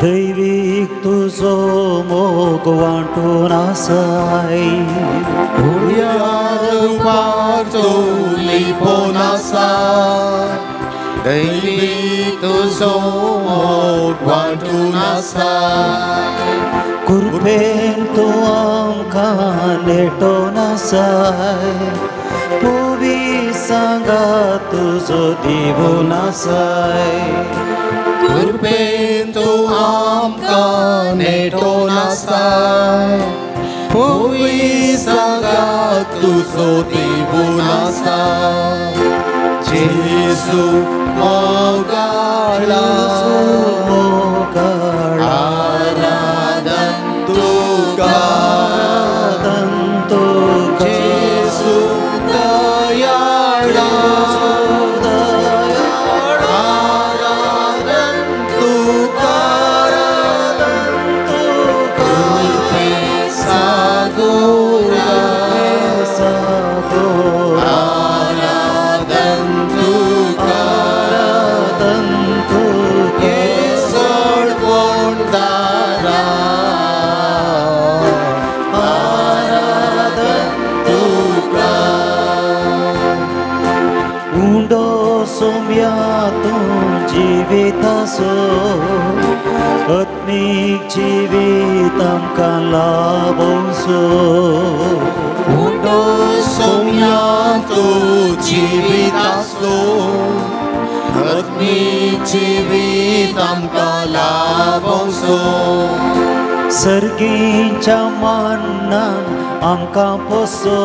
दैविक तुझो मोग वांटून आसाय दैविक तुझो मोग वांटून आसाय कृपेन तू आमकां नेटोन आसाय पोवी सांगा तुझो दिवून आसाय कृपेन तू आमकां नेटोन आसाय पोवी सांगा तुझो दिवून आसाय जेजू मोगाळा आराधन तुका जेजू दयाळा जीवितासो आत्मिक जीवित आमकां लाभोसो उंडो सोम्या तूं जीवितासो आत्मीक जिवीत आमकां लाभोसो सर्गींच्या मान्नान आमकां पोसो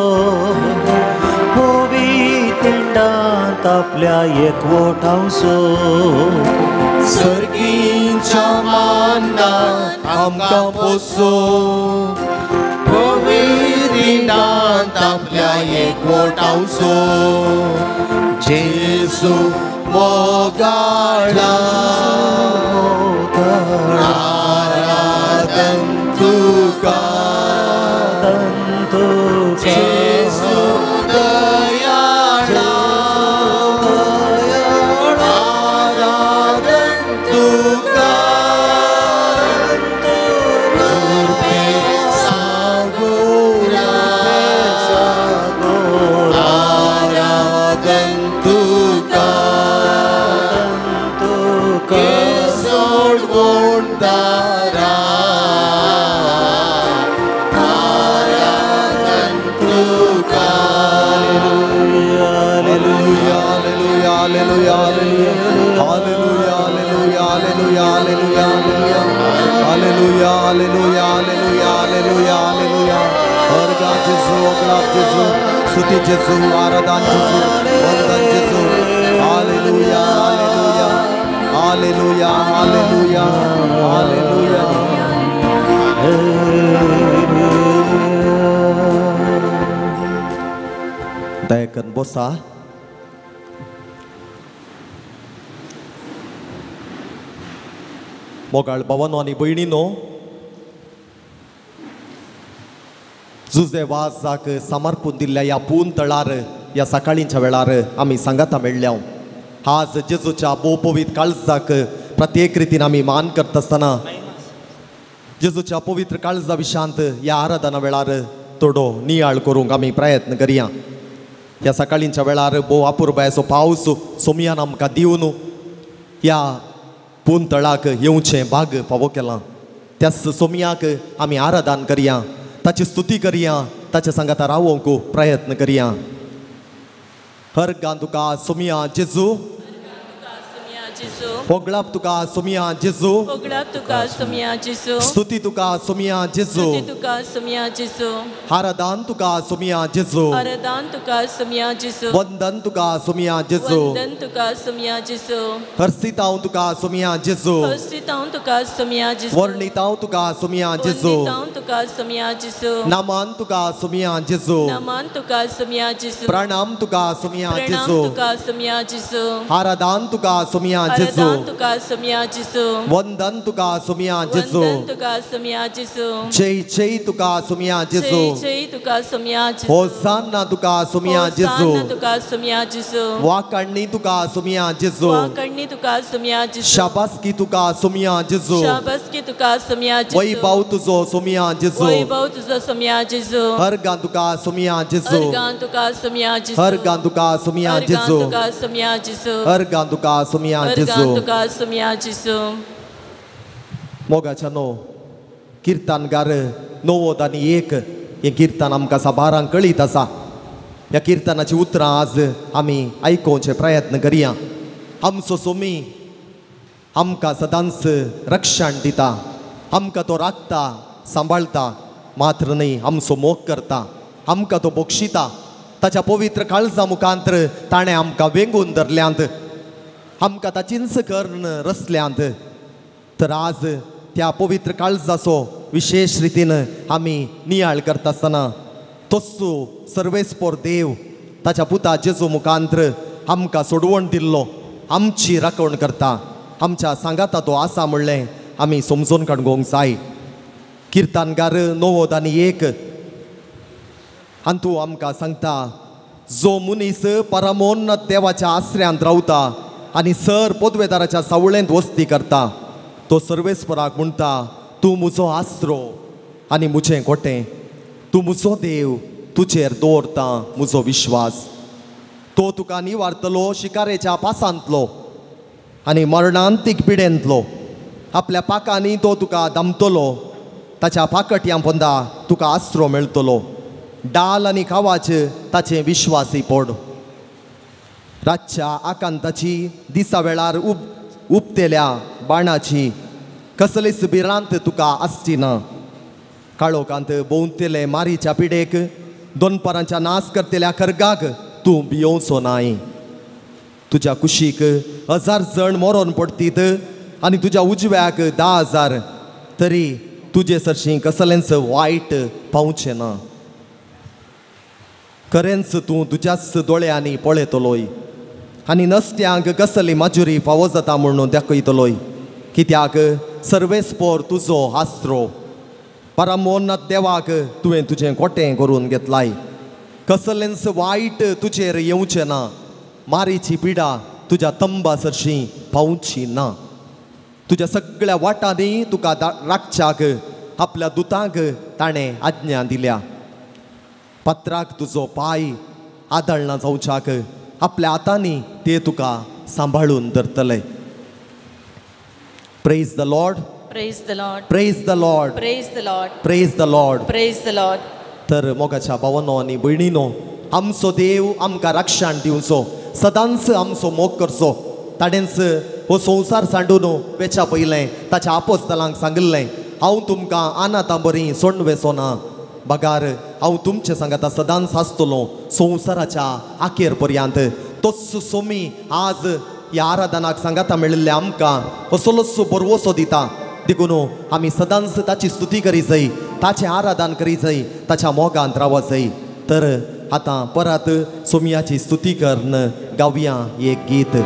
पिंडांत आपल्या एकवटावसो सर्गींच्या मान्नान आमकां पोसो पिंडांत आपल्या एकवटावसो जेसू मोगाळा आराधन तुका जेसू दयाळा आराधन तुका कृपे सागोरा आराधन तुका सोडवून दारा आराधन तुका हालेलुया हालेलुया हालेलुया हालेलुया हालेलुया हालेलुया हालेलुया हालेलुया हालेलुया हालेलुया हालेलुया अर्गा जेसू अगलाब जेसू स्तुति जेसू आराधन जेसू वंदन जेसू हालेलुया हालेलुया हालेलुया हालेलुया हालेलुया दयाकन बोसा मोगाळ भावांनो आनी भयणींनो जुजे वाजाक समर्पून दिल्ल्या ह्या पून तळार ह्या सकाळींच्या वेळार आमी सांगाता मेळ्ळ्या आज जेजूच्या बोपवीत काळजाक प्रत्येक रितीन आमी मान करता आसतना जेजूच्या पवित्र काळजा विशांत ह्या आराधना वेळार थोडो नियाळ करूंक आमी प्रयत्न करया ह्या सकाळींच्या वेळार भोव अपुरबायचो पावस सोमयान आमकां दिवन ह्या पून तळाक येवचें भाग फावो केलां त्याच सोमयाक आमी आराधन करया ताची स्तुती करया ताच्या सांगाता रावोंक प्रयत्न करया हरगां तुका सोमया जेजू होगळाप तुका सोमया जेजू होगळाप तुका सोमया जेजू स्तुती तुका सोमया जेजू स्तुती तुका सोमया जेजू आराधन तुका सोमया जेजू आराधन तुका सोमया जेजू वंदन तुका सोमया जेजू वंदन तुका सोमया जेजू हर्षित हांव तुका सोमया जेजू हर्षित हांव तुका सोमया जेजू वर्णित हांव तुका सोमया जेजू वंदित हांव तुका सोमया जेजू नामान तुका सोमया जेजू नमन तुका सोमया जेजू प्रणाम तुका सोमया प्रणाम जेजू तुका सोमया जेजू आराधन तुका सोमया जेजू आराधन तुका सोमया जेजू वंदन तुका सोमया जेजू वंदन तुका सोमया जेजू जय जय तुका सोमया जेजू जय जय तुका सोमया जेजू होसाना तुका सोमया जेजू होसाना तुका सोमया जेजू वाकणणी तुका सोमया जेजू वाकणणी तुका सोमया जेजू शाबासकी तुका सोमया जेजू शाबासकी तुका सोमया जेजू वैभव तुझो सोमया जेजू वैभव तुझो सोमया जेजू हरगां तुका सोमया जेजू अर्गां तुका सोमया जेजू हरगां तुका सोमया अर्गां जेजू तुका सोमया जेजू हरगां तुका सोमया जेजू अर्गां तुका सोमया जेजू मोगाच्या नो कीर्तनगार 91 हे कीर्तन आमकां साबारांक कळीत आसा ह्या कीर्तनाची उतरां आज आमी आयकोवचे प्रयत्न करया आमचो सोमी आमकां सदांच रक्षण दिता आमकां तो राखता सांबाळता मात्र न्ही आमचो मोग करता आमकां तो बक्षिता ताच्या पवित्र काळजा मुखांतर ताणें आमकां वेंगून धरल्यांत आमकां ताचींच कर्ण रचल्यांत तर आज त्या पवित्र काळजाचो विशेष रितीन आमी नियाळ करता आसतना तोच सर्वेस्पोर देव ताच्या पुता जेजू मुखांतर आमकां सोडवण दिल्लो आमची राखण करता आमच्या सांगाता तो आसा म्हणलें आमी समजून काडूंक जाय कीर्तनगार 91 आनी तूं आमकां सांगता जो मनीस परमोन्नत देवाच्या आश्र्यांत रावता आनी सर पदवेदाराच्या सावळेंत वस्ती करता तो सर्वेस्पराक म्हणटा तूं म्हजो आसरो आनी म्हजें गोटें तूं म्हजो देव तुजेर दवरता म्हजो विश्वास तो तुका निवारतलो शिकारेच्या पासांतलो आनी मरणांतीक पिडेंतलो आपल्या पाकांनी तो तुका दमतलो ताच्या पाकट्यां पोंदा तुका आसरो मेळटलो डाल आनी खावाच ताचें विश्वासी पड रातच्या आकांताची दिसा वेळार उपतेल्या बाणाची कसलीच भिरांत तुका आसची ना. काळोखांत भोंवतेले मारीच्या पिडेक दोनपरांच्या नाश करतेल्या खरगाक तूं भियोवचो नाय. तुज्या कुशीक 1000 जण मरोन पडटीत आनी तुज्या उजव्याक 10,000 तरी तुजे सरशी कसलेंच वायट पावचें ना. खरेंच तूं तुज्याच दोळ्यांनी पळयतलोय आनी नसत्यांक कसली माजुरी फावो जाता म्हणून दाखयतलोय. कित्याक सर्वेस्पोर तुजो आसरो परमोन्नत देवाक तुवें तुजें कोटें करून घेतलाय. कसलेंच वायट तुजेर येवचें ना. मारीची पिडा तुज्या तंबा सरशी पावची ना. तुज्या सगळ्या वाटांनी तुका राखच्याक आपल्या दुतांक ताणें आज्ञा दिल्या. पत्राक तुजो पाय आदळना जावच्याक आपल्या हातांनी ते तुका सांबाळून धरतले. Praise the Lord. Praise the Lord. Praise the Lord. Praise the Lord. Praise the Lord. Praise the Lord. तर मोगाच्या भावांनो आनी भयणीनो, आमचो देव आमकां रक्षण दिवचो, सदांच आमचो मोग करचो. ताणेंच हो संवसार सांडून वेच्या पयलें ताच्या आपोस्तलांक सांगलें, हांव तुमकां आनातां बरी सोडून वेचो ना. बगार हांव तुमचे सांगाता सदांच आसतलो संवसाराच्या आखेर पर्यंत. तोच सोमी आज ह्या आराधनाक सांगाता मेळिल्ले आमकां असलोच बरवोसो दिता. देखून आमी सदांच ताची स्तुती करी जाय, ताचें आराधन करी जाय, ताच्या मोगांत रावो जाय. तर आतां परत सोमयाची स्तुती करून गावया एक गीत.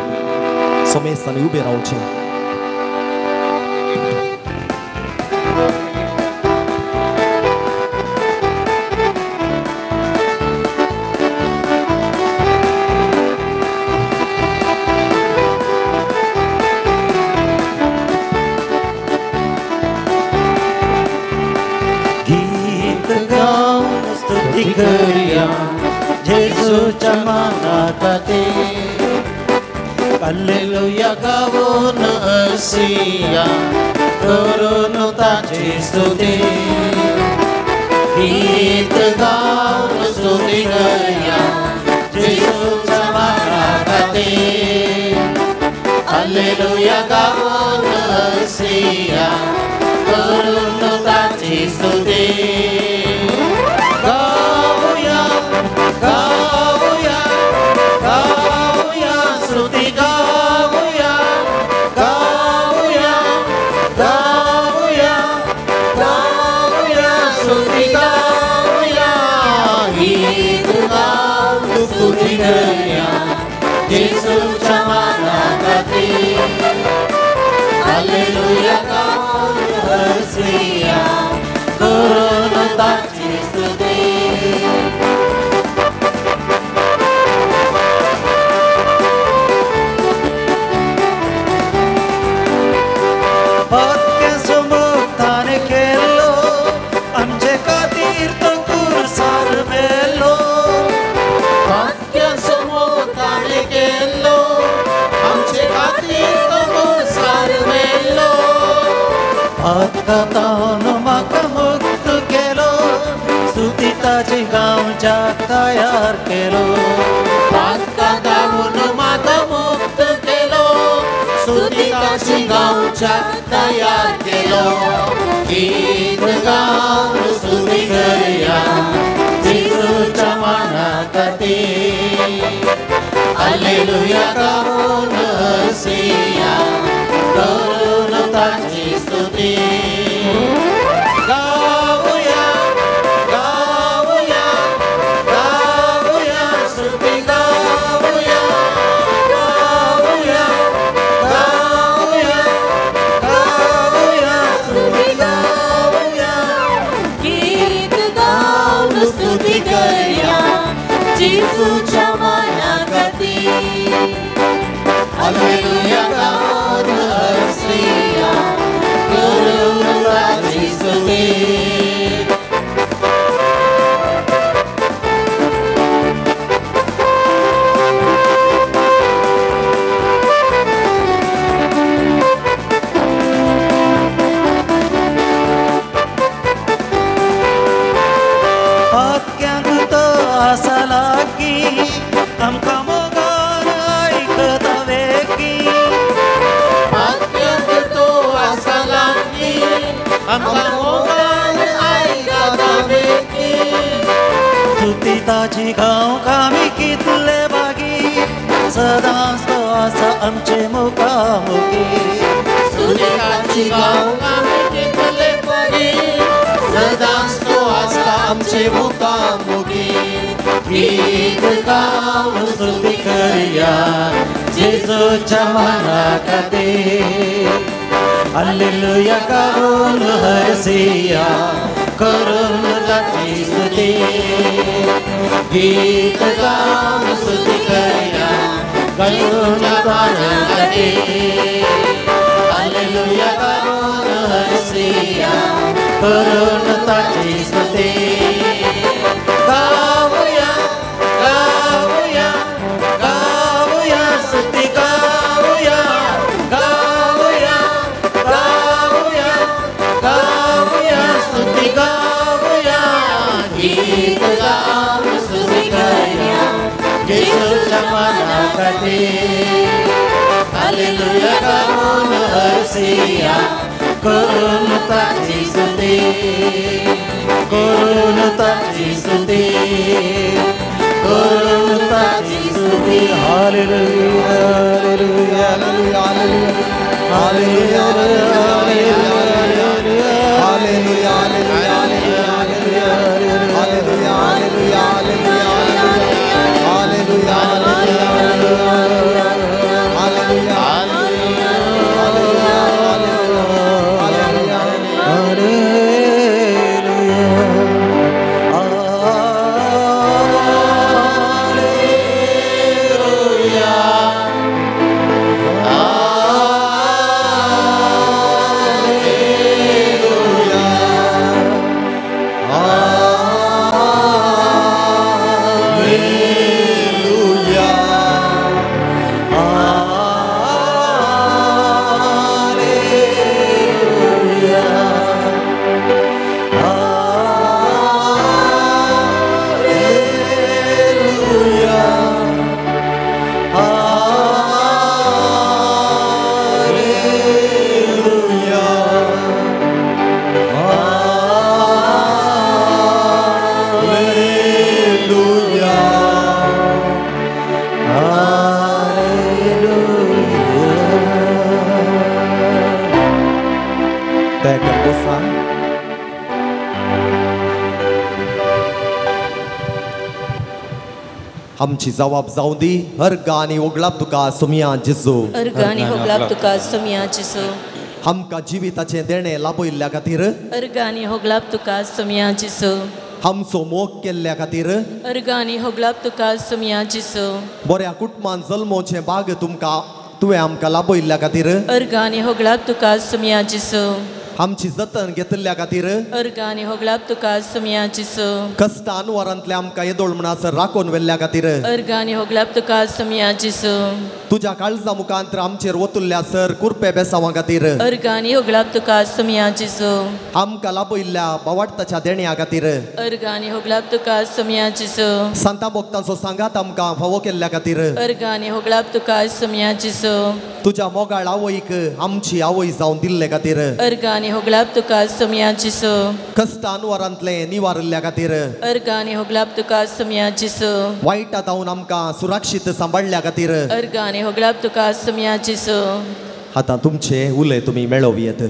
सोमेस्तान उबे रावचें. करूया जेसूच्या मानाकाते हालेलुया गावून असिया करून ताची स्तुती. गीत गाऊन स्तुती करूया जेसूच्या मानाकाते हालेलुया गावून असिया करून ताची स्तुती. जेसूच्या मानाकाते हालेलुया गाऊन हसिया करून ताची स्तुती. पत्यासमोर ताणे केलो आमचे खातीर तो कुरसार मेलो. पत्यासमोर ताणे केलो आमचे खातीर तो कुरसार मेलो. पत्कातान म्हाका मुक्त केलो स्तुती ताची गावच्याक तयार केलो. पत्कातान म्हाका मुक्त केलो स्तुती ताची गावच्याक तयार केलो. गीत गाऊन स्तुती करूया जेसूच्या मानाकाते हालेलुया गाऊन हसिया करून ताची स्तुती. गाऊया गाऊया गाऊया स्तुती गाऊया गाऊया गाऊया गाऊया स्तुती गाऊया. गीत गाऊन स्तुती करूया जेसूच्या मानाकाते हालेलुया गाऊन हसिया करून ताची स्तुती. पत्यांक तो आसा लागी आमकां मोगान सुदिताची गांव कामी कितले बागी सदांच तो आसा आमचे मुखामुखी सुदिताची गांव कामी कितले बागी सदांच तो आसा आमचे मुखामुखी गीत गाऊन स्तुती करूया जेजूच्या मना खातीर हालेलुया गाऊन हरसिया करून ताची स्तुती गीत गाऊन स्तुती करूया करून मना खातीर हालेलुया गाऊन हरसिया करून ताची स्तुती गाऊया गाऊया गाऊया स्तुती गाऊया गाऊया गाऊया गाऊया स्तुती गाऊया गीत गाऊन स्तुती करूया येशूच्या मना खातीर हालेलुया गाऊन हरसिया करून ताची स्तुती करून ताची स्तुती करून ताची स्तुती हालेलुया हालेलुया हालेलुया हालेलुया हालेलुया हालेलुया हालेलुया आमची जबाब जाऊ दी अर्गानी ओगलाप तुका सुमिया जेजू अर्गानी होगलाप तुका सुमिया जेजू आमकां जिविताचें देणें लाभयल्ल्या खातीर अर्गानी होगलाप तुका सुमिया जेजू आमचो मोग केल्ल्या खातीर अर्गानी होगलाप तुका सुमिया जेजू बऱ्या कुटुंबान जल्मोवचें भाग तुवें आमकां लाभयल्ल्या खातीर अर्गानी होगलाप तुका सुमिया जेजू आमची जतन घेतल्या खातीर अर्गानी होगलाप तुका सुमिया जेजू कश्टान वरांतले आमकां येदोळ म्हणसर राखून व्हेल्ल्या खातीर अर्गानी होगलाप तुका सुमिया जेजू तुज्या काळजा मुखांतर आमचेर वतुल्ल्या सर कुरपे बेसावां खातीर अर्गानी होगलाप तुका सुमिया जेजू आमकां लाभयल्ल्या बावार्थाच्या देण्या खातीर अर्गानी होगलाप तुका सुमिया जेजू संता भक्तांचो सांगात आमकां फावो केल्ल्या खातीर अर्गानी होगलाप तुका सुमिया जेजू तुज्या मोगाळ आवयक आमची आवय जावन दिल्ले खातीर अर्गानी होगलाप तुका सुमिया जेजू कश्टान वरांतले निवारल्ल्या खातीर अर्गानी होगलाप तुका सुमिया जेजू वायटांत आवन आमकां सुरक्षीत सांबाळल्या खातीर अर्गानी होगलाप तुका सुमिया जेजू आतां तुमचे उलय तुमी मेळोवियत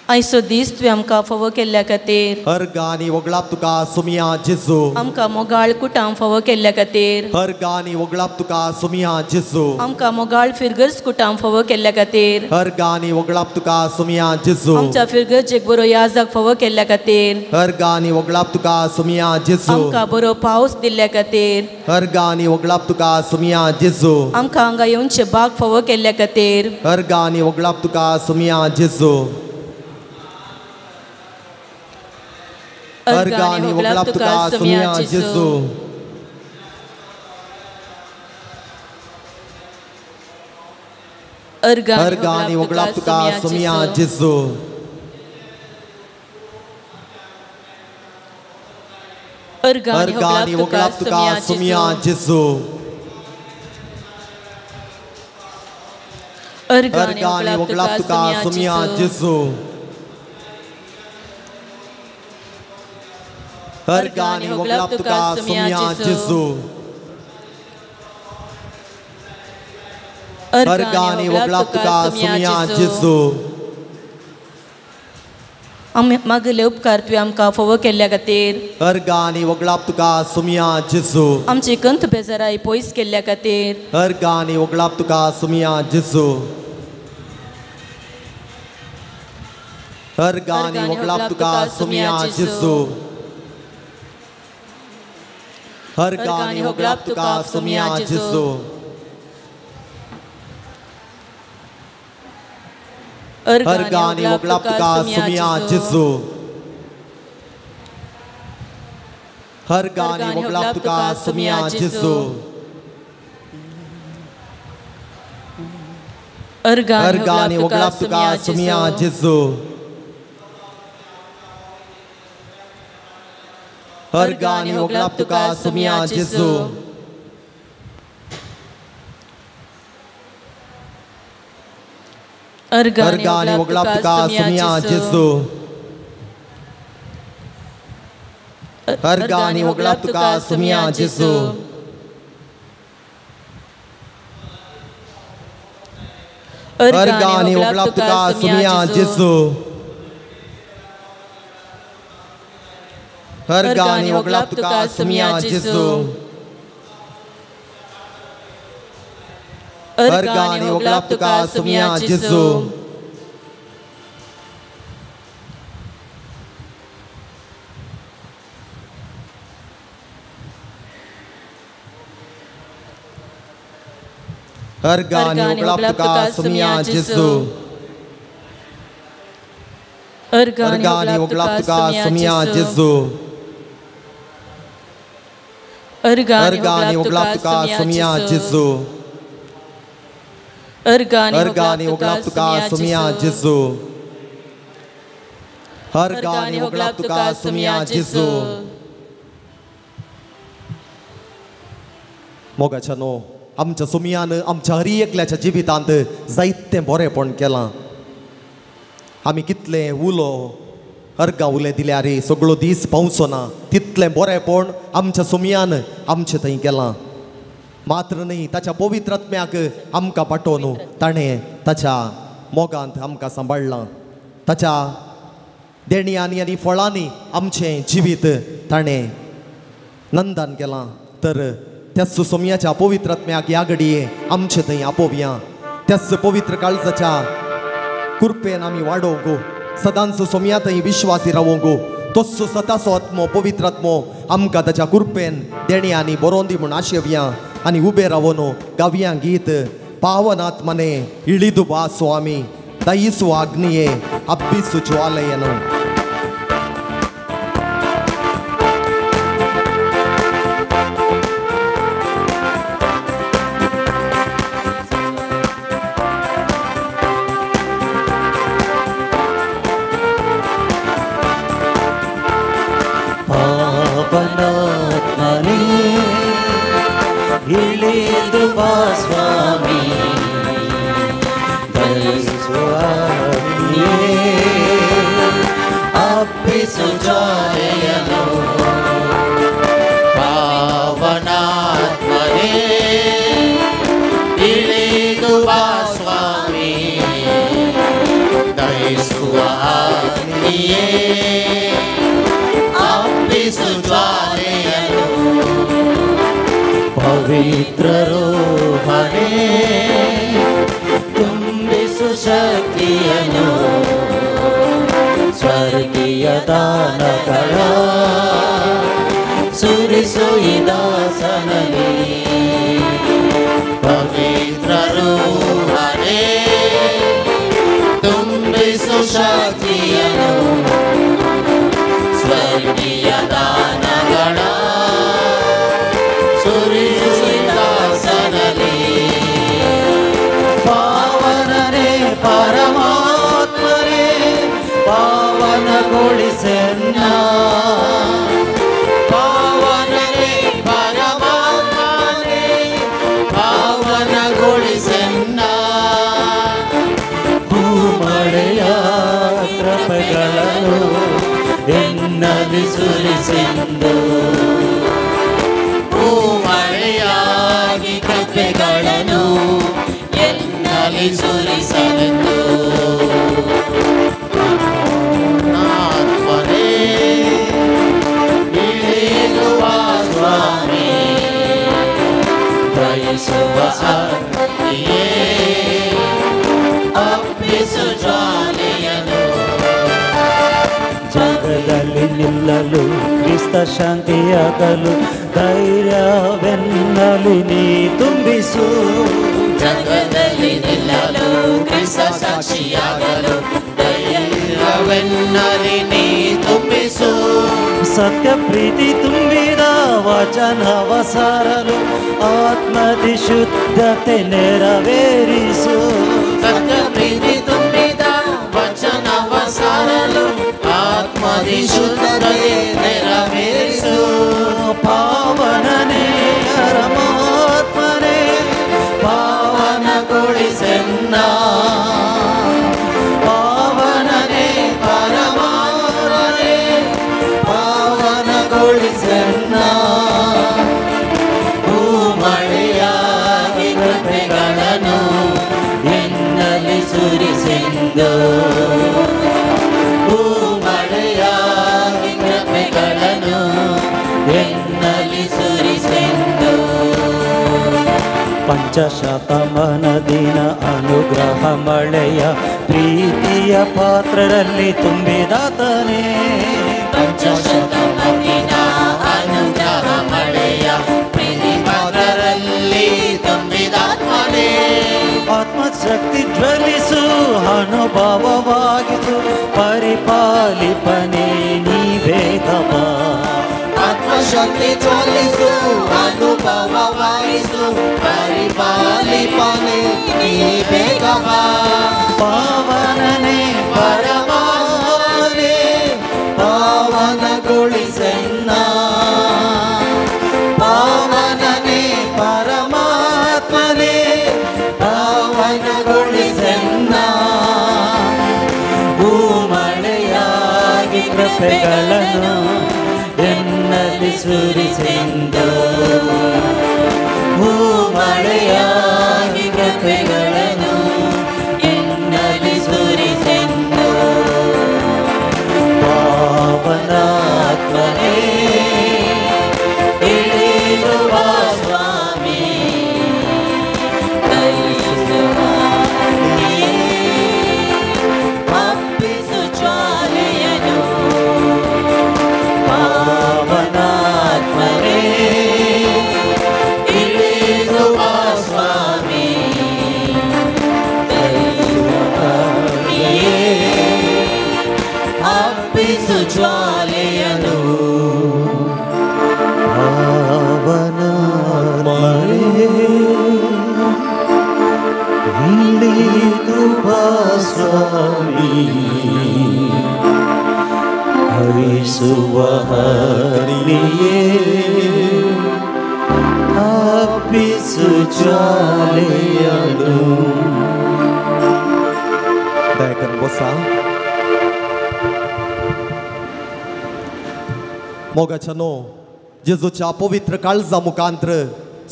आयचो दीस तुवें आमकां फावो केल्ल्या खातीर अर्गानी वगळाप तुका सुमिया जेजू आमकां मोगाळ कुटाम फावो केल्ल्या खातीर अर्गानी वगळाप तुका सुमिया जेजू आमकां मोगाळ फिरगर्स कुटाम फावो केल्ल्या खातीर अर्गानी वगळाप तुका सुमिया जेजू आमच्या फिरगर्स एक बरो याजाक फावो केल्ल्या खातीर अर्गानी वगळाप तुका सुमिया जेजू आमकां बरो पावस दिल्ल्या खातीर अर्गानी वगळाप तुका सुमिया जेजू आमकां हांगा येवनचे बाग फावो केल्ल्या खातीर अर्गानी वगळाप तुका सुमिया जेजू अर्गानी वगळाप तुका सुमिया जेजू अर्गानी वगळाप तुका सुमिया जेजू अर्गानी वगळाप तुका सुमिया जेजू अर्गानी अर्गानी वगळाप तुका सुमिया जेजू Argani woglap tuka sumya Jesu. Argani woglap tuka sumya Jesu. मागले उपकार तुवें आमकां फोव केल्ल्या खातीर. Argani woglap tuka sumya Jesu. आमची कंत बेजाराई पयस केल्ल्या खातीर. Argani woglap tuka sumya Jesu. Argani woglap tuka sumya Jesu. Argani woglap tuka sumya Jesu. Argani woglap tuka sumya Jesu. Argani woglap tuka sumya Jesu. Argani woglap tuka sumya Jesu. Argani woglap tuka sumya Jesu. Argani woglap tuka sumya Jesu. Argani woglap tuka sumya Jesu. Argani woglap tuka sumya Jesu. Argani woglap tuka sumya Jesu. Argani woglap tuka sumya Jesu. Argani woglap tuka sumya Jesu. Argani woglap tuka sumya Jesu. Argani woglap tuka sumya Jesu. Argani woglap tuka sumya Jesu. Argani woglap tuka sumya Jesu. मोगाच्यानो आमच्या सुमयान आमच्या हर एकल्याच्या जिवितांत जायतें बरेंपण केलां. आमी कितलें उलो अर्गां उलें दिल्यार सगळो दीस पावचो ना तितलें बरेंपण आमच्या सुमयान आमचे थंय केलां. मात्र न्ही ताच्या पवित्र आत्म्याक आमकां पाठोवन ताणें ताच्या मोगांत आमकां सांबाळलां. ताच्या देणयांनी आनी फळांनी आमचें जिवीत ताणें नंदान केलां. तर त्याच सुमयाच्या पवित्र आत्म्याक ह्या घडये आमचे थंय आपोवया. त्याच पवित्र काळजाच्या कृपेन आमी वाडोवंक सदांच सुमया थंय विश्वासी रावोंक तोच सताचो आत्मो पवित्र आत्मो आमकां ताच्या कृपेन देणयांनी बरोवन दी म्हूण आशेवया. आनी उबे रावून गावया गीत पावन आत्मने इळिदु बा स्वामी दयिसु अग्निये अब्बिसु ज्वालयेनु. पावनात्मने इळिदु बा स्वामी दयिसु अग्निये अब्बिसु ज्वालयेनु. पावनात्मने इळिदु बा स्वामी दयिसु अग्निये पवित्र रूपने ತುಂಬಿಸು ಶಕ್ತಿಯನ್ನು ಸ್ವರ್ಗೀಯ ದಾನಗಳ ಸುರಿಸು ಈ ದಾಸನಲ್ಲಿ. ಪವಿತ್ರ ರೂಪನೆ ತುಂಬಿಸು ಶಕ್ತಿಯನ್ನು ಸ್ವರ್ಗೀಯ ದಾನಗಳ ಸುರಿಸು ದಾಸನಲ್ಲಿ. ಪಾವನರೇ ಪರಮಾತ್ಮರೇ ಪಾವನಗೊಳಿಸೆನ್ನ. ಪಾವನರೇ ಪರಮಾತ್ಮರೇ ಪಾವನಗೊಳಿಸೆನ್ನ. ಭೂಮಳೆಯ ಕೃಪೆಗಳನ್ನು ಎನ್ನಲಿ ಸುರಿಸೆಂದು ಮಳೆಯಾಗಿ ಕೃಪೆಗಳನ್ನು ಎನ್ನಲಿ ಸುರಿಸಲೆಂದು ಆತ್ಮನೇ ಇಳಿಯುವ ಸ್ವಾಮಿ ದಯಿಸುವ ಅಗ್ನಿಯೇ ಅಪ್ಪಿಸು ಜ್ವಾಲೆಯನು ಜಗದಲ್ಲಿ ನಿಲ್ಲಲು ಕ್ರಿಸ್ತ ಶಾಂತಿಯಾಗಲು ಧೈರ್ಯವೆನ್ನಲಿ ನೀ ತುಂಬಿಸು ಜಗದಲ್ಲಿ ನಿಲ್ಲಲು ಕ್ರಿಸ್ತ ಸಾಕ್ಷಿಯಾಗಲು ಧೈರ್ಯವೆನ್ನಲಿ ನೀ ತುಂಬಿಸು ಸತ್ಯ ಪ್ರೀತಿ ತುಂಬಿದ ವಚನವ ಸಾರಲು ಆತ್ಮದಿ ಶುದ್ಧತೆ ನೆರವೇರಿಸು ಸತ್ಯ ಪ್ರೀತಿ ತುಂಬಿದ ವಚನವ ಸಾರಲು ಆತ್ಮದಿ ಶುದ್ಧತೆ ನೆರವೇರಿಸು ಪಾವನನೇ ಪರಮಾತ್ಮನೇ ಪಾವನಗೊಳಿಸೆನ್ನ ಪಾವನನೇ ಪರಮಾತ್ಮನೇ ಪಾವನಗೊಳಿಸೆನ್ನ ಭೂಮಳೆಯಾಗಿ ಕೃಪೆಗಳನ್ನು ಎನ್ನಲಿ ಸುರಿಸೆಂದು ಭೂಮಳೆಯಾಗಿ ಕೃಪೆಗಳನ್ನು ಎನ್ನಲಿ ಸುರಿಸೆಂದು ಪಂಚಶತಮಾನದಿನ ಅನುಗ್ರಹ ಮಳೆಯ ಪ್ರೀತಿಯ ಪಾತ್ರರಲ್ಲಿ ತುಂಬಿದಾತನೇ ಪಂಚಶತಮಾನಿನ ಅನುಗ್ರಹ ಮಳೆಯ ಪ್ರೀತಿ ಪಾತ್ರರಲ್ಲಿ ತುಂಬಿದಾತ್ಮನೇ ಆತ್ಮಶಕ್ತಿ ಜ್ವಲಿಸು ಅನುಭವವಾಗಿಸು ಪರಿಪಾಲಿಪನೇ ನೀ ಬೇಗವ ಆತ್ಮಶಕ್ತಿ ಜ್ವಲಿಸು ಅನುಭವವಾಯಿಸು ಪರಿಪಾಲಿಪನೆ ನೀ ಬೇಗವ ಪಾವನನೇ ಪರಮಾತ್ಮನೇ ಪಾವನಗೊಳಿಸೆನ್ನ ಪಾವನನೇ ಪರಮಾತ್ಮನೇ ಪಾವನಗೊಳಿಸೆನ್ನ ಭೂಮಳೆಯಾಗಿ ಕೃಪೆಗಳನ್ನು ಎನ್ನಲಿ ಸುರಿಸೆಂದು ಭೂಮಳೆಯಾಗಿ ಕೃಪೆಗಳನ್ನು ಎನ್ನಲಿ ಸುರಿಸೆಂದು ಪಾವನಾತ್ಮನೇ ಇಳಿಯುವ ಸ್ವಾಮಿ ದಯಿಸುವ ಅಪ್ಪಿಸು ಜ್ವಾಲೆಯನು ಪಾವನಾತ್ಮನೇ ಇಳಿಯುವ ಸ್ವಾಮಿ ದಯಿಸುವ ಅಪ್ಪಿಸು ಜ್ವಾಲೆಯನು ಇಳಿದು ಬಾ ಸ್ವಾಮಿ ಹರಿಸುವ ಹರಿಯೇ ಹಬ್ಬಿಸು ಜ್ವಾಲೆಯನು Dayakan bosa मोगा छनो जेजूच्या पवित्र काळजा मुखांतर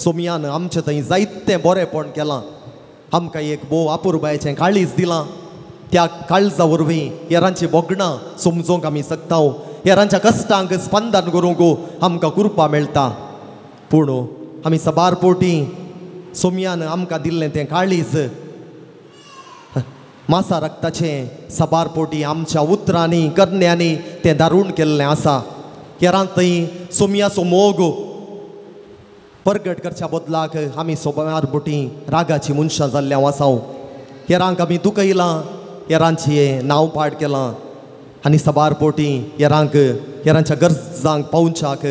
सोमयान आमचे थंय जायतें बरेंपण केलां आमकां एक भोव अपुरबायेचें काळीज दिलां त्या काळजा वरवीं हेरांची बोगणां समजूंक आमी शकता हेरांच्या कश्टांक स्पंदन करूंक आमकां कृपा मेळटा पूण आमी सबार पोटी सोमयान आमकां दिल्लें तें काळीज मासा रक्ताचें सबार पोटी आमच्या उतरांनी करण्यांनी तें दारूण केल्लें आसा हेरांक थंय सोमयाचो मोग परगट करच्या बदलाक आमी सबार पोटी रागाची मनशां जाल्ले आसा हेरांक आमी दुखयलां हेरांचें नांव पाड केलां आनी सबार पोटी हेरांच्या गरजांक पावच्याक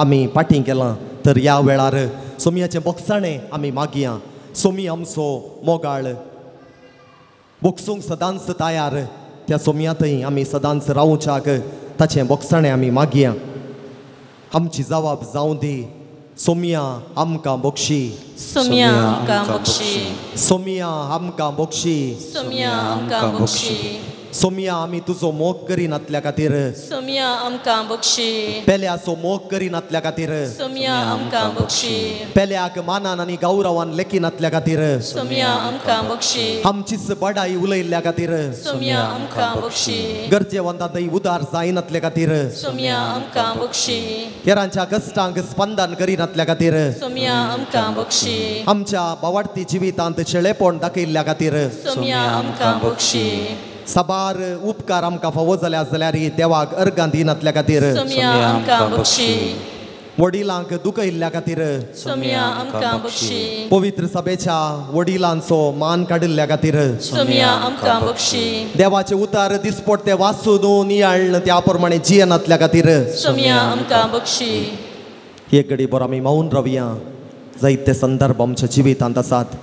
आमी फाटीं केलां तर ह्या वेळार सोमयाचें बोगसाणें आमी मागया सोमी आमचो मोगाळ बोगसूंक सदांच तयार त्या सोमयातय आमी सदांच रावच्याक ताचें बोगसाणें आमी मागया आमची जबाब जावं दी सोमया आमकां बक्षी सोमया आमकां बक्षी सोमया आमकां बक्षी सोमया आमकां बक्षी सोमिया आमी तुजो मोग करिनातल्या खातीर सोमिया आमकां बक्षी पेल्याचो मोग करिनातल्या खातीर सोमिया आमकां बक्षी पेल्याक मानान आनी गौरवान लेखिनातल्या खातीर सोमिया आमकां बक्षी आमचीच बडाई उलयल्ल्या खातीर सोमिया आमकां बक्षी गरजेवंतांतय उदार जायनातल्या खातीर सोमिया आमकां बक्षी हेरांच्या कश्टांक स्पंदन करिनातल्या खातीर सोमिया आमकां बक्षी आमच्या बावार्थी जिवितांत शेळेपण दाखयल्ल्या खातीर सोमिया आमकां बक्षी साबार उपकार आमकां फावो जाल्यार देवाक अर्गां दिनातल्या खातीर सोमिया आमकां बक्षी वडिलांक दुखयल्ल्या खातीर सोमिया आमकां बक्षी पवित्र सभेच्या वडिलांचो मान काडिल्ल्या खातीर सोमिया आमकां बक्षी देवाचे उतार दिसपट्टे वाचून नियाळन त्या प्रमाणे जियेनातल्या खातीर सोमिया आमकां बक्षी एक घडी बरो आमी मौन रावया जायते संदर्भ आमच्या जिवितांत आसात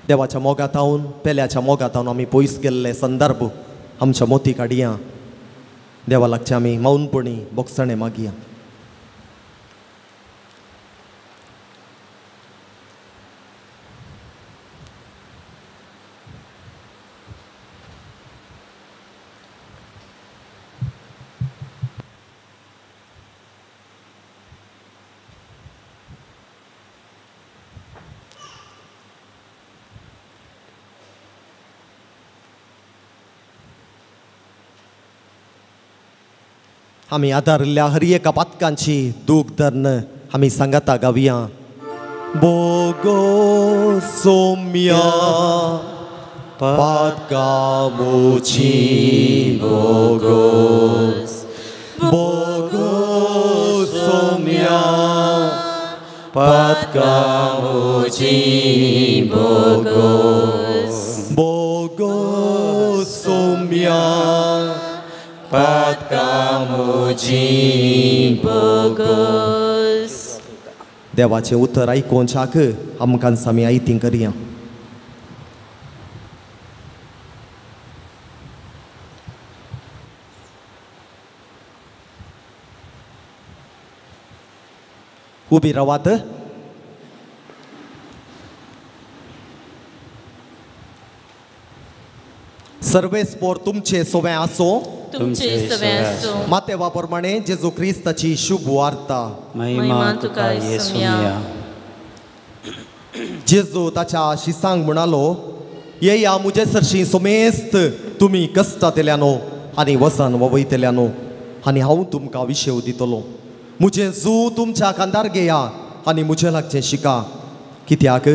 देवाच्या मोगात हांवन पेल्याच्या मोगात हांवन आमी पयस गेल्ले संदर्भ आमच्या मोती काडया देवा लागचे आमी मौनपणी बोगसणे मागया आमी आदारल्या हर एका पातकांची दूख धरन आमी सांगाता गावया बोगो सोम्या पातका मोची बोगो बोगो सोम्या पातका मोची बोगो बोगो सोम्या देवाचे उतर आयकोवच्याक आमकां आमी आयतीं करया उबी रावात सर्वेस्पोर तुमचे सोवे आसो तुमचे सवे आसो मातेवा प्रमाणे जेजू क्रिस्ताची शुभ वार्ता महिमा तुका येसुया जेजू ताच्या शिसांक म्हणालो येया मुजे सरशी सोमेस्त तुमी कश्टांतल्यानो आनी वसन वयतल्यानो आनी हांव तुमकां विशेव दितलो मुजे जू तुमच्या खांदार घेया आनी मुजे लागचें शिका कित्याक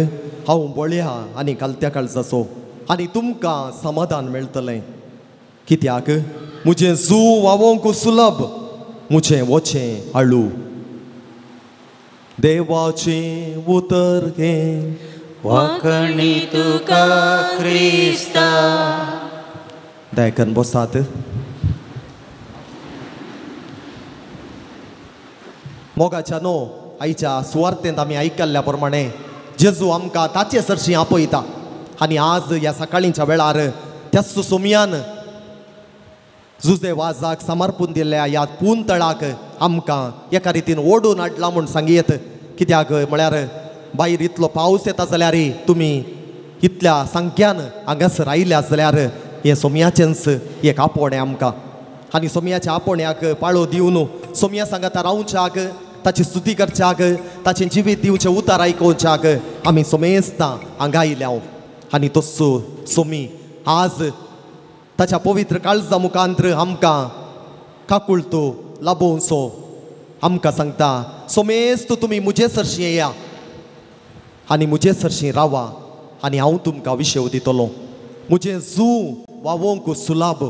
हांव बळ्या आनी कालत्या काळजाचो आनी तुमकां समाधान मेळटलें कित्याक मुझे जू वावोंक सुलभ मुझे वचे हळू देवाचे उतर घे वाकणी तुका क्रिस्ता दयकन बसात मोगाच्या नो आईच्या सुवार्तेंत आमी आयकल्ल्या प्रमाणे जेजू आमकां ताचे सरशी आपयता आनी आज ह्या सकाळीच्या वेळार त्याच सोमयान जुजे वाजाक समर्पून दिल्ल्या ह्या पुंतळाक आमकां एका रितीन ओडून हाडला म्हूण सांगयत कित्याक म्हळ्यार भायर इतलो पावस येता जाल्यार तुमी इतल्या संख्यान हांगासर आयल्या जाल्यार हे सोमयाचेंच एक आपोवणें आमकां आनी सोमयाच्या आपोवण्याक पाळो दिवन सोमया सांगाता रावच्याक ताची स्तुती करच्याक ताचें जिवीत दिवचें उतार आयकोवच्याक आमी सोमेस्तां हांगा आयल्या आनी तस्सो सोमी आज ताच्या पवित्र काळजा मुखांत्र आमकां काकुळतो लाबोवचो आमकां सांगता सोमेस्त तुमी मुजे सरशी येया आनी मुजे सरशी रावा आनी हांव तुमकां विशेव दितलो मुजें जू वावोंक सुलाभ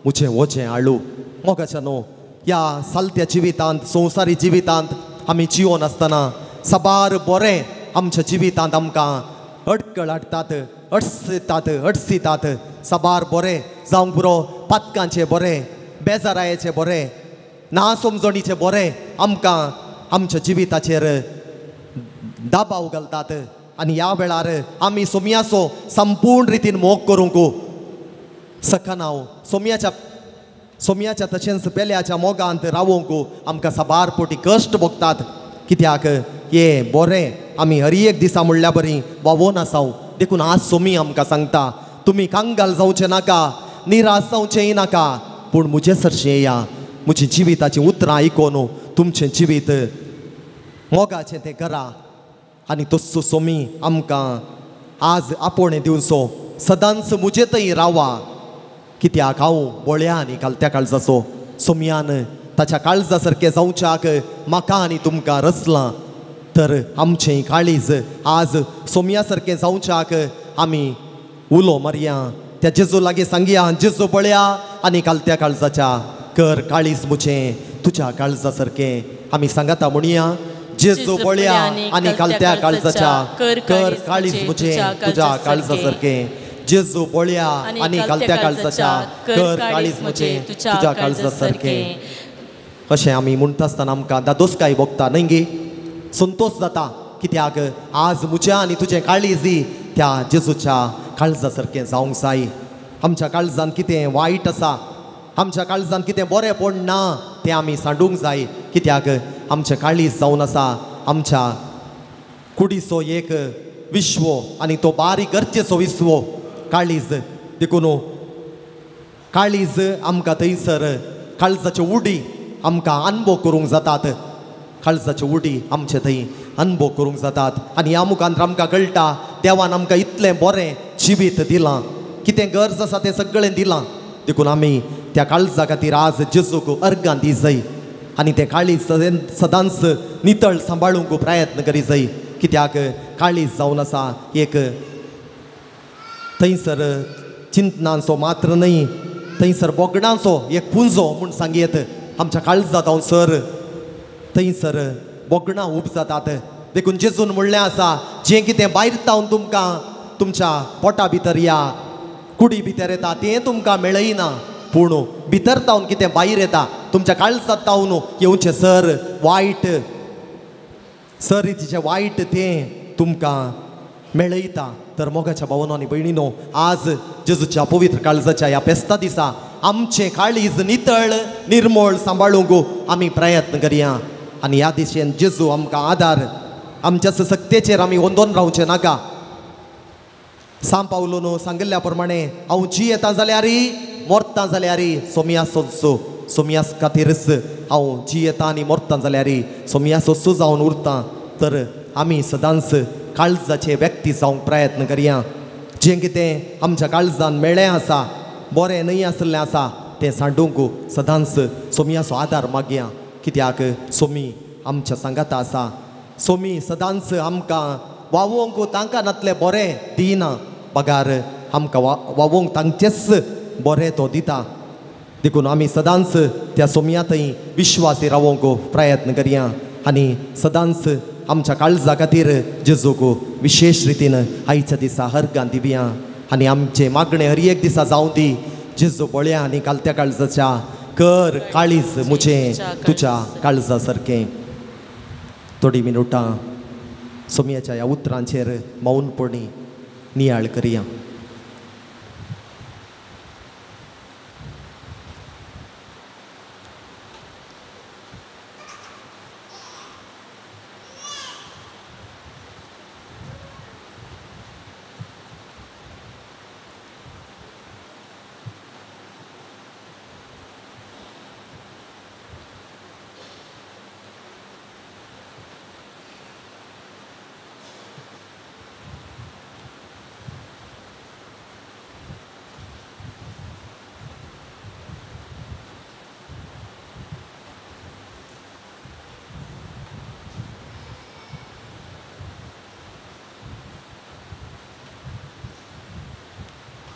मुजें वचें हाळू मोगाच्या न्हू ह्या सालत्या जिवितांत संवसारी जिवितांत आमी जिवन आसतना साबार बरें आमच्या जिवितांत आमकां अडकळ हाडटात अडसितात साबार बरें जावंक पुरो पातकांचे बरें बेजारायेचे बरें ना समजणीचे बरें आमकां आमच्या जिविताचेर दाबाव घालतात आनी ह्या वेळार आमी सोमयाचो संपूर्ण रितीन मोग करूंक सकना हांव सोमयाच्या तशेंच पेल्याच्या मोगांत रावोंक आमकां साबार पोटी कश्ट भोगतात कित्याक हे बरें आमी हर एक दिसा म्हणल्या बरी वावोन आसाव देखून आज सोमी आमकां सांगता तुमी कांगाल जावचे नाका निराश जावचेंय नाका पूण मुजे सरशें येया म्हजी जिविताची उतरां आयकोन तुमचें जिवीत मोगाचें तें करा आनी तस्सो सोमी आमकां आज आपोवणें दिवचो सदांच मुजे थंय रावा कित्याक हांव बोळ्या आनी कालत्या काळजाचो सोमयान ताच्या काळजा सारकें जावच्याक म्हाका आनी तुमकां रचलां तर आमचें काळीज आज सोमया सारकें जावच्याक आमी उलो मारया त्या जेजू लागीं सांगया जेजू बोळ्या आनी कालत्या काळजाच्या कर काळीज मुजें तुज्या काळजा सारकें आमी सांगाता म्हणया जेजू बोळ्या आनी कालत्या काळजाच्या कर काळीज मुजें तुज्या काळजा सारकें जेजू बोळ्या आनी कालत्या काळजाच्या कर काळीज मुजें तुज्या काळजा सारकें अशें आमी म्हणटा आसतना आमकां दादोसकाय भोगता न्हय गे संतोश जाता कित्याक आज म्हज्या आनी तुजें काळीज त्या जेजूच्या काळजा सारकें जावंक जाय आमच्या काळजान कितें वायट आसा आमच्या काळजान कितें बरें पडना तें आमी सांडूंक जाय कित्याक आमचें काळीज जावन आसा आमच्या कुडीचो एक विश्व आनी तो बारीक गरजेचो विश्व काळीज देखून काळीज आमकां थंयसर काळजाच्यो उडी आमकां अनुभव करूंक जातात काळजाच्यो उडी आमचे थंय अनुभव करूंक जातात आनी ह्या मुखांत आमकां कळटा देवान आमकां इतलें बरें जिवीत दिलां कितें गरज आसा तें सगळें दिलां देखून आमी त्या काळजा खातीर आज जेजूक अर्गां दी जाय आनी तें काळीज सदांच नितळ सांबाळूंक प्रयत्न करी जाय कित्याक काळीज जावन आसा एक थंयसर चिंतनांचो मात्र न्हय थंयसर बोगडांचो एक पुंजो म्हूण सांगयत आमच्या काळजांत हांव सर थंयसर बोगडां उब जातात देखून जेजून म्हणलें आसा जें कितें भायर तावन तुमकां तुमच्या पोटा भितर या कुडी भितर येता तें तुमकां मेळयना पूण भितर तावन कितें भायर येता तुमच्या काळजांत तावन येवचें सर वायट सर तिचें वायट तें तुमकां मेळयता तर मोगाच्या भावांनो आनी भयणीनो आज जेजूच्या पवित्र काळजाच्या ह्या फेस्ता दिसा आमचें काळीज नितळ निर्मळ सांबाळूंक आमी प्रयत्न करया आनी ह्या दिशेन जेजू आमकां आदार आमच्या सक्तेचेर आमी वंदोन रावचें नाका सांग पावलो सांगिल्ल्या प्रमाणे हांव जी येता जाल्यार मोरतां जाल्यार सोमया सोंसो सोमयास खातीरच हांव जी येता आनी मोरतां जाल्यार सोमया सोंसो जावन उरतां तर आमी सदांच काळजाचे व्यक्ती जावंक प्रयत्न करया जें कितें आमच्या काळजान मेळ्ळें आसा बरें न्हय आसलें आसा तें सांडूंक सदांच सोमयाचो आदार मागया कित्याक सोमी आमच्या सांगाता आसा सोमी सदांच आमकां वावोवंक तांकां नातलें बरें दिना पगार आमकां वावोवंक तांचेच बरें तो दिता देखून आमी सदांच त्या सोमया थंय विश्वासी रावोवंक प्रयत्न करया आनी सदांच आमच्या काळजा खातीर जेजूक विशेष रितीन आयच्या दिसा अर्गां दिवया आनी आमचे मागणें हर एक दिसा जावं दी जेजू बोळ्या आनी कालत्या काळजाच्या कर काळीज मुजें तुज्या काळजा सारकें थोडी मिनटां सोमयाच्या ह्या उतरांचेर मौनपणी नियाळ करया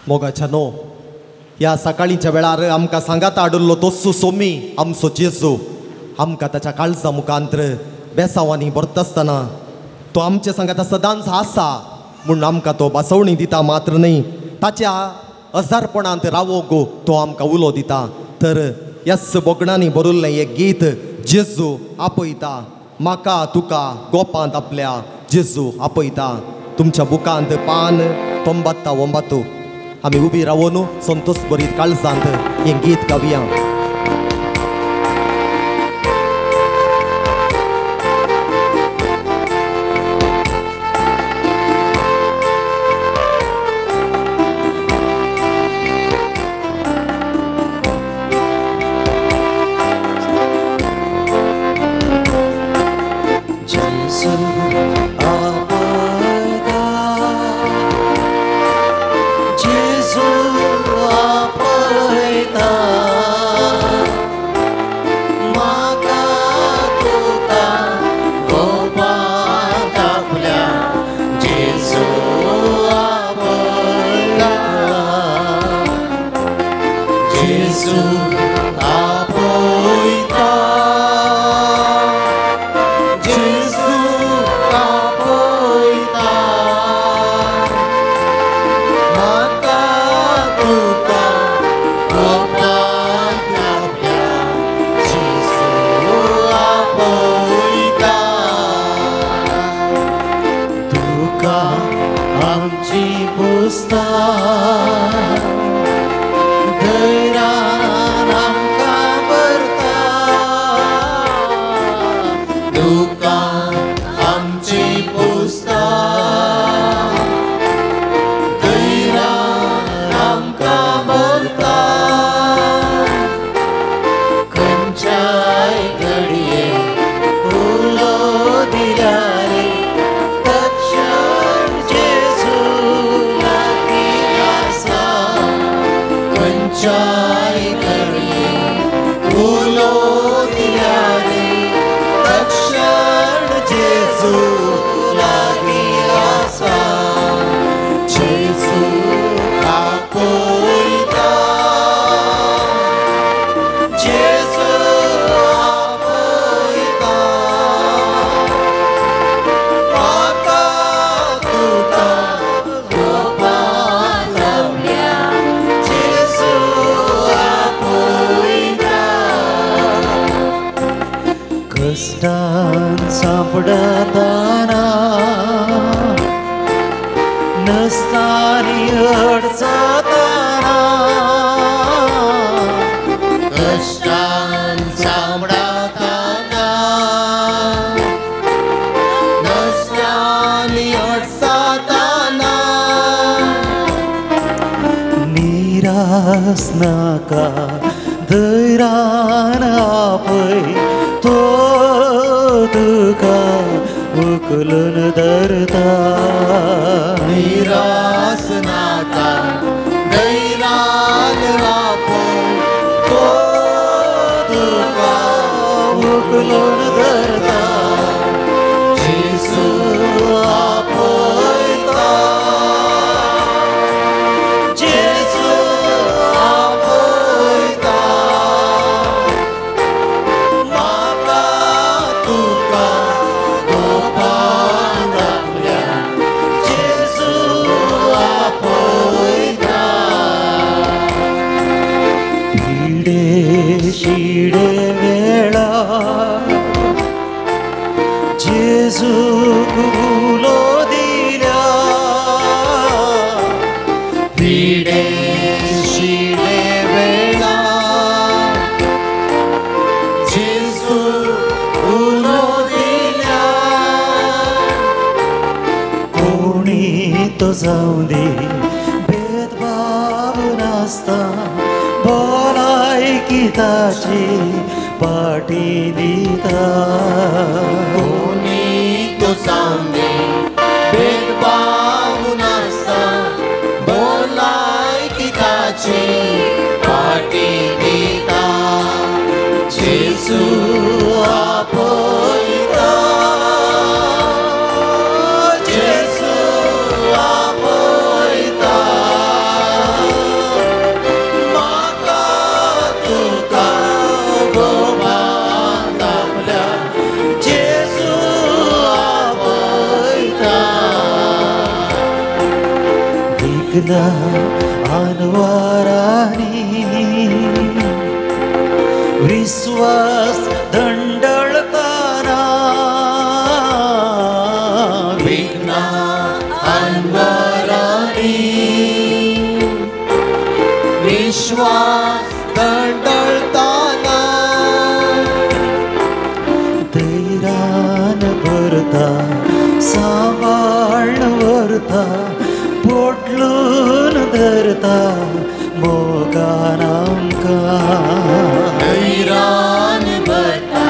मोगाच्या नो ह्या सकाळीच्या वेळार आमकां सांगात आडुल्लो तोस्सू सोमी आमचो जेजू आमकां ताच्या काळजा मुखांतर बेसांवांनी भरता आसतना तो आमच्या सांगाता सदांच आसा म्हूण आमकां तो बासवणी दिता मात्र न्हय ताच्या अजारपणांत रावोंक तो आमकां उलो दिता तर ह्याच बोगडांनी बरयल्लें एक गीत जेजू आपयता म्हाका तुका गोपांत आपल्या जेजू आपयता तुमच्या बुकांत पान 99 आमी उबी रावून संतोश बरीत काळजांत हें गीत गावया जेजू आपयता जेजू आपयता म्हाका तुका गोपात आपल्या जेजू आपयता जेजू आपयता जेजू आपयता म्हाका तुका गोपात आपल्या जेजू आपयता तुका आमची पुस्ता धैर्यान आमकां भरता तुका आमची पुस्ता धैर्यान आमकां भरता खंयच्याय घडये उलो दिल्यार तक्षण जेजू लागीं आसा खंयच्याय घडये उलो दिल्यार तक्षण जेजू लागीं आसा जेजू आपयता जेजू आपयता म्हाका तुका गोपात आपल्या जेजू आपयता कश्टान सापडताना नसतानी अडचताना कश्टान सापडताना नसतानी अडचताना निराश नाका धैर्यान आपय तो तुका उखलून धरता निराश नाका धैर्यान आपय तो तुका उखलून धरता जेजू आपयता जेजू आपयता म्हाका तुका गोपात आपल्या जेजू आपयता भिडे शिडे वेळार जेजूक उलो दिल्या भिडे शिडे वेळार जेजू उलो दिल्या कोणी तो जावं दी भेदभाव नासता भलायकी ताची पाटी दिता कोणी तो जावं दी भेदभाव नासता भलायकी ताची पाटी दिता जेजू आपयता जेजू आपयता म्हाका तुका गोपात आपल्या जेजू आपयता विघ्ना आनवारांनी विश्वास दंडळताना विघ्ना आनवारांनी विश्वास दंडळताना धैर्यान भरता सांबाळन व्हरता पोटलून धरता मोगान आमकां धैर्यान भरता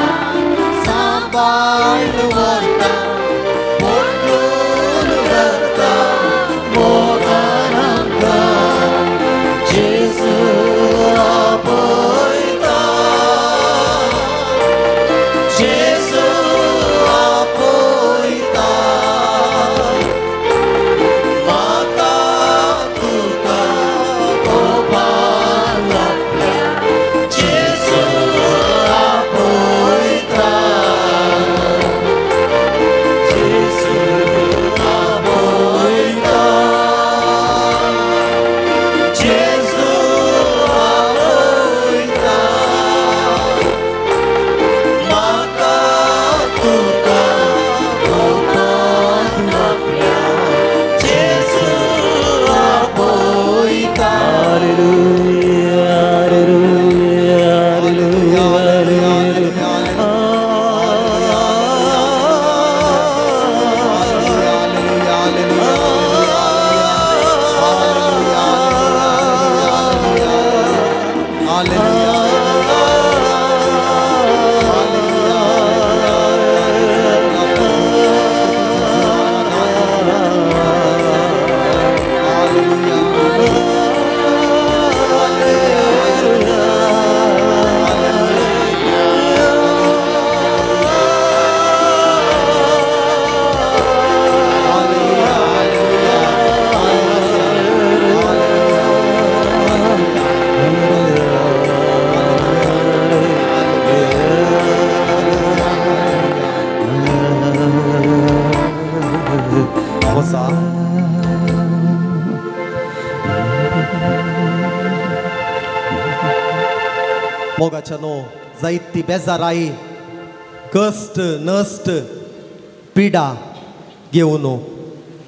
मोगाच्या नो जायती बेजाराई कष्ट नष्ट पिडा घेवन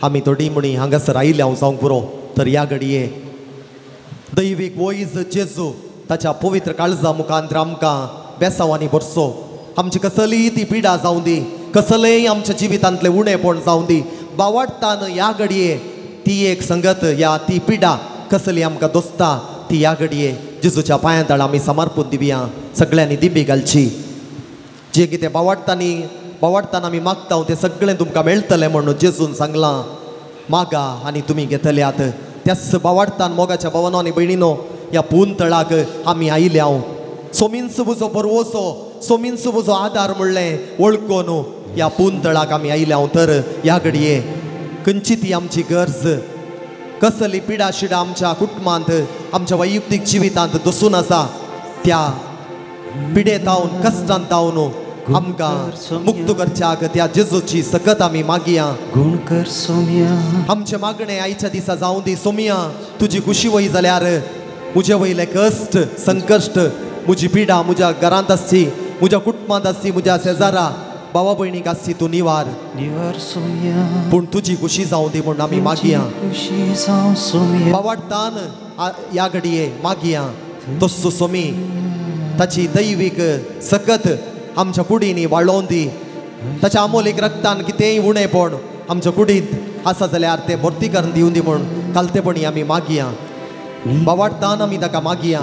आमी थोडी म्हणी हांगासर आयले हांव जावंक पुरो तर ह्या घडये दैवीक वोईज जेजू ताच्या पवित्र काळजा मुखांतर आमकां बेसांवांनी भरसो आमची कसलीय ती पिडा जावं दी कसलेंय आमच्या जिवितांतलें उणेपण जावं दी बावडटान ह्या घडये ती एक संगत या ती पिडा कसली आमकां दोस्ता ती ह्या घडये जेजूच्या पांयां आमी समर्पून दिवया सगळ्यांनी दिबी घालची जे कितें बावडटाना आमी मागता तें सगळें तुमकां मेळटलें म्हणून जेजून सांगलां मागा आनी तुमी घेतल्यात त्याच बावडटान मोगाच्या भवनांनी भयणीनो ह्या पून तळाक आमी आयले हांव सोमीन सुबूचो परवोसो सोमीन सुबूचो आदार म्हणलें वळखून ह्या पून तळाक आमी आयले हांव तर ह्या घडये खंयची ती आमची गरज कसली पिडा शिडा आमच्या कुटुंबांत आमच्या वैयक्तीक जिवितांत दसून आसा त्या पिडेत हांव कश्टांत हांव आमकां मुक्त करच्याक त्या जेजूची सकत आमी मागया गुणकर सोम्या आमचे मागणे आयच्या दिसा जावं दी सोमिया तुजी खुशी वय जाल्यार म्हजे वयले कश्ट संकश्ट म्हजी पिडा म्हज्या घरांत आसची म्हज्या कुटुंबांत आसची म्हज्या शेजारा भावा भयणीक आसची तूं निवार सोम्या पूण तुजी खुशी जावं दी म्हूण आमी मागया खुशी जावं सोम्या बावडटान ह्या घडये मागया तस्सो सोमी ताची दैवीक सकत आमच्या कुडींनी वाळोवन दी ताच्या अमोलीक रक्तान कितेंय उणेपण आमच्या कुडींत आसा जाल्यार तें भर्तीकरण दिवन दी म्हूण कालतेपणी आमी मागया बावडटान आमी ताका मागया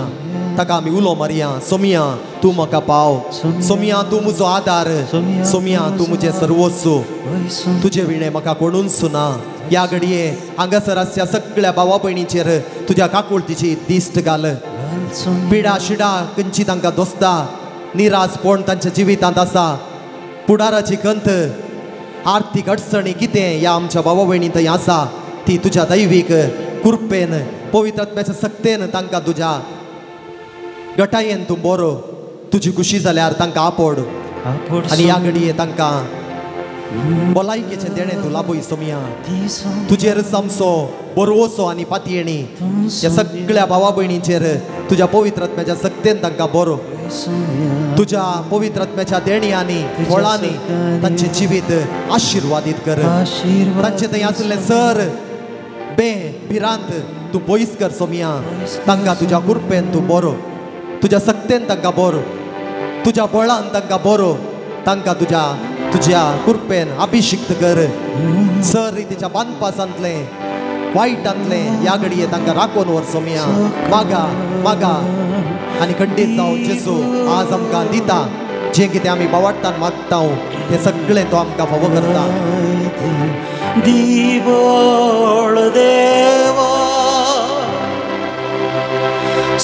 ताका आमी उलो मारया सोमिया तूं म्हाका पाव सोमिया तूं म्हजो आदार सोमिया तूं म्हजें सर्वस्व तुजे विणे म्हाका कोणूच ना ह्या घडये हांगासर आसच्या सगळ्या भावा भयणीचेर तुज्या काकुळतीची दिश्ट घाल पिडा शिडा खंयची तांकां दोस्ता निरासपण तांच्या जिवितांत आसा पुडाराची खंत आर्थीक अडचणी कितें ह्या आमच्या भावा भयणी थंय आसा ती तुज्या दैवीक कृपेन पवित्र आत्म्याच्या सक्तेन तांकां तुज्या गटायेन तूं बरो तुजी खुशी जाल्यार तांकां आपड आनी ह्या घडये तांकां भलायकेचें देणें तूं लाबय सोमिया तुजेर सामसो बरवसो आनी पातयेणी ह्या सगळ्या भावा भयणींचेर तुज्या पवित्र आत्म्याच्या सक्तेन तांकां बरो तुज्या पवित्र आत्म्याच्या देणयांनी फळांनी तांचे जिवीत आशिर्वादीत कर तांचे थंय आसले सर भिरांत तूं पयस कर सोमिया तांकां तुज्या कृपेन तूं बरो तुज्या सक्तेन तांकां बरो तुज्या बळान तांकां बरो तांकां तुज्या कृपेन अभिशिक्त कर सर रितीच्या बांदपासांतले वायटांतले ह्या घडये तांकां राखून व्हर सोमिया मागा मागा आनी खंडीत जावं जेजू आज आमकां दिता जें कितें आमी बावडटान मागता तें सगळें तो आमकां फावो करता दिवळ देवा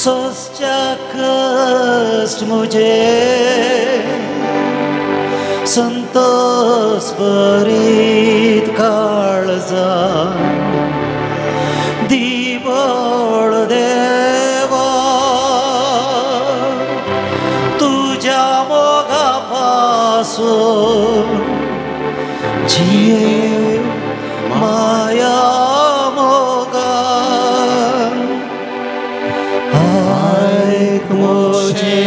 सोसच्या कष्ट मुझे संतोष भरीत काळजा दिवळ देवा तुझ्या मोगापासून जिये माया मोगा ऐक मोजे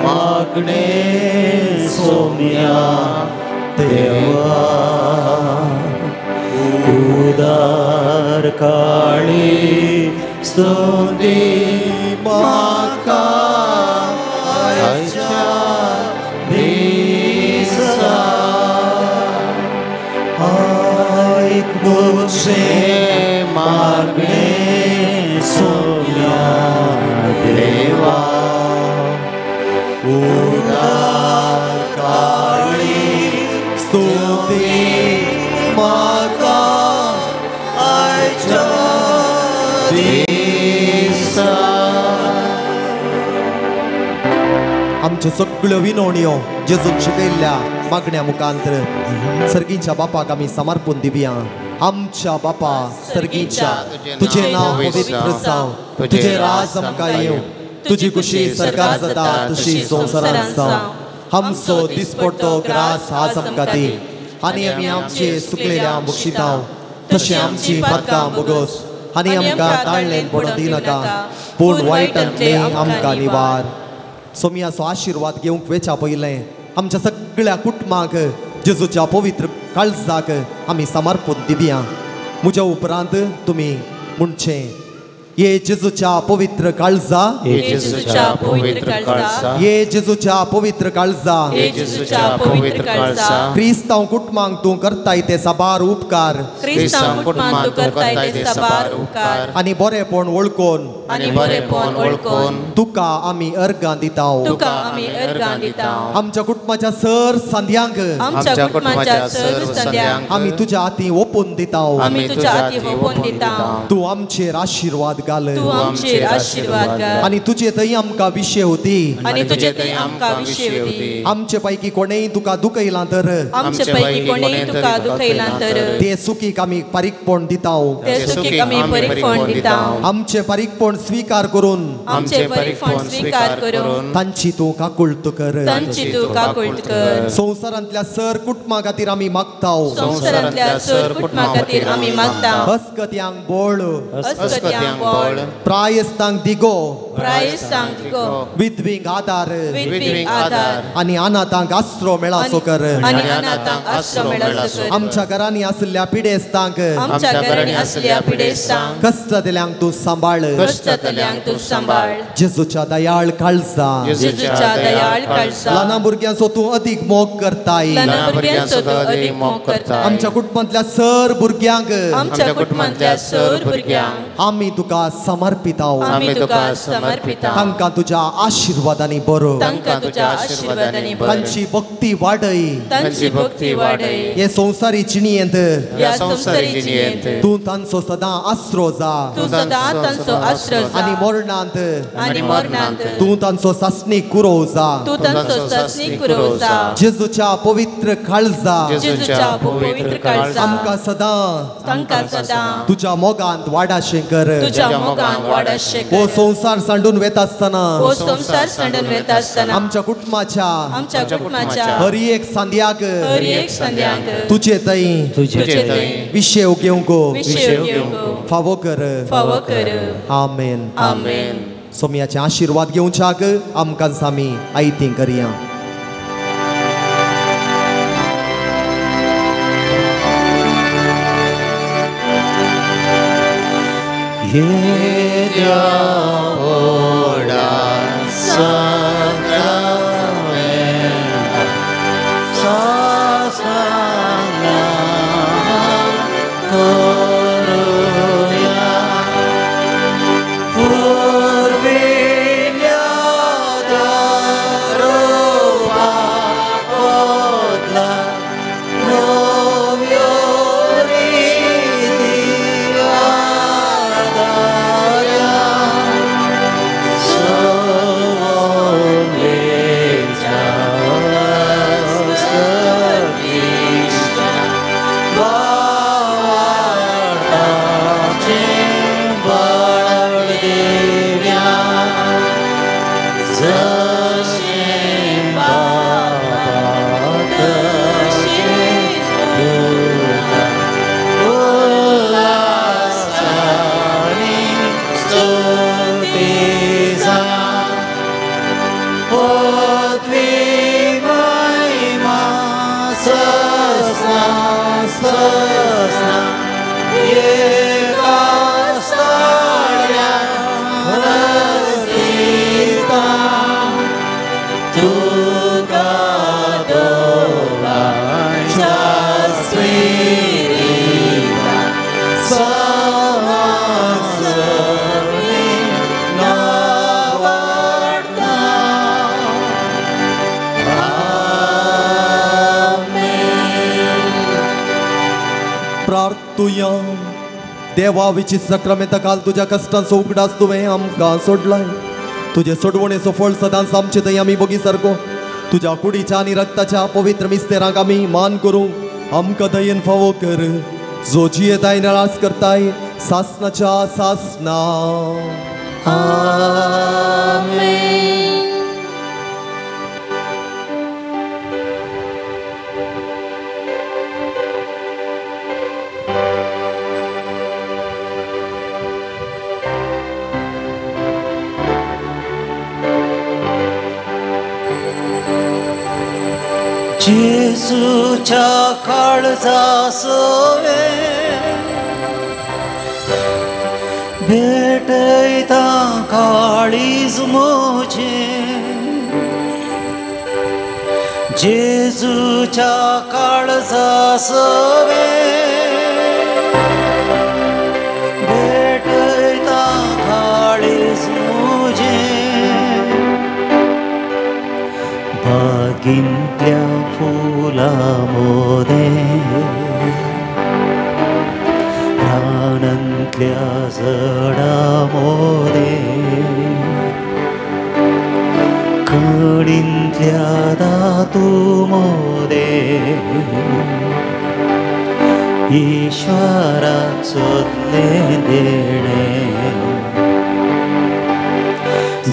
मागणे सोम्या देवा उदार काळी स्तुती माका आयच्या दिसा ऐक मोजे मागणे सोम्या देवा उदार काळी स्तुती माका आयच्या दिसा आमच्यो सगळ्यो विनवण्यो जेजून शिकयल्ल्या मागण्या मुखांतर सर्गीच्या बापाक आमी समर्पून दिवया आमच्या बापा सर्गीच्या तुझे नाव पवित्र जावं तुझे राज आमकां येवं तुझी खुशी सरकार जाता तुझी संवसारांत जावं आमचो दिसपडटो ग्रास आज आमकां दी आनी आमी आमचे सुकलेल्या बक्षितांव तशें आमची पातकां बोगोस आनी आमकां ताळ्ळेन पडों दिनाका पूण वायटांतले आमकां निवार सोमियाचो आशिर्वाद घेवंक वेच्या पयलें आमच्या सगळ्या कुटुंबाक जेजूच्या पवित्र काळजाक आमी समर्पण दिवया. म्हज्या उपरांत तुमी म्हणचें, ये जेजूच्या पवित्र काळजा, ये जेजूच्या पवित्र काळजा, ये जेजूच्या पवित्र काळजा, ये जेजूच्या पवित्र काळजा, क्रिस्तांव कुटुंबांक तूं करताय ते साबार उपकार क्रिस्तांव कुटुंबांक तूं करताय ते साबार उपकार आनी बरेपण वळखून आनी बरेपण वळखून तुका आमी अर्गां दिताव. तुका आमी अर्गां दिता. आमच्या कुटुंबाच्या सर सांद्यांक आमच्या कुटुंबाच्या सर्व संध्यांक आमी तुज्या हाती ओपून दिताव. आमी तुज्या हाती ओपून दिता. तूं आमचेर आशिर्वाद घाल तूं आमचेर आशिर्वाद घाल आनी तुजे थंय आमकां विशय होती. आनी तुजे थंय आमकां विशय होती. आमचे पैकी कोणेय तुका दुखयलां तर आमचे पैकी कोणेय तुका दुखयलां तर ते सुखीक आमी पारीकपण दिताव. ते सुखीक आमी परीखण दिता. आमचे पारीकपण स्वीकार करून आमचे परीखण स्वीकार करून तांची तूं काकुळट कर. तांची तूं काकुळट कर. संवसारांतल्या सर कुटुंबा खातीर आमी मागताव. संवसारांतल्या सर कुटुंबा खातीर आमी मागता. हस्कत्यांक बळ, अस्कत्यांक बळ, प्रायस्तांक दिगो, प्रायस्तांक दिगो, विधवींक आदार विधवीक आदार आनी अनाथांक आसरो मेळासो कर. आनी अनाथांक आश्रम मेळासो कर. आमच्या घरांनी आसल्या पिडेस्तांक, आमच्या घरांनी असल्या पिडेस्तांक, कश्टतल्यांक तूं सांबाळ. कश्टतल्यांक तूं सांबाळ. जेजूच्या दयाळ काळजा, जेजूच्या दयाळ काळजा, ल्हान भुरग्यांचो तूं अदीक मोग करताय. ल्हान भुरग्यांचो तूं अदीक मोग करता. आमच्या कुटुंबांतल्या सर भुरग्यांक आमच्या कुटुंबांतल्या सर भुरग्यांक आमी तुका समर्पिताव. आमी तुका समर्पिता. तांकां तुज्या आशिर्वादांनी बरो, तांकां तुज्या आशिर्वादांनी भर. तांची भक्ती वाडय. तांची भक्ती वाडय. हे संवसारी जिणेंत ह्या संवसारी जिणेंत तूं तांचो सदां आसरो जा. तूं सदां तांचो आश्रय जा. आनी मरणांत आनी मरणांत तूं तांचो सासणीक कुरो जा. तूं तांचो सासणी कुरो जा. जेजूच्या पवित्र काळजा जेजूच्या पवित्र काळजा आमकां सदां तांकां सदां तुज्या मोगांत वाडाशें कर. तुज्या मोगान वाडशें हो कर. संवसार सांडून वेता आसतना हो संसार सांडून वेता आसतना आमच्या कुटुंबाच्या आमच्या कुटुंबाच्या हर एक सांद्याक हर एक संध्यांक तुजे थंय तुजे थंय विशय घेवंक विशय घेवंक फावो कर. फावो कर. आमेन. आमेन. सोम्याचे आशिर्वाद घेवच्याक आमकां आमी आयती करया. प्रार्थुया. देवा विचित सक्रमेंता काल तुज्या कश्टांचो उगडास तुवें आमकां सोडलाय. तुजे सोडवणेचो फळ सदांच आमचे थंय आमी बगी सारको तुज्या कुडीच्या आनी रक्ताच्या पवित्र मिस्तेरांक आमी मान करूंक आमकां दयेन फावो कर. जो जियेताय निराश करताय सासनाच्या सासना. जेजूच्या काळजा सोवे भेटयता काळीज मोजे जेजूच्या काळजा सोवे भेटयता काळीज मोजे बागिंतल्या फुला मोदे रानांतल्या झाडा मोदे कडींतल्या दातू मोदे ईश्वराक सोदले देणे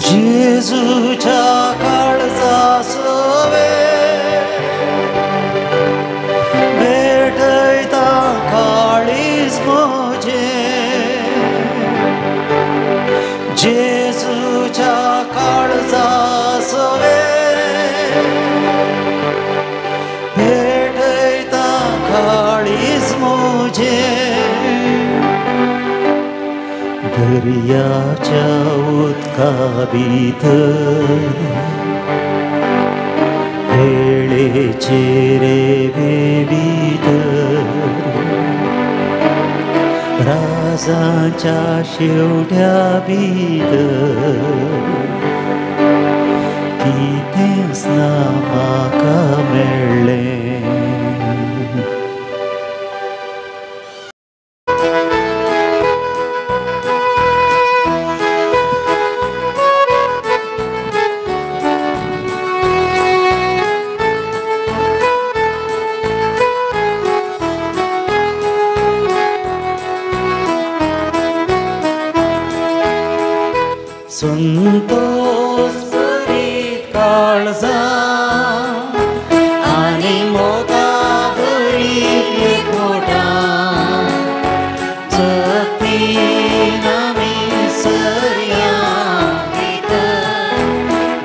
जेजूच्या काळजा सोवे भेटयता काळीज मोजे जेजूच्या काळजा सोवे भेटयता काळीज मोजे दर्याच्या उदका भितर वेळेचे रेवे भितर राजाच्या शेवट्या भितर कितेंच ना म्हाका मेळ्ळें संतोष भरीत काळजा आनी मोगा भरीत पोटां जगतीन आमी सर्या भितर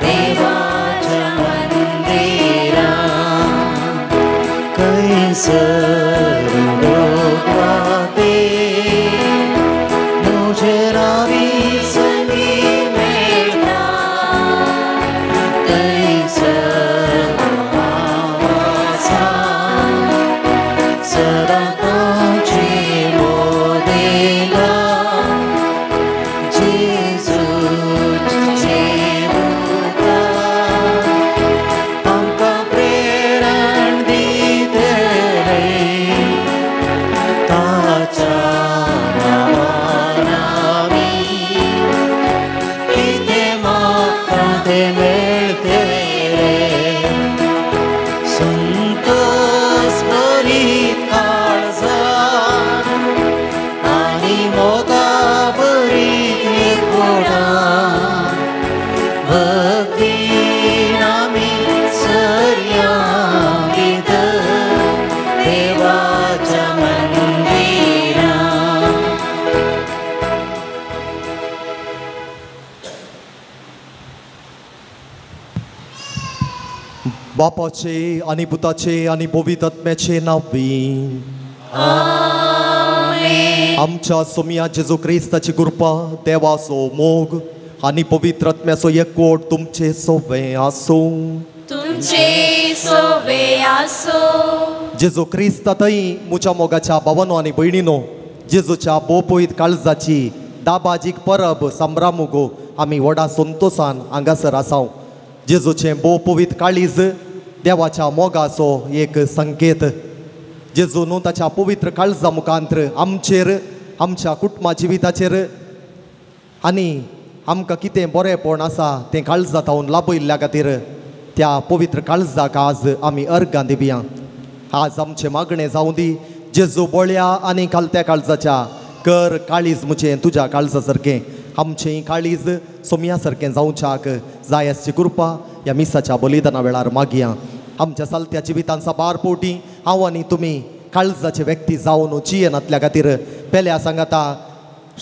देवाच्या मंदिरां कैसर लोकवाते मुझे रावी बापाचे आणि पुताचे आणि पवित्र आत्म्याचे नावी आमच्या सोमिया जेजू क्रिस्ताची कृपा देवाचो मोग आणि पवित्र आत्म्याचो एकवट तुमचे सोबे आसो तुमचे सोबे आसो जेजू क्रिस्तातय मुच्या मोगाच्या भावानो आणि भयणीनो जेजूच्या बोपोईत काळजाची दाबाजीक परब संभ्रामुगो आमी व्हडा संतोषान हांगासर आसाव जेजूचे बोपोवीत काळीज देवाच्या मोगाचो एक संकेत जेजू न्हू ताच्या पवित्र काळजा मुखांत्र आमचेर आमच्या कुटुंबा जिविताचेर आनी आमकां कितें बरेंपण आसा तें काळजांत लाभयल्ल्या खातीर त्या पवित्र काळजाक आज आमी अर्गां दिवया आज आमचें मागणें जावं दी जेजू बळ्या आनी कालत्या काळजाच्या कर काळीज मुझे तुज्या काळजा सारकें आमचें काळीज सोमिया सारकें जावच्याक जाय आसची कृपा ह्या मिसाच्या बलिदाना वेळार मागया आमच्या चलत्या जिवितान साबार पोटी हांव आनी तुमी काळजाचे व्यक्ती जावन जियेनातल्या खातीर पेल्या सांगाता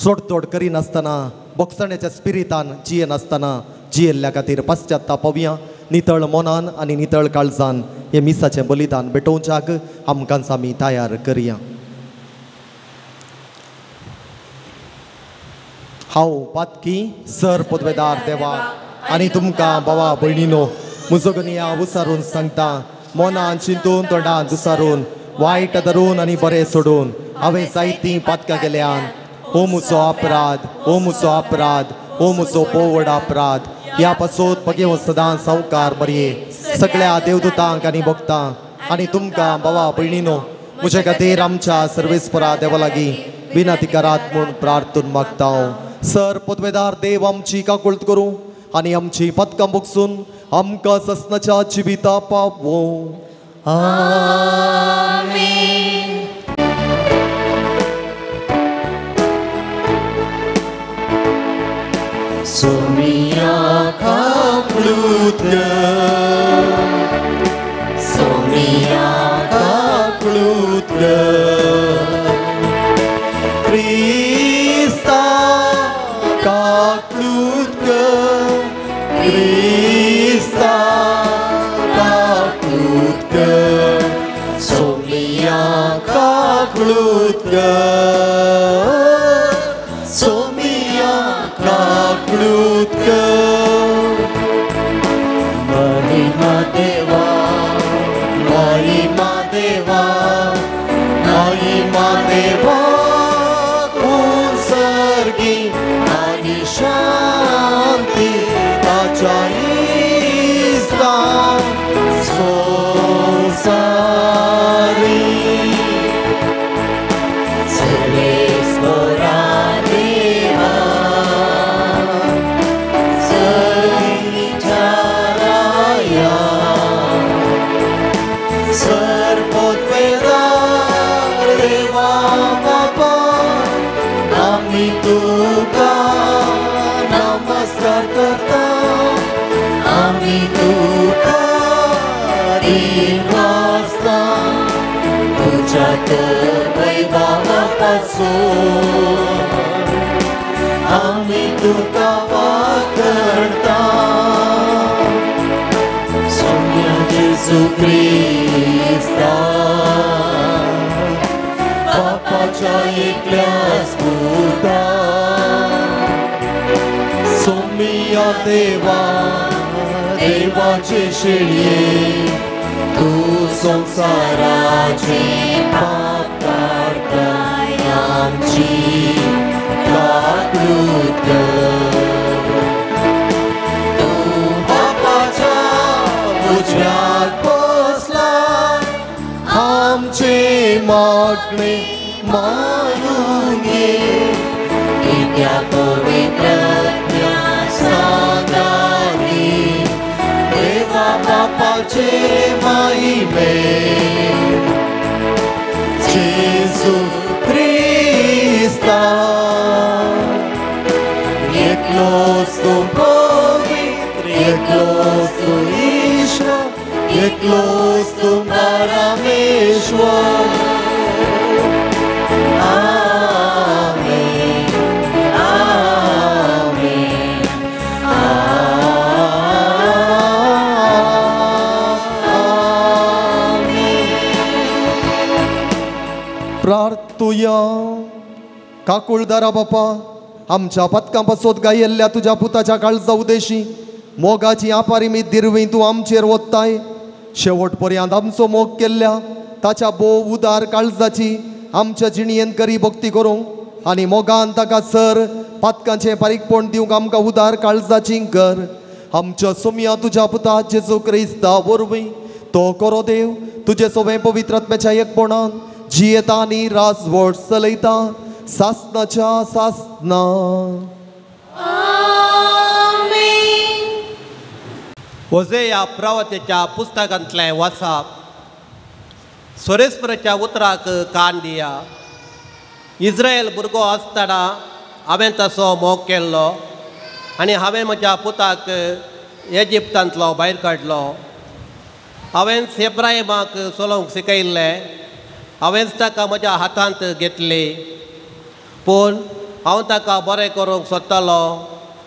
सोडतोड करिनासतना बोगसण्याच्या स्पिरितान जियेनासतना जियेल्ल्या खातीर पश्चात्ताप पावया नितळ मनान आनी नितळ काळजान हे मिसाचें बलिदान भेटोवच्याक आमकां आमी तयार करया. हांव पातकी सर पदवेदार देवा आनी तुमकां भावा भयणीनो म्हजो गनिया विचारून सांगता. मनान चिंतून तोंडान दुसारून वायट धरून आनी बरें सोडून हांवें जायतीं पातकां गेल्यान हो म्हजो अपराध, हो म्हजो अपराध, हो म्हजो पोवड अपराध. ह्या पासून पगेव सदांच संवकार बरये सगळ्या देवदूतांक आनी भक्तांक आनी तुमकां भावा भयणीनो म्हजे खातीर आमच्या सर्वेस्परा देवा लागीं विनंती करात म्हूण प्रार्थून मागता हांव. सर पदवेदार देव आमची काकुळट करूं आनी आमची पदकां भोगसून आमकां ससनाच्या जिविता पावो. आमीन. सोमिया काकुळट कर, सोमिया काकुळट कर, क्रिस्ता काकुळट कर, क्रिस्ता काकुळट कर, सोमिया काकुळट कर, सोमिया काकुळट कर. महिमा देवा, महिमा देवा, महिमा देवा कोण सर्गी आनी शांती ताच्या इस्तां संवसारी. सर्वेस्परा देवा, सर्विचाराया, सर पदवेदार देवा बाबा आमी तुका नमस्कार करता. आमी तुका दिन वाजता तुझ्यात वैभवापासून. आमी तुका वाखडटा. सोम्या जेजू क्रिस्ता, बापाच्या एकल्याच पुता. सोमिया देवा, देवाचे शेळये तूं संवसाराचे पाप काडटाय आमची काकुळट कर. तूं बापाच्या उजव्याक बसला, आमचे मागणे मानून घे. दिव्या पवित्र सांगानी देवा बापाचे महिमे. जेजू क्रिस्ता एकलोच तूं पवित्र, एकलोच तूं ईश्वर, एकलोच तूं परमेश्वर. आमेन, आमेन, आमेन. प्रार्थुया. काकुळदारा बापा आमच्या पदकां पासोत गायल्ल्या तुज्या पुताच्या काळजा उदेशी मोगाची आपारिमीत दिरवी तूं आमचेर ओत्ताय. शेवट पर्यंत आमचो मोग केल्ल्या ताच्या बोव उदार काळजाची आमच्या जिणयेन करी भक्ती करूंक आनी मोगान ताका सर पदकांचें बारीकपण दिवंक आमकां उदार काळजाची कर. आमच्या सोम्या तुज्या पुता जेजू क्रिस्ता वरवीं तो करो देव तुजे सोबे पवित्रात्म्याच्या एकपणान जियेता आनी राजवट चलयता सासनाच्या सासना. होसेया प्रवतेच्या पुस्तकांतलें वाचप. सोरेस्पराच्या उतराक कान दिया. इस्रायल भुरगो आसतना हांवें तसो मोग केल्लो आनी हांवें म्हज्या पुताक इजिप्तांतलो भायर काडलो. हांवें सेब्रायमाक चलोवंक शिकयल्लें. हांवेंच ताका म्हज्या हातांत घेतली. पूण हांव ताका बरें करूंक सोदतालो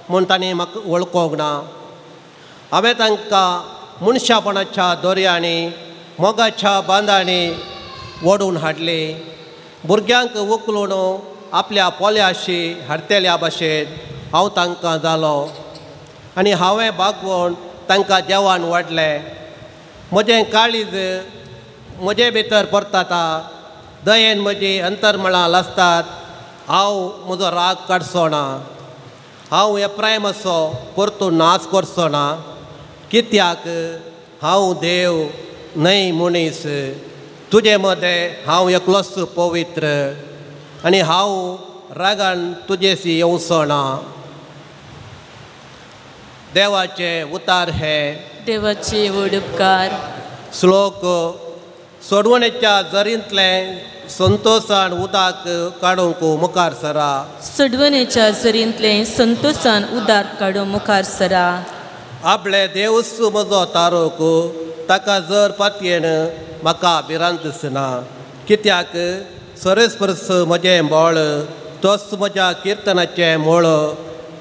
म्हूण तांणी म्हाका वळखोंक ना. हांवें तांकां मनशापणाच्या दोरयांनी मोगाच्या बांदांनी ओडून हाडली. भुरग्यांक उखलून आपल्या पोल्याशी हाडतेल्या भाशेन हांव तांकां जालो आनी हांवें बागवून तांकां देवान वाडलें. म्हजें काळीज म्हजे भितर परताता, दयेन म्हजी अंतर्मळां लासतात. हांव म्हजो राग काडचो ना. हांव एप्रायमाचो परतून नाश करचो ना. कित्याक हांव देव न्हय मनीस. तुजे मदें हांव एकलोच पवित्र आनी हांव रागान तुजेशी येवचो ना. देवाचे उतार हे. देवाचे व्हड उपकार. श्लोक. सोडवणेच्या जरींतलें संतोशान उदक काडूंक मुखार सरा. सोडवणेच्या जरींतलें संतोशान उदक काडून मुखार सरा. आपले देवस म्हजो तारोक, ताका जर पातयेन म्हाका भिरांत ना. कित्याक सरस्परस म्हजें बोळ, तोच म्हज्या किर्तनाचें मोळ.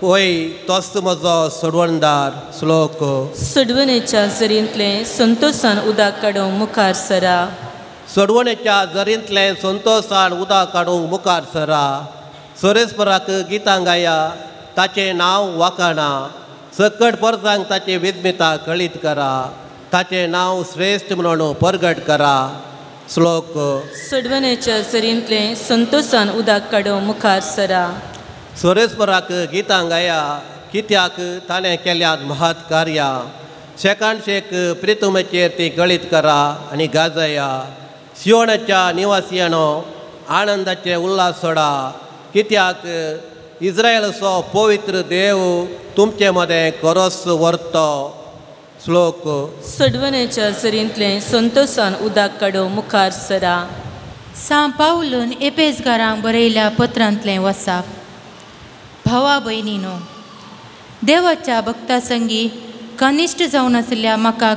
होय तोच म्हजो सोडवणदार. श्लोक. सोडवणेच्या जरींतलें संतोशान उदक काडून मुखार सरा. सोडवणेच्या जरींतलें संतोशान उदक काडूंक मुखार सरा. सोरेस्पराक गितां गाया, ताचें नांव वाखाणा. सकट परजांक ताची विस्मिता कळीत करा. ताचें नांव श्रेश्ठ म्हणून परगट करा. श्लोक. सोडवणेच्या जरींतलें संतोशान उदक काडून मुखार सरा. सोरेस्पराक गितां गाया, कित्याक ताणें केल्यात महत् कार्यां. शेकान शेक प्रितुमेचेर ती गळीत करा आनी गाजया. सियोनाच्या निवासियानो, आनंदाचे उल्हास सोडा. कित्याक इस्रायलाचो पवित्र देव तुमचे मदें खरोच व्हरतो. श्लोक. सोडवणेच्या जरींतलें संतोशान उदक काडून मुखार सरा. सांत पावलून एपेसकारांक बरयल्या पत्रांतलें वसाप. भावा भयणीनो, देवाच्या भक्ता संगी कनिश्ट जावन आसल्या म्हाका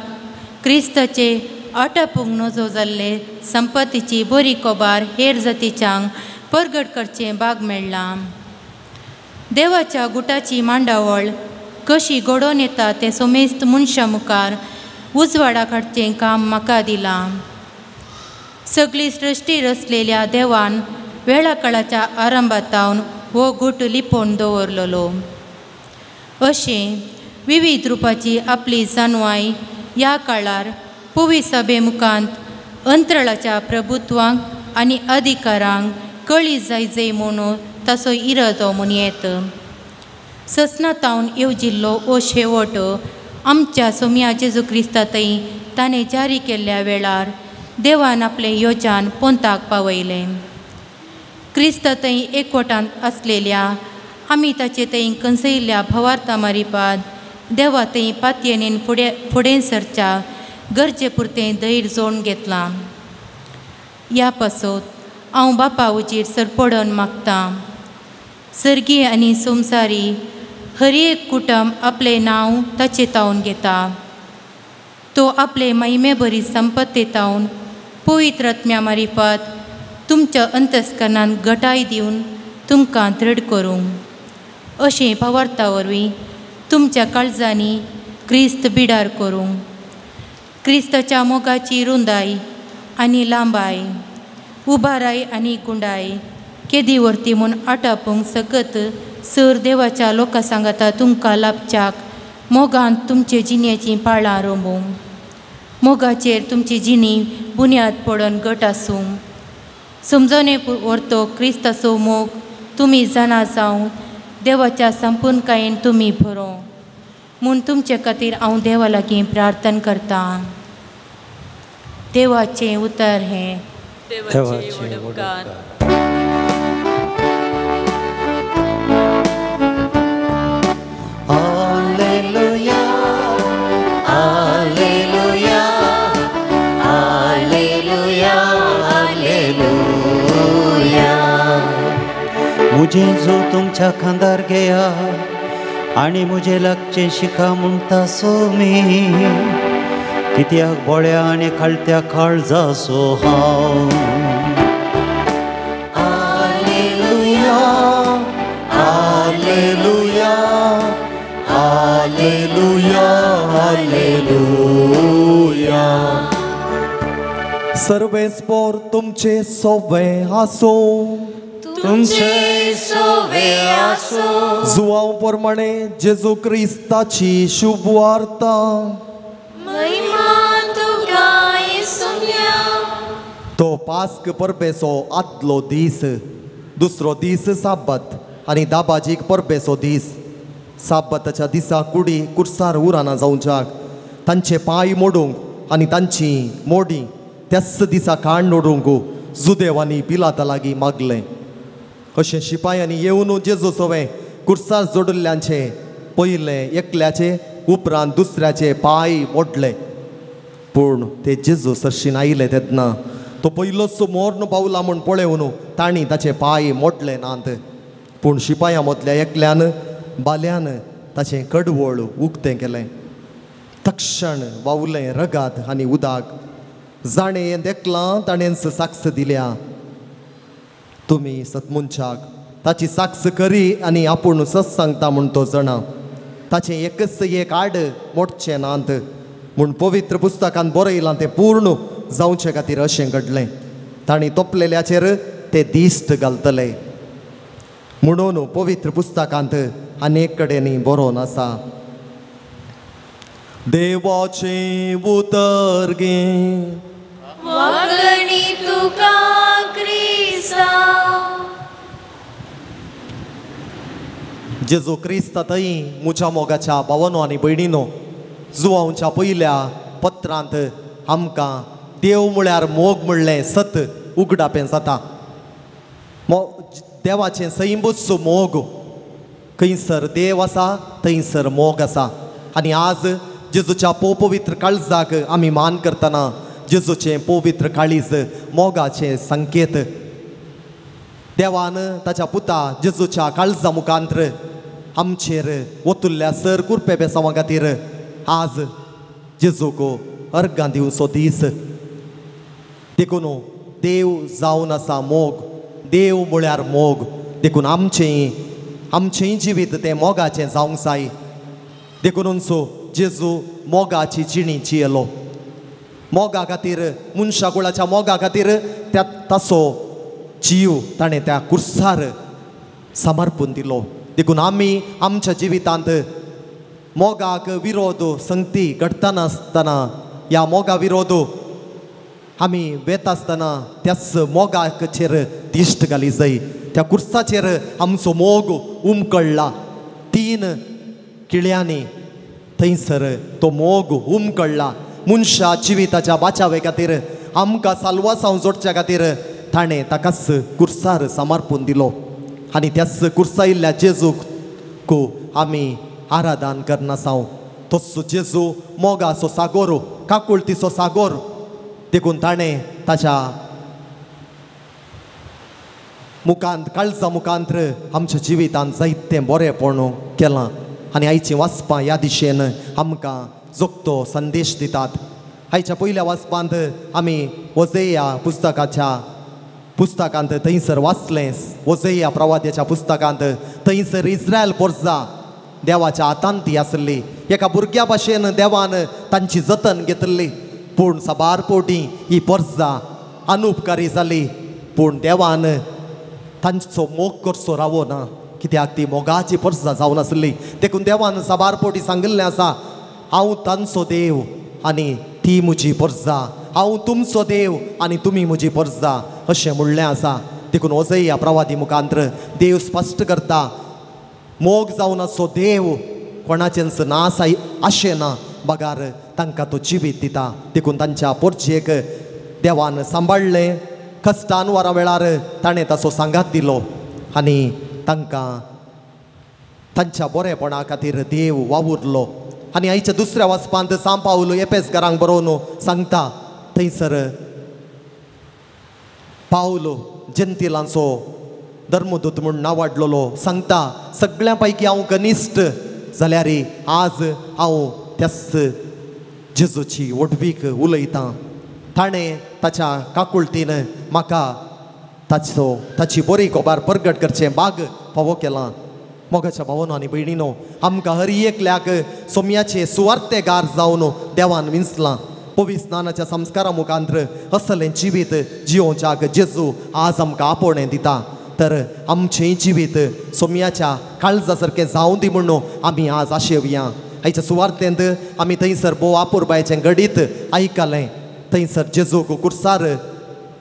क्रिस्ताचे आटापूंक नजो जाल्ले संपत्तीची बरी कोबार हेर जातीच्यांक परगट करचें भाग मेळ्ळां. देवाच्या गुटाची मांडावळ कशी घडोवन येता तें सोमेस्त मनशा मुखार उजवाडाक हाडचें काम म्हाका दिलां. सगळी सृश्टी रचलेल्या देवान वेळा काळाच्या आरंभातावन हो गुट लिपोवन दवरलेलो. अशें विविध रुपाची आपली जाणवाय ह्या काळार पुवी सभे मुखांत अंतराळाच्या प्रभुत्वांक आनी अधिकारांक कळी जाय म्हणून ताचो इरादो म्हूण येत. ससनातावन येवजिल्लो हो शेवट आमच्या सोम्या जेजू क्रिस्तांतय ताणें जारी केल्ल्या वेळार देवान आपलें योजन पोंताक पावयलें. क्रिस्तांतय एकवटांत आसलेल्या आमी ताचे थंय कंसयल्ल्या भावार्था मारिपाद देवा थंय पातयेनीन फुडें सरच्या गरजे पुरतें धैर्य जोडून घेतलां. ह्या पासत हांव बापा उजीर सरपडोन मागतां. सर्गीय आनी संवसारी हर एक कुटुंब आपलें नांव ताचे तावन घेता. तो आपले महिमे बरी संपत्ती तावन पवित्र आत्म्या मारिफत तुमच्या अंतस्करणांत घटाय दिवन तुमकां दृढ करूंक. अशें भावार्था वरवीं तुमच्या काळजांनी क्रिस्त बिडार करूंक. क्रिस्ताच्या मोगाची रुंदाय आनी लांबाय, उबाराय आनी गुंडाय केदी व्हरती म्हूण आटापूंक सगत सर देवाच्या लोकां सांगाता तुमकां लाभच्याक मोगान तुमचे जिणेची पाळां रोंबूंक. मोगाचेर तुमची जिणी बुन्याद पडोवन घट आसूंक. समजोने व्हरतो क्रिस्ताचो मोग तुमी जाणा जावं देवाच्या संपूर्णकायेन तुमी भरो म्हूण तुमचे खातीर हांव देवा लागीं प्रार्थना करतां. देवाचें उतर हें. देवाचे व्हड उपकार. Alleluia, Alleluia, Alleluia, Alleluia. मुझे जो तुमच्या खांदार घेया आणि मुझे लागचे शिका म्हणटा सो मी. कित्याक बोळ्या आनी खालत्या काळजाचो हांव. Alleluia, Alleluia, Alleluia, Alleluia. सर्वेस्पोर तुमचे सोवे आसो तुमचे सोवे आसो जुवांव प्रमाणे जेजू क्रिस्ताची शुभ वार्ता महिमा तुका येसुया तो पास्क परबेचो आदलो दीस दुसरो दीस साबत आनी दाबाजीक परबेचो दीस साबताच्या दिसा कुडी कुर्सार उराना जावच्याक तांचे पांय मोडूंक आनी तांची मोडी त्याच दिसा काण नोडूंक जुदेवांनी पिलाता लागीं मागलें अशें शिपायांनी येवन जेजू सवें कुर्सार जोडिल्ल्यांचे पयले एकल्याचे उपरांत दुसऱ्याचे पांय मोडले पूण ते जेजू सरशीन आयले तेन्ना तो पयलोच मोर्न पावला म्हूण पळोवन तांणी ताचे पांय मोडले नात पूण शिपायां मदल्या एकल्यान बाल्यान ताचें कडवळ उक्तें केलें तक्षण वावलें रगात आनी उदक जाणें हें देखलां ताणेंच साक्ष दिल्या तुमी सतमुनशाक ताची साक्ष करी आनी आपूण सस सांगता म्हूण तो जाणा ताचें एकच एक आड मोडचें नात म्हूण पवित्र पुस्तकांत बरयलां तें पूर्ण जावचे खातीर अशें घडलें तांणी तोपलेल्याचेर ते दिश्ट घालतले म्हणून पवित्र पुस्तकांत अनेक कडेनी बरोवन आसा देवाचें उतर घे वगणी तुका क्रिस्ता जेजू क्रिस्तातय मुच्या मोगाच्या भावानो आनी भयणीनो जुवांवच्या पयल्या पत्रांत आमकां देव म्हळ्यार मोग म्हणलें सत उगडापें जाता देवाचें सैंबूच मोग खंयसर देव आसा थंयसर मोग आसा आनी आज जेजूच्या पवित्र काळजाक आमी मान करतना जेजूचें पवित्र काळीज मोगाचें संकेत देवान ताच्या पुता जेजूच्या काळजा मुखांतर आमचेर वतुल्ल्या सर कुरपे बेसांवा खातीर आज जेजूक अर्गां दिवचो दीस देखून देव जावन आसा मोग देव म्हळ्यार मोग देखून आमचें जिवीत तें मोगाचें जावंक जाय देखूनच जेजू मोगाची जिणी जियेलो मोगा खातीर मनशाकुळाच्या मोगा खातीर त्या ताचो जीव ताणें त्या कुर्सार समर्पून दिलो देखून आमी आमच्या जिवितांत मोगाक विरोध संगती घडतना आसतना ह्या मोगा विरोध आमी वेता आसतना त्याच मोगाचेर दिश्ट घाली जाय त्या कुर्साचेर आमचो मोग उमकळ्ळा 3 किळ्यांनी थंयसर तो मोग उमकळ्ळा मनशा जिविताच्या बाचावे खातीर आमकां साल्वासांव जोडच्या खातीर ताणें ताकाच कुर्सार समर्पून दिलो आनी त्याच कुर्सायिल्ल्या जेजूक आमी आराधन करना साव तोच जेजू मोगाचो सागोर काकुळतीचो सागोर देखून ताणें ताच्या मुखांत काळजा मुखांत आमच्या जिवितांत जायतें बरेंपण केलां आनी आयचीं वाचपां ह्या दिशेन आमकां जोगतो संदेश दितात आयच्या पयल्या वाचपांत आमी ओझेया पुस्तकांत थंयसर वाचलें ओझेया प्रवाद्याच्या पुस्तकांत थंयसर इस्रायल पोरजा देवाच्या हातांत ती आसली एका भुरग्या भाशेन देवान तांची जतन घेतली पूण साबार पोटी ही पोरजा अनुपकारी जाली पूण देवान तांचो मोग करचो रावो ना कित्याक ती मोगाची पोरजा जावन आसली देखून देवान साबार पोटी सांगिल्लें आसा हांव तांचो देव आनी ती म्हजी पोरजा हांव तुमचो देव आनी तुमी म्हजी पोरजा अशें म्हणलें आसा देखून ओझेया प्रवादी मुखांतर देव स्पश्ट करता मोग जावन असो देव कोणाचेंच नास आशें ना बगार तांकां तो जिवीत दिता देखून तांच्या पोरजेक देवान सांबाळलें कश्टान वरा वेळार ताणें ताचो सांगात दिलो आनी तांकां तांच्या बरेपणा खातीर देव वावुरलो आनी आयच्या दुसऱ्या वाचपांत सांब पावलो एपेसकारांक बरोवन सांगता थंयसर पावलो जंतिलांचो धर्मदूत म्हूण नांवाडलेलो सांगता सगळ्यां पैकी हांव कनिश्ट जाल्यार आज हांव त्याच जेजूची वडवीक उलयतां ताणें ताच्या काकुळटीन म्हाका ताची बरी खबर प्रगट करचें भाग फावो केलां मोगाच्या भावानो आनी भयणीनो आमकां हर एकल्याक सोम्याचे सुवार्थेगार जावन देवान विंचलां पवित्र स्नानाच्या संस्कारा मुखांतर असलें जिवीत जिवोवच्याक जेजू आज आमकां आपोवणें दिता तर आमचें जिवीत सोम्याच्या काळजा सारकें जावं दी म्हणून आमी आज आशेवया आयच्या सुवार्थेंत आमी थंयसर बोव आपुरबायेचें गडीत आयकलें थंयसर जेजूक कुर्सार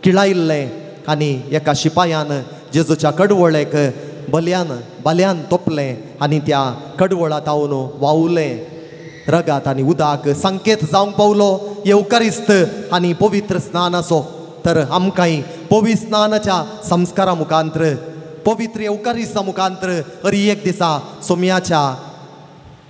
किळायल्लें आनी एका शिपायान जेजूच्या कडवळेक बल्यान तोपलें आनी त्या कडवळा तावन वावुलें रगात आनी उदक संकेत जावंक पावलो येवकारिस्त आनी पवित्र स्नान असो तर आमकांय पवित्र स्नानाच्या संस्कारा मुखांतर पवित्र येवकारिस्ता मुखांतर हरी एक दिसा सोम्याच्या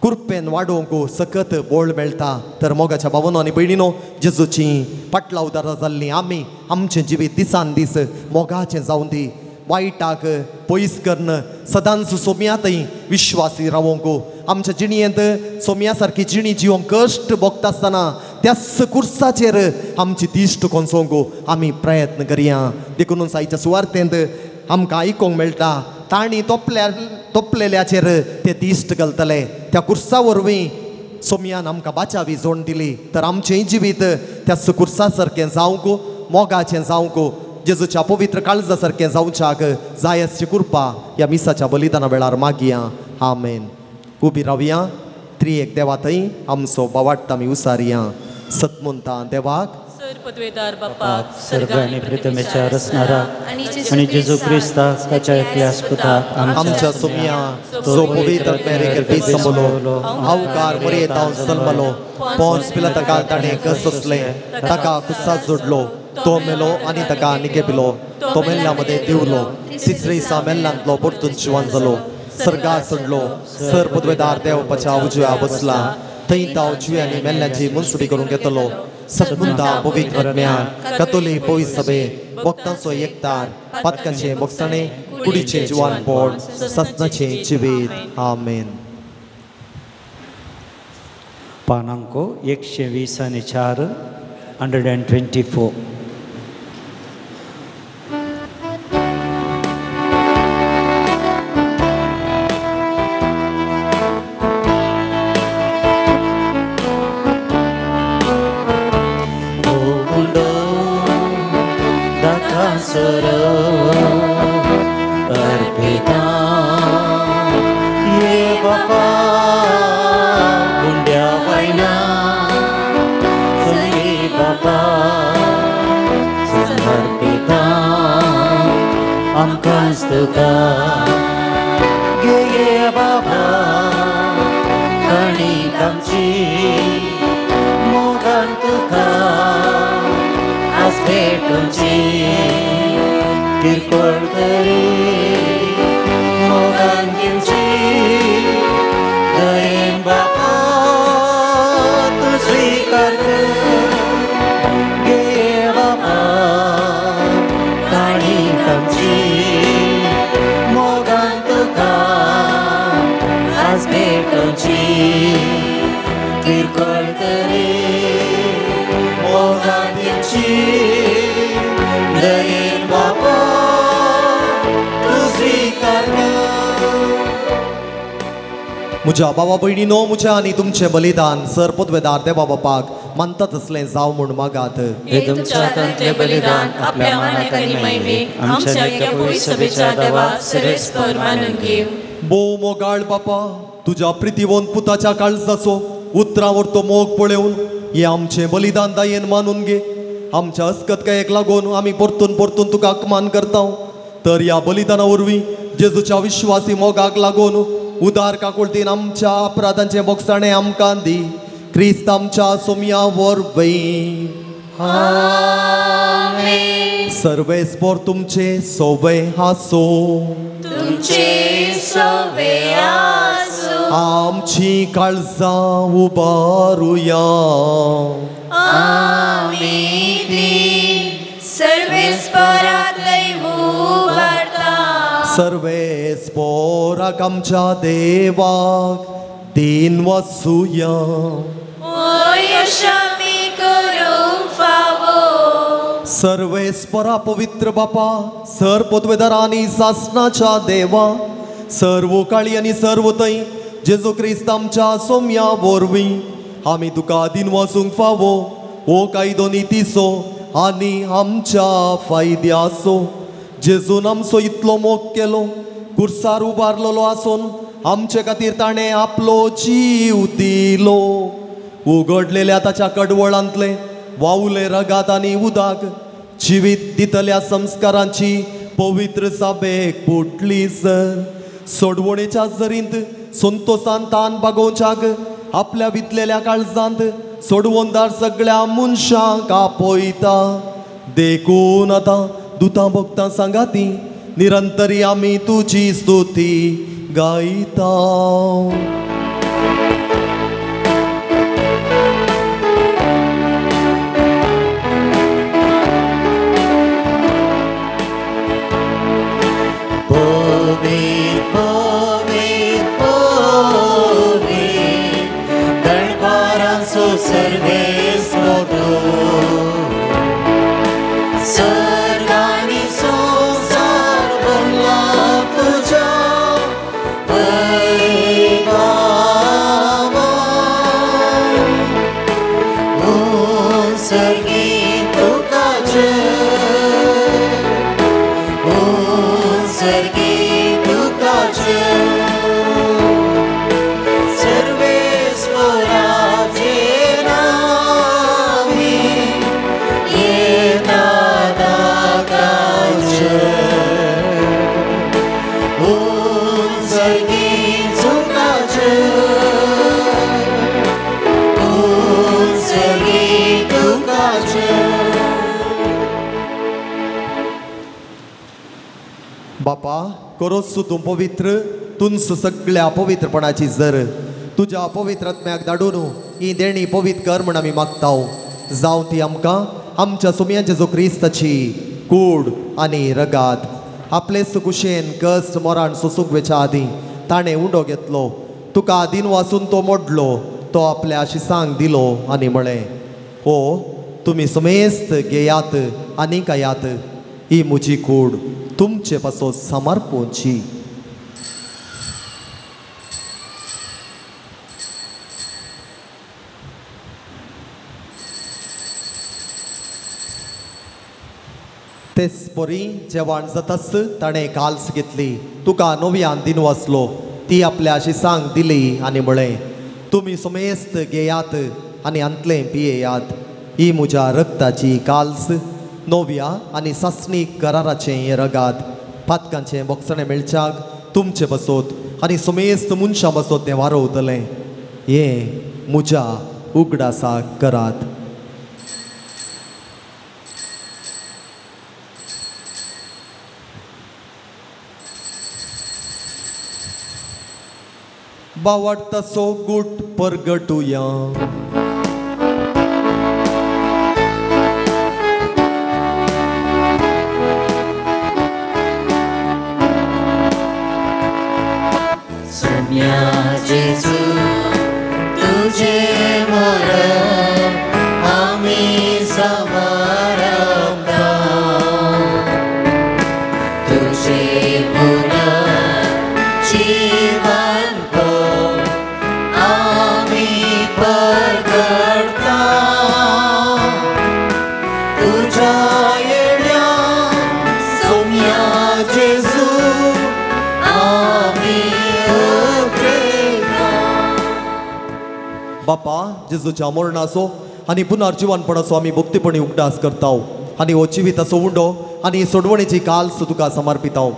कुरपेन वाडोवंक सकत बोळ मेळटा तर मोगाच्या भावनो आनी भयणीनो जेजूची पाटला उदारां जाल्लीं आमी आमचें जिवीत दिसान दीस मोगाचें जावं दी वायटाक पयस करन सदांच सोम्यातय विश्वासी रावोंक आमच्या जिणयेंत सोम्या सारकी जिणी जिवंक कश्ट भोगता आसतना त्याच कुर्साचेर आमची तिश्ट कोंसोवंक आमी प्रयत्न करया देखून सायच्या सुवार्थेंत आमकां आयकूंक मेळटा तांणी तोपलेल्याचेर ते तिश्ट घालतले त्या कुर्सा वरवीं सोम्यान आमकां बाचावी जोड दिली तर आमचेंय जिवीत त्याच कुर्सा सारकें जावंक मोगाचें जावंक जेजूच्या पवित्र काळजा सारकें जावच्याक जाय आसची कृपा ह्या मिसाच्या बलिदाना वेळार मागया आमेन उबी रावया त्रिएक देवा थंय आमचो बावाट्ट आमी उसारया सतमुंता देवाक सर पदवेदार बापाक सर्व आणि प्रितमेच्या रचणारा आणि जेजू क्रिस्ताक ताच्या एकल्यास पुताक आमच्या सोम्या जो पवित्र मेरेक बी संबलो हावकार मरेतावन सलमलो पोन्स पिलाताका ताणें कस सोसलें ताका कुस्सात जोडलो तो मेलो आनी ताका निकेपिलो तो मेल्ल्या मध्ये दिवलो तिसरे दिसा मेल्ल्यांतलो परतून जिवंत जालो सर्गा चडलो सर पदवेदार देवपाच्या उजव्या बसला थंय ताव जिव्यांनी मेल्ल्यांची मनसुबी करून घेतलो सतमुंदा पवित्र म्यान कतोलीक पवित्र सभे भक्तांचो एकतार पातकांचे भोगसणे कुडीचे जिवानपण सत्नाचें जिवीत आमेन पानांको 124 124 म्हज्या भावा भयणीनो म्हजें आनी तुमचें बलिदान सर पदवेदार देवा बापाक मानतात असलें जावं म्हूण मागात हे तुमच्या हातांतलें बलिदान आपल्या मानाक आनी महिमेक आमच्या एका पवित्र सभेच्या देवाक सर्वेस्पर मानून घेव बोव मोगाळ बापा तुज्या प्रितीवंत पुताच्या काळजाचो उतरावर तो मोग पळोवन हे आमचें बलिदान दायेन मानून घे आमच्या अस्कतकायेक लागून आमी परतून तुका अपमान करता तर ह्या बलिदाना वरवीं जेजूच्या विश्वासी मोगाक लागून उदार काकुळतीन आमच्या अपराधांचे बोगसाणे आमकां दी क्रिस्त आमच्या सोम्या वरवीं आमेन सर्वेस्पर तुमचे सोबे हासो तुमचे सोबे आसो आमची काळजां उबारुया आमी ती सर्वेस्परांतले उबारता सर्वेस्पराक आमच्या देवाक दिन वसूया आमी करूंक फावो सर्वेस्परा पवित्र बापा सर पदवेदार आनी सासणाच्या देवा सर्व काळी आनी सर्व थंय जेजू क्रिस्त आमच्या सोम्या वरवीं आमी तुका दिन वसूंक फावो हो कायदो नितीसो आनी आमच्या फायद्यासो. जेजून आमचो इतलो मोग केलो, कुर्सार उबारलेलो आसून आमचे खातीर ताणें आपलो जीव दिलो. उगडलेल्या ताच्या कडवळांतले वावले रगात आनी उदाक जिवीत दितल्या संस्कारांची पवित्र साबेक फुटली सर. सोडवणेच्या जरींत संतोषान तान बागोवच्याक आपल्या वितलेल्या काळजांत सोडवणदार सगळ्या मनशांक आपयता. देखून आतां दुतां भक्तां सांगाती निरंतरी आमी तुजी स्तुती गायता. बापा करोसू तूं पवित्र, तुंस सगळ्या पवित्रपणाची जर तुज्या पवित्रात्म्याक धाडून ही देणी पवित्र कर म्हण आमी मागताव. जावं ती आमकां आमच्या सुमया जेजू क्रिस्ताची कूड आनी रगात आपलेच कुशेन कस्ट मोरान सोसूंक वेच्या आदीं ताणें उंडो घेतलो. तुका आदीन वाचून तो मोडलो, तो आपल्या आशिसांक दिलो आनी म्हळें, हो तुमी समेस्त घेयात आनी खायात, ही म्हजी कूड तुमचे पासो समर्पोवची. तेच बरी जेवण जाताच ताणें काल्स घेतली, तुका नव्यान दिन वाचलो, ती आपल्या आशिसांक दिली आनी म्हळें, तुमी समेस्त घेयात आनी अंतलें पियेयात, ही म्हज्या रक्ताची काल्स नव्या आनी सासणीक कराराचें हें रगात. पातकांचें बोगसणें मेळच्याक तुमचे बसोत आनी समेस्त मनशां बसोत तें वारोवतलें. हें म्हज्या उगडासाक करात. बावडतासो गूट परगटुया. जेजू तुझे मरण आम्ही समरता, तुझे पुनर्जीवन को आम्ही परगटता. तुझ्या येड्या सोम्या जेजू आम्ही बापा जेजूच्या मरणाचो आनी पुनर्जीवनपणाचो आमी भक्तीपणी उगडास करताव आनी हो जिविताचो उंडो आनी सोडवणेची काल्स तुका समर्पिताव.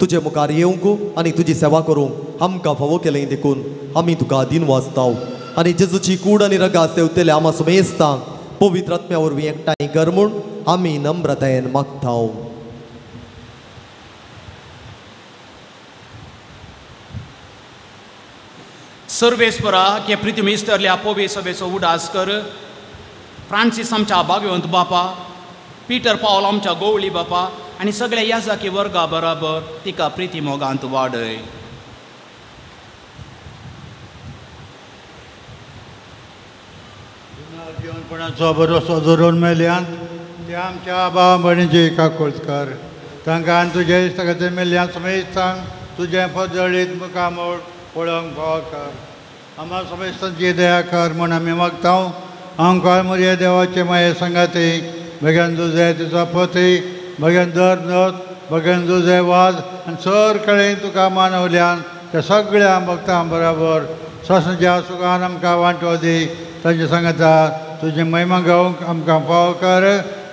तुजे मुखार येवंक आनी तुजी सेवा करूंक आमकां फावो केलें देखून आमी तुका दिन वाचताव आनी जेजूची कूड आनी रगात सेवतले आमा समेस्तांक पवित्र आत्म्या वरवीं एकठांय कर म्हूण आमी नम्रतायेन मागताव. सर्वेस्परा के प्रितीमेस्तरल्या पोवे सभेचो उडास कर. फ्रांसीस आमच्या भाग्यवंत बापा, पिटर पावल आमच्या गोवळी बापा आनी सगळ्या याजाकी वर्गा बराबर तिका प्रिती मोगांत वाडय. जीवनपणाचो भरोसो धरून मेल्यान ते आमच्या भाव भयणीची काकोळकर तांकां तुजे सगळे मेल्यान समेस्तांक तुजें फजळीत मुखामोळ पळोवंक फाव कर. आम्हा समेस्तांची दया कर म्हूण आमी मागताव. आमकां मुरये देवाचे माये संगाती बेगेन तुझे तुजो पती बेगेन दर नत बेगेन तुझे वाज आनी सर कडेन तुका मानवल्यान त्या सगळ्या भक्तां बरोबर ससच्या सुखान आमकां वांटो दी तांचे सांगता तुजी महिमा गावंक आमकां फाव कर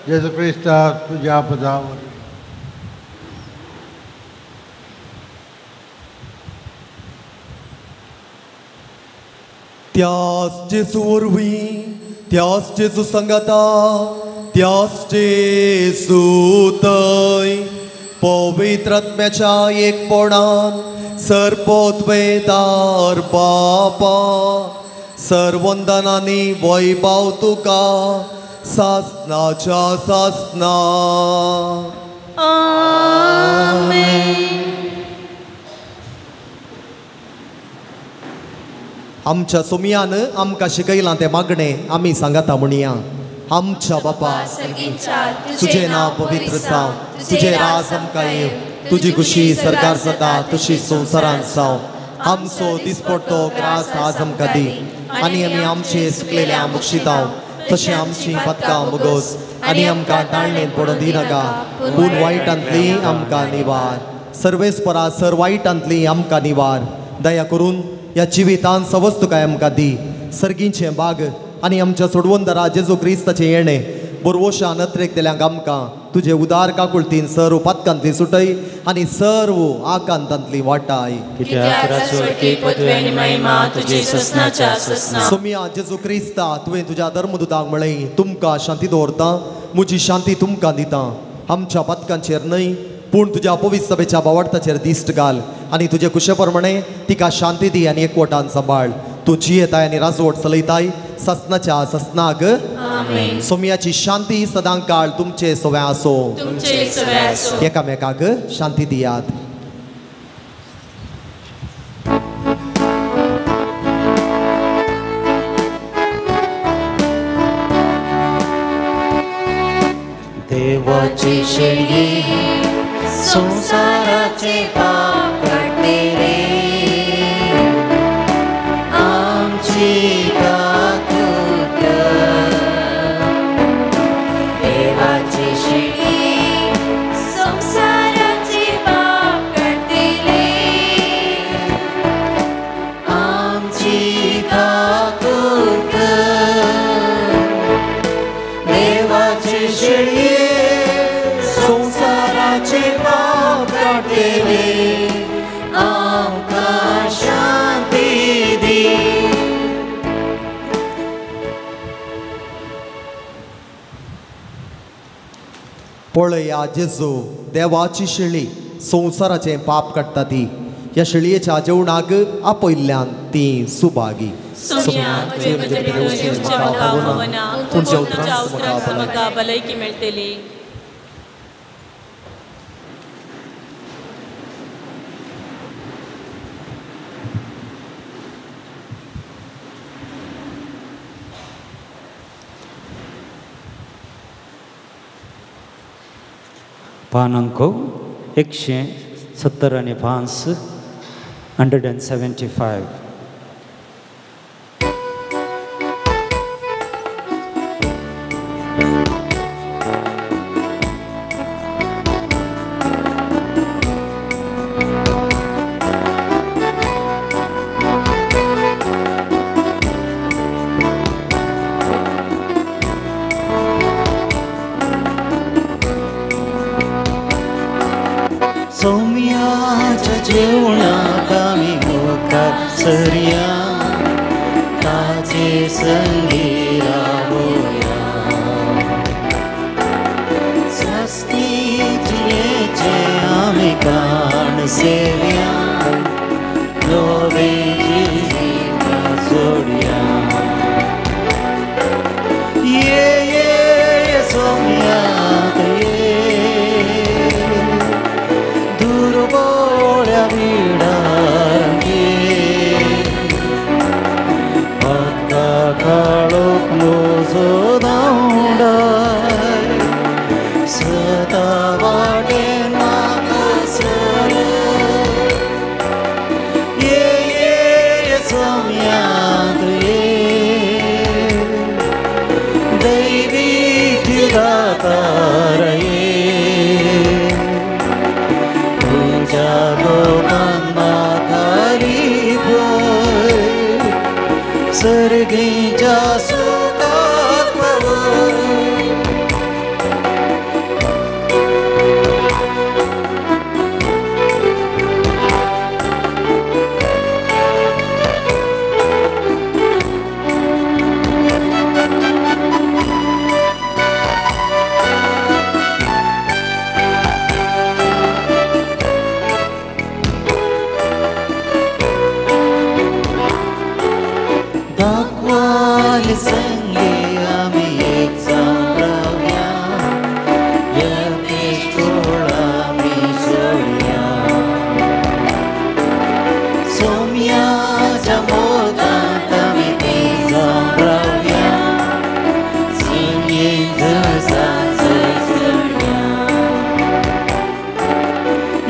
जेजू क्रिस्ता तुज्या पदावर त्याच जेजू वरवीं त्याच जेजू संगता त्याच जेजू थंय पवित्र आत्म्याच्या एकपणान सरपोतवेदार बापा सर्वंदनांनी वैभव तुका सासनाच्या सासना आमच्या सोमियान आमकां शिकयलां तें मागणें आमी सांगता म्हणया आमच्या बापा तुजें नांव पवित्र जावं तुजें राज आमकां येव तुजी खुशी सरकार जाता तशी संवसारांत जावं आमचो दिसपडटो ग्रास आज आमकां दी आनी आमी आमचे सुकलेल्या मुक्षितांव तशें आमची पदकां मुगोस आनी आमकां ताळणेंत पडूं दिनाका पूण वायटांतली आमकां निवार सर्वेस्परा सर वायटांतली आमकां निवार दया करून ह्या जिवितांत सवस्त तुका आमकां दी सर्गींचें बाग आनी आमच्या सोडवंदरा जेजू क्रिस्ताचें येणें बोरवोशा नत्रेक दिल्यांक आमकां तुजे उदार काकुळतीन सर्व पदकांतली सुटय आनी सर्व आकांतांतली वाटाय सोम्या जेजू क्रिस्ता तुवें तुज्या धर्मदुताक म्हळें तुमकां शांती दवरता म्हजी शांती तुमकां दिता आमच्या पदकांचेर न्हय पूण तुज्या पवित्र सभेच्या बावडताचेर दिश्ट घाल आनी तुजे कुशे प्रमाणे तिका शांती दी आनी एकवटान सांबाळ तूं जियेताय आनी राजवट चलयताय ससनाच्या ससनाक सोम्याची शांती सदां काळ तुमचे सवय आसो एकामेकाक शांती दियात देवाची शेळी संसाराचे पाप काढते रे आमची काकूट देवाची शेळी संसाराचे पाप काढते रे आमची काकूट देवाची शेळी संसाराचे पाप काढते रे आमकां शांती दी पळया जेजू देवाची शेळी संवसाराचें पाप काडटा ती ह्या शेळयेच्या जेवणाक आपयल्ल्यान ती सुभागी भलायकी मेळटली पानांक 170 आणि 5 175 सौम्याच्या जेवणाक आमी मुखार सरया ताचे संगी रावया सस्तीचे आमी काण सेव्या नवेची सोडया ये सौम्या दुर्बोळ्या विडांगे पक्का काळोख मोजो धांवडाय सदा वाटे म्हाका सर तारये तुझ्या लोकांना खाली भय सर्गीच्या सुखात पवय दाखवाल संगे आम्ही एक जाऊया यते सोळा मी सोडया सोम्याच्या मोदात आम्ही ते जाऊया सिंगे जसाच सोडया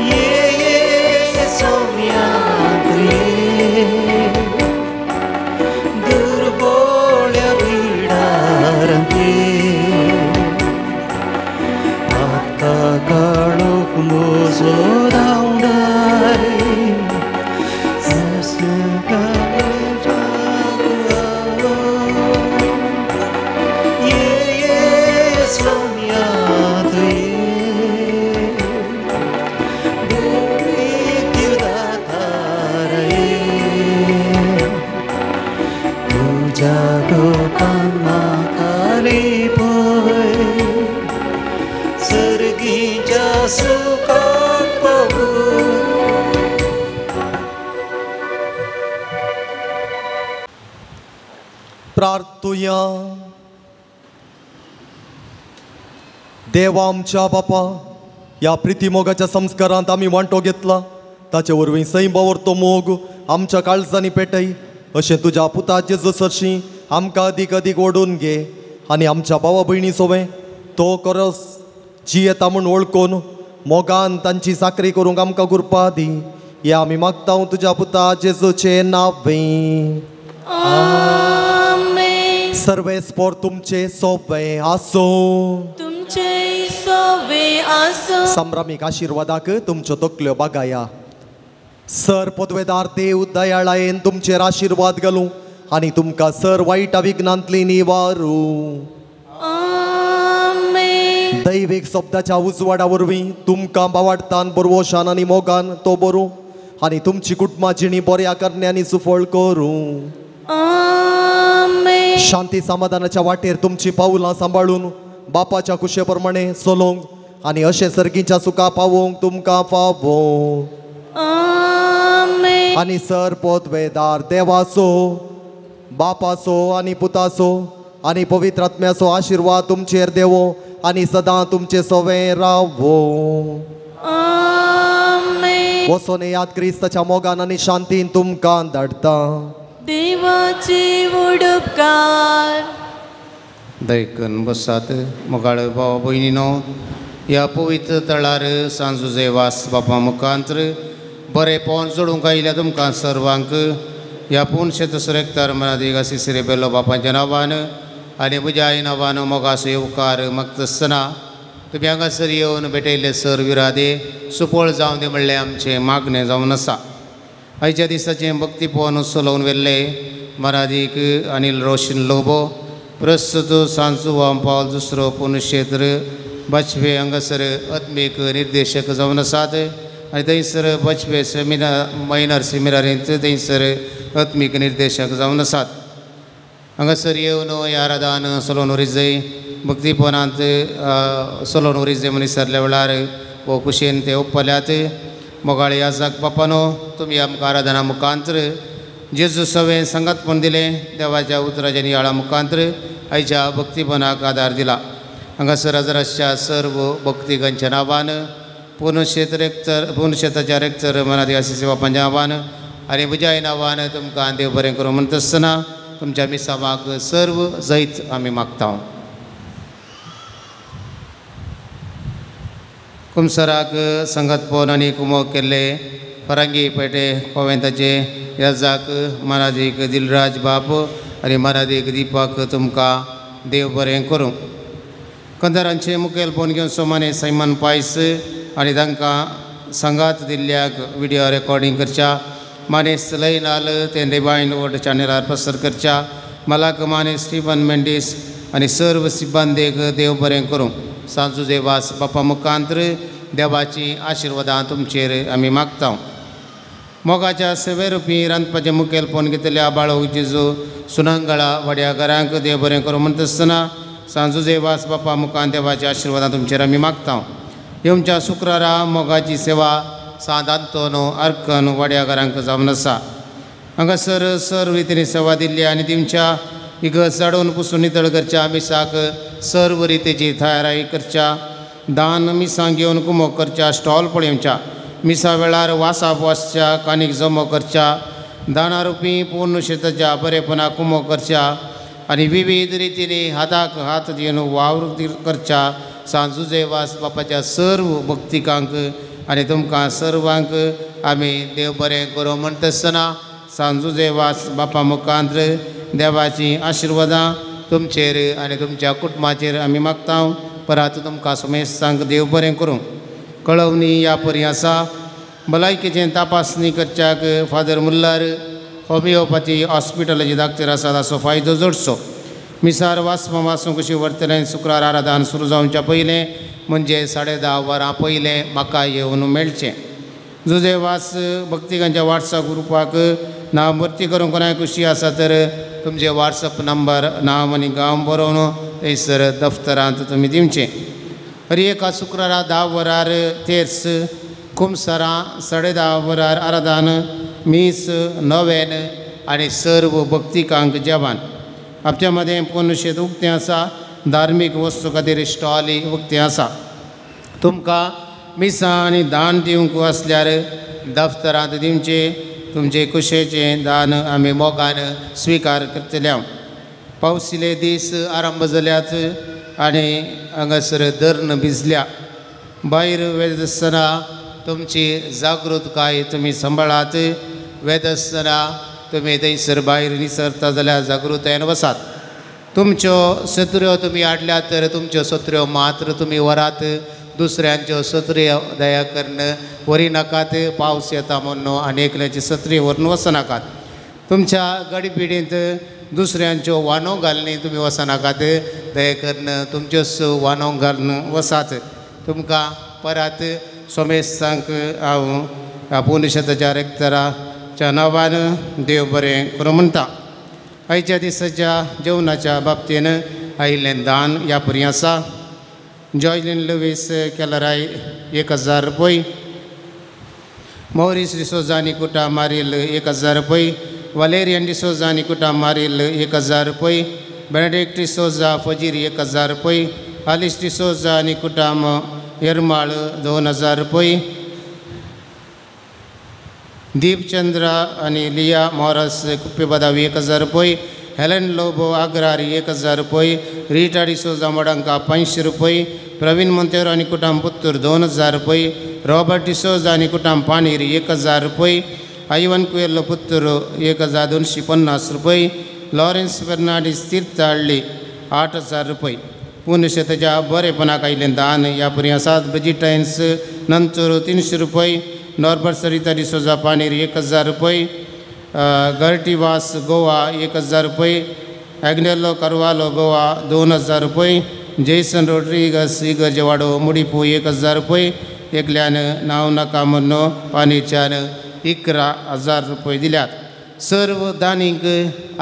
ये सोम्या दुर्बोळ्या विडारंगे आता काळोख मोजो धावणारे ये सोम्या लोकांना खाली भय सर्गीच्या सुखात पवय प्रार्थुया. देवा आमच्या बापा, या प्रितीमोगाच्या संस्कारांत आम्ही वांटो घेतला ताचे वरवीं सैम बावरतो मोग आमच्या काळजांनी पेटय अशें तुज्या पुता जेजू सरशी आमकां अदीक अदीक ओडून घे आनी आमच्या भावा भयणी सोवें तो करस जी येता म्हूण वळखून मोगान तांची साकरी करूंक आमकां कृपा दी. हे आमी मागता तुज्या पुता जेजूचे नांवें. आमेन. सर्वेस्पोर तुमचे सोबे आसो. तुमचे सोबे आसो. संभ्रमीक आशिर्वादाक तुमच्यो तकल्यो बागाया. सर पदवेदार देव दयाळायेन तुमचेर आशिर्वाद घालूं आनी तुमकां सर वायटा विघ्नांतली निवारू. आमेन. दैवीक शब्दाच्या उजवाडा वरवीं तुमकां बावाडतान बरवोशान आनी मोगान तो बरो आनी तुमची कुटुंबां जिणी बऱ्या करण्यांनी सुफळ करूं. आमेन. शांती समाधानाच्या वाटेर तुमची पावलां सांबाळून बापाच्या कुशे प्रमाणे चलोवंक आनी अशें सर्गीच्या सुखा पावोवंक तुमकां फावो. आमेन. आनी सर पदवेदार देवाचो बापाचो आनी पुताचो आनी पवित्र आत्म्याचो आशिर्वाद तुमचेर देवो आनी सदां तुमचे सोवें रावो. आमेन. वचोन याद क्रिस्ताच्या मोगान आनी शांतीन तुमकां धाडटा. देवाचे उडपकार. दैकन बसात मोगाळ भाव भयणीनो, ह्या पवित्र तळार सांजुजे वास बापा मुखांतर बरें पोवन जोडूंक आयल्या तुमकां सर्वांक ह्या पुणशेत सुरेक्तार मनादीक आशिसिरे बेलो बापाच्या नांवान आनी म्हज्या आई नांवान मोगाचो येवकार मागतना तुमी हांगासर येवन भेटयले सर विरादे सुपळ जावं दी म्हणलें आमचें मागणें जावन आसा. आयच्या दिसाचें भक्ती पोवन चलोवन व्हेल्ले मनादीक अनिल रोशन लोबो प्रस्तुत सांजू वाम पावल दुसरो पुणक्षेत्र बचपे हांगासर आत्मीक निर्देशक जावन आसात आनी थंयसर बचपे सेमिनार मायनर सेमिनारींत थंयसर आत्मीक निर्देशक जावन आसात. हांगासर येवन ह्या आराधान सोलोन उरिजय भक्तीपणांत सोलोन उरिजय मनीसरल्या वेळार वो कुशेन ते ओपल्यात. मोगाळे याजाक बापानो, तुमी आमकां आराधना मुखांतर जेजू सवें संगतपण दिलें. देवाच्या उतराच्या नियाळा मुखांतर आयच्या भक्तीपणाक आदार दिला. हांगासर हजराच्या सर्व भक्तिकांच्या नांवान पुणशेताच्या रेक्तर मनादी आशिसे बापांच्या नांवान आनी म्हज्याय नांवान तुमकां देव बरें करूं म्हणटा आसतना तुमच्या मिसामाक सर्व जैत आमी मागता. कुमसराक संगतपण आनी कुमोग केल्ले फरांगी पेटे कोवेंताचे याजाक मनादीक दिलराज बाप आनी मनादीक दिपाक तुमकां देव बरें करूं. कंदारांचे मुखेलपण घेवन सोमाने सैमान पायस आनी तांकां सांगात दिल्ल्याक व्हिडिओ रेकॉर्डिंग करच्या मानेस लय नाल ते डिवायन वर्ड चॅनलार प्रसार करच्या मलाक माने स्टीफन मेंडीस आनी सर्व सिब्बांदेक देव बरें करूं सांजू देवास बापा मुखांत्र देवाची आशिर्वादां तुमचेर आमी मागता मोगाच्या सेवेरुपी रांदपाचें मुखेलपण घेतल्या बाळो जेजू सुनांगळा वड्या घरांक देव बरें करूं म्हणटा आसतना सांजू देवास बापा मुखान देवाची आशिर्वादां तुमचेर आमी मागता येवच्या शुक्रारा मोगाची सेवा सादांतोन अर्कन वड्या घरांक जावन आसा हांगासर सर्व रितीन सेवा दिल्ली आनी तेंच्या इगस जाडोवन पुसून नितळ करच्या मिसाक सर्व रितीची तयारी करच्या दान मिसां घेवन कुमो करच्या स्टॉल पळोवच्या मिसा वेळार वासाप वासच्या कानीक जमो करच्या दानारुपी पूर्ण शेताच्या बरेपणा कुमो करच्या आनी विविध रितीनी हाताक हात दिवन वावर करच्या सांजुजे वास बापाच्या सर्व भक्तिकांक आनी तुमकां सर्वांक आमी देव बरें करूं म्हणटा आसतना सांजुजे वास बापा मुखांत्र देवाची आशिर्वादां तुमचेर आनी तुमच्या कुटुंबाचेर आमी मागता परत तुमकां समेस्तांक देव बरें करूं कळवणी ह्या परी आसा भलायकेचें तपासणी करच्याक फादर मुल्लार होमिओपॅथी हॉस्पिटलाची दाखतर आसा ताचो फायदो जोडचो मिसार वाचपां वाचूंक कशी वर्तलें शुक्रार आराधन सुरू जावच्या पयलें म्हणजे 10:30 वरां पयलें म्हाका येवन मेळचें जुजे वास भक्तिकांच्या वॉट्सअप ग्रुपाक नांव भरती करूंक कोणाय खुशी आसा तर तुमचे वॉट्सअप नंबर नांव आनी गांव बरोवन थंयसर दफ्तरांत तुमी दिवचें हरी एका शुक्रारा 10 वरार तेर्स कुमसारा 10:30 वरार आराधन मीस नवेन आनी सर्व भक्तिकांक जेवण आपच्या मदें पुनशेत उक्तें आसा धार्मीक वस्तू खातीर स्टॉल उक्तें आसा तुमकां मिसां आनी दान दिवंक आसल्यार दफ्तरांत दिवचें तुमचे कुशेचें दान आमी मोगान स्विकार करतले पावसिले दीस आरंभ जाल्यात आनी हांगासर धर्ण भिजल्या भायर वेद आसतना तुमची जागृतकाय तुमी सांबाळात वेद आसतना तुमी थंयसर भायर निसरता जाल्यार जागृतायेन वसात तुमच्यो सत्र्यो तुमी हाडल्यात तर तुमच्यो सत्र्यो मात्र तुमी व्हरात दुसऱ्यांच्यो सत्र्यो दया करून व्हरी नाकात पावस येता म्हणून आनी एकल्याची सत्री व्हरून वचनाकात तुमच्या गडपिडींत दुसऱ्यांच्यो वानो घालनी तुमी वचनाकात दया करून तुमच्योच वानो घालून वसात तुमकां परत सोमेस्तांक हांव पुनशताच्या रेक्तराच्या नांवान देव बरें करूं म्हणटा आयच्या दिसाच्या जेवणाच्या बाबतीन आयिल्लें दान ह्या परी आसा जॉयलिन लुवीस केलराय 1000 रुपये मौरीस डिसोजा आनी कुटां मारील 1000 रुपये वलेरियन डिसोजा आनी कुटां मारील 1000 रुपये बेनेडिक्ट डिसोजा फजीर 1000 रुपये आलिस डिसोजा आनी कुटाम येरमाळ 2000 रुपये दीपचंद्रा आनी लिया मॉरस कुप्पे बदावी 1000 रुपये हेलेन लोबो आग्रारी 1000 रुपये रीटा डिसोजा मडंका 500 रुपये प्रवीण मोंतेरो आनी कुटाम पुत्तूर 2000 रुपये रॉबर्ट डिसोजा आनी कुटाम पानीर 1000 रुपये आयवन कुयेल्लो पुत्तूर 1250 रुपये लॉरेन्स फेर्नांडीस तीर्थहळ्ळी 8000 रुपये पुनशेताच्या बरेपणाक आयिल्लें दान ह्या परी आसात ब्रिजिटायन्स नंतर 300 रुपये नॉर्बर्ट सरिता डिसोजा पानीर 1000 रुपये गर्टिवास गोवा 1000 रुपये एग्नेलो करवालो गोवा 2000 रुपये जेसन रोड्रिगस इगर्जेवाडो मुडिपू 1000 रुपये एकल्यान नांव नाका म्हणून पानीच्यान 11,000 रुपये दिल्यात सर्व दानीक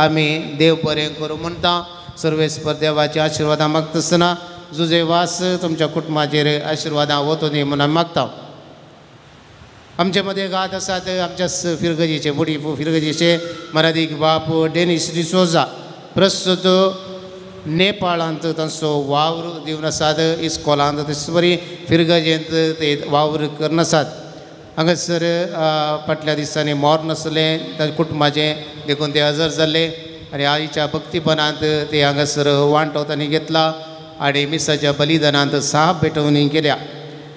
आमी देव बरें करूं म्हणटा सर्वेस्पर देवाची आशिर्वादां मागता आसतना जुजे वास तुमच्या कुटुंबाचेर आशिर्वादां वतो दी म्हणून मागता आमचे मदें गात आसात आमच्या फिरगजीचे मुडिपू फिरगजीचे मरादीक बाप डेनिस डिसोजा प्रस्तुत नेपाळांत तांचो वावर दिवन आसात इस्कॉलांत तशें बरी फिरगजेंत ते वावर करन आसात हांगासर फाटल्या दिसांनी मॉर्न आसलें ताच्या कुटुंबाचें देखून ते हजर जाल्ले आनी आईच्या भक्तीपणांत ते हांगासर वांटो तांणी घेतला आनी मिसाच्या बलिदानांत साप भेटवणी केल्या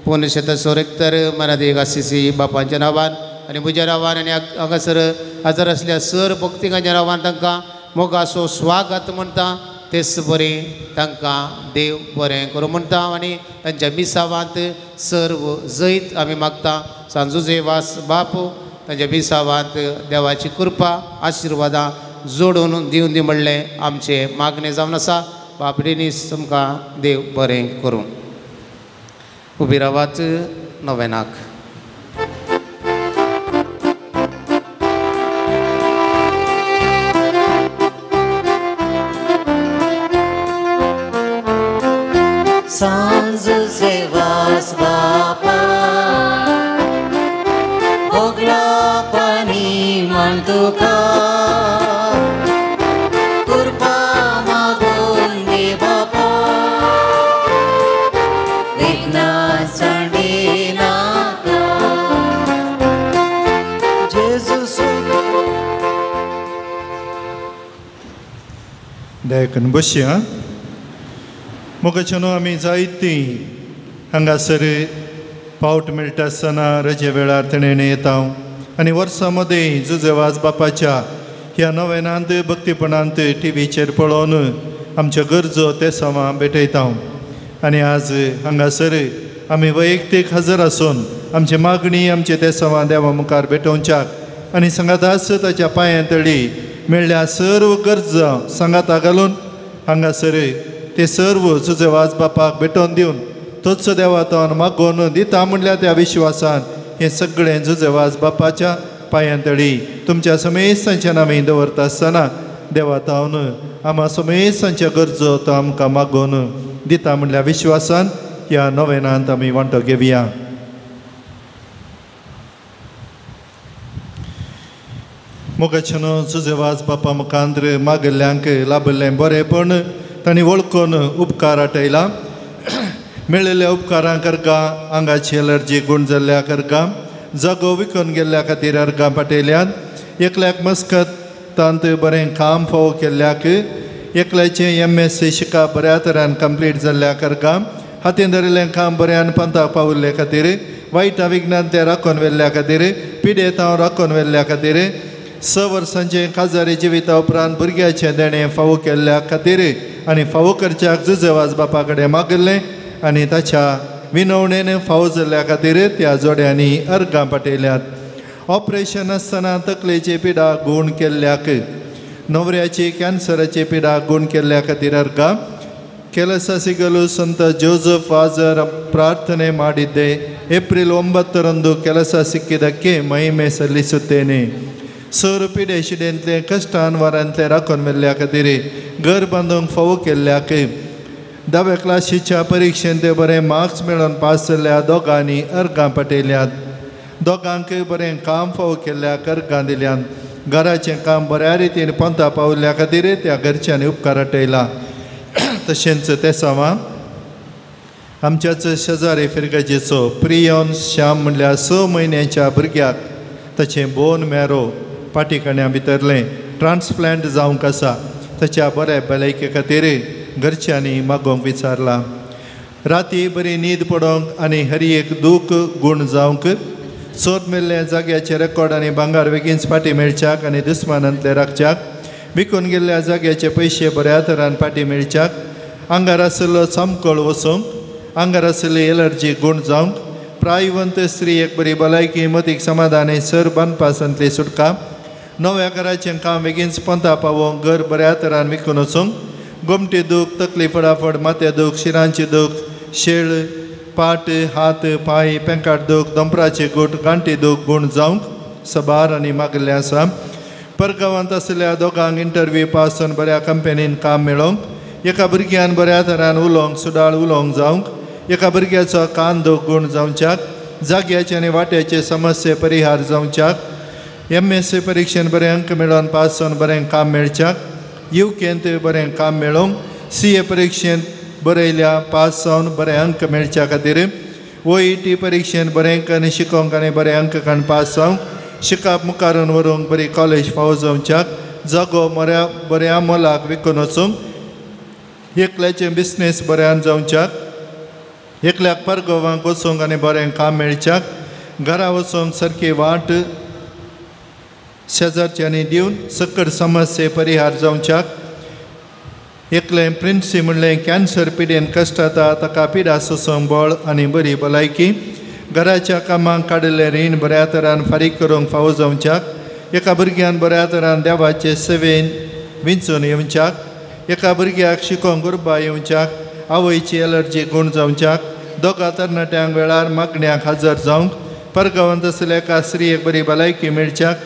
पुनशेत सोरेक्तर मरादेग आसिसी बापांच्या नांवान आनी म्हज्या नांवान आनी हांगासर हजर आसल्या सर भक्तिकांच्या नांवान तांकां मोगाचो स्वागत म्हणटा तेच बरें तांकां देव बरें करूं म्हणटा आनी तांच्या मिसावांत सर्व जैत आमी मागता सांजुजे वास बाप तांच्या मिसावांत देवाची कृपा आशिर्वादां जोडून दिवन दी म्हणलें आमचें मागणें जावन आसा बाप डेनीस तुमकां देव बरें करूं. उबी रावात नोवेनाक. Sans Zeus Bapa Ogla pani mantuka Kurpa magun di Bapa Vigna sandinaka Jesus Dekun Bushya मोगाच्यान आमी जायतीं हांगासर पावट मेळटा आसतना रजे वेळार तेणेन येता आनी वर्सां मदें जुजेवाज बापाच्या ह्या नोवेनांत भक्तीपणांत टीव्हीचेर पळोवन आमच्यो गरजो ते सवां भेटयता आनी आज हांगासर आमी वैयक्तीक हजर आसून आमची मागणी आमचे ते सवां देवा मुखार भेटोवच्याक आनी सांगातास ताच्या पांयां तळी मेळ्ळ्या सर्व गरजा सांगाता घालून हांगासर ते सर्व जुजेवाज बापाक भेटोवन दिवन तोच देवातावन मागोवन दिता म्हणल्या त्या विश्वासान हें सगळें जुजेवाज बापाच्या पांयां तळी तुमच्या समेस्तांच्या नामी दवरता आसतना देवातावन आम्हा समेस्तांच्या गरजो तो आमकां मागोवन दिता म्हणल्या विश्वासान ह्या नोवेनांत आमी वांटो घेवया. मोगाच्यान जुजेवाज बापा मुखांत्र मागल्ल्यांक लाभल्लें बरेंपण तांणी वळखून उपकार आटयला. मेळिल्ल्या उपकारां करता आंगाची एलर्जी गूण जाल्ल्या करता जागो विकून गेल्ल्या खातीर अर्गां पाटयल्यात. एकल्याक मस्कतांत बरें काम फावो केल्ल्याक एकल्याचें MSc शिका बऱ्या तरान कंप्लीट जाल्ल्या करता हातीन धरिल्लें काम बऱ्यान पंथाक पावल्ले खातीर वायटा विज्ञान ते राखून व्हेल्ल्या खातीर पिडेत हांव राखून व्हेल्ल्या खातीर 6 वर्सांचें काजारी जिविता उपरांत भुरग्याचें देणें फावो केल्ल्या खातीर आनी फावो करच्याक जुजेवाज बापा कडेन मागल्लें आनी ताच्या विनवणेन फावो जाल्ल्या खातीर त्या जोड्यांनी अर्गां पाटयल्यात. ऑपरेशन आसतना तकलेची पिडा गूण केल्ल्याक न्हवऱ्याची कॅन्सराची पिडा गूण केल्ल्या खातीर अर्गां. ಕೆಲಸ ಸಿಗಲು ಸಂತ ಜೋಸೆಫ್ ಫಾಜರ್ ಪ್ರಾರ್ಥನೆ ಮಾಡಿದ್ದೆ. ಏಪ್ರಿಲ್ 9ರಂದು ಕೆಲಸ ಸಿಕ್ಕಿದ್ದಕ್ಕೆ ಮಹಿಮೆ ಸಲ್ಲಿಸುತ್ತೇನೆ. सर पिडे शिडेंतले कश्ट अनवरांतले राखून व्हेल्ल्या खातीर घर बांदूंक फावो केल्ल्याक 10वे क्लासीच्या परिक्षेंत ते बरें मार्क्स मेळोवन पास जाल्ल्या दोगांनी अर्गां पाटयल्यात. दोगांक बरें काम फावो केल्ल्याक अर्गां दिल्यात. घराचें काम बऱ्या रितीन पंथा पावल्ल्या खातीर त्या घरच्यांनी उपकार आटयला. तशेंच ते सवां आमच्याच शेजारी फिरगजेचो प्रियोन श्याम म्हणल्यार 6 म्हयन्याच्या भुरग्याक ताचें बोन मॅरो पाटिकण्या भितरलें ट्रान्सप्लांट जावंक आसा. ताच्या बऱ्या भलायके खातीर घरच्यांनी मागोवंक विचारला. राती बरी न्हीद पडोवंक आनी हर एक दूख गूण जावंक सोद मेल्ल्या जाग्याचे रेकॉर्ड आनी भांगार बेगीनच फाटीं मेळच्याक आनी दुस्मानांतले राखच्याक विकून गेल्ल्या जाग्याचे पयशे बऱ्या तरान फाटीं मेळच्याक आंगार आशिल्लो चामकोळ वचोवंक आंगार आशिल्ली एलर्जी गूण जावंक प्रायवंत स्त्री एक बरी भलायकी मतीक समाधान सर बांदपासांतली सुटका नव्या घराचें काम बेगीनच पंथा पावोवंक घर बऱ्या तरान विकून वचोवंक गोमटी दूख तकली फडाफड माथ्या दूख शिरांची दूख शेळ पाट हात पांय पेंकाट दूख दोंपराचे गूट गांठी दूख गूण जावंक सबार आनी मागल्लें आसा. परगांवांत आशिल्ल्या दोगांक इंटरव्यू पास जावन बऱ्या कंपनीन काम मेळोवंक एका भुरग्यान बऱ्या तरान उलोवंक सुडाळ उलोवंक जावंक एका भुरग्याचो कान दूख गूण जावच्याक जाग्याचे आनी वाट्याचे समस्ये परिहार जावच्याक MSc परिक्षेन बरें अंक मेळोवन पास जावन बरें काम मेळच्याक UKंत बरें काम मेळोवंक CA परिक्षेंत बरयल्या पास जावन बरें अंक मेळच्या खातीर OET परिक्षेन बरें आनी शिकोवंक आनी बरें अंक काडून पास जावंक शिकप मुखारून व्हरूंक बरी कॉलेज फावो जावच्याक जागो बऱ्या मोलाक विकून वचूंक एकल्याचें बिझनेस बऱ्यान जावच्याक एकल्याक परगांवांक वचूंक आनी बरें काम मेळच्याक घरा वचूंक सारकी वाट शेजारच्यांनी दिवन सकट समस्ये परिहार जावच्याक एकले प्रिन्सी म्हणलें कॅन्सर पिडेन कश्ट जाता ताका पिडा सोसूंक बळ आनी बरी भलायकी घराच्या कामाक काडिल्लें रीण बऱ्या तरान फारीक करूंक फावो जावच्याक एका भुरग्यान बऱ्या तरान देवाचे सेवेन विंचून येवच्याक एका भुरग्याक शिकोवंक उर्बा येवच्याक आवयची एलर्जी गूण जावच्याक दोगा तरणाट्यांक वेळार मागण्याक हजर जावंक परगांवांत आसलेल्या एका स्त्रियेक बरी भलायकी मेळच्याक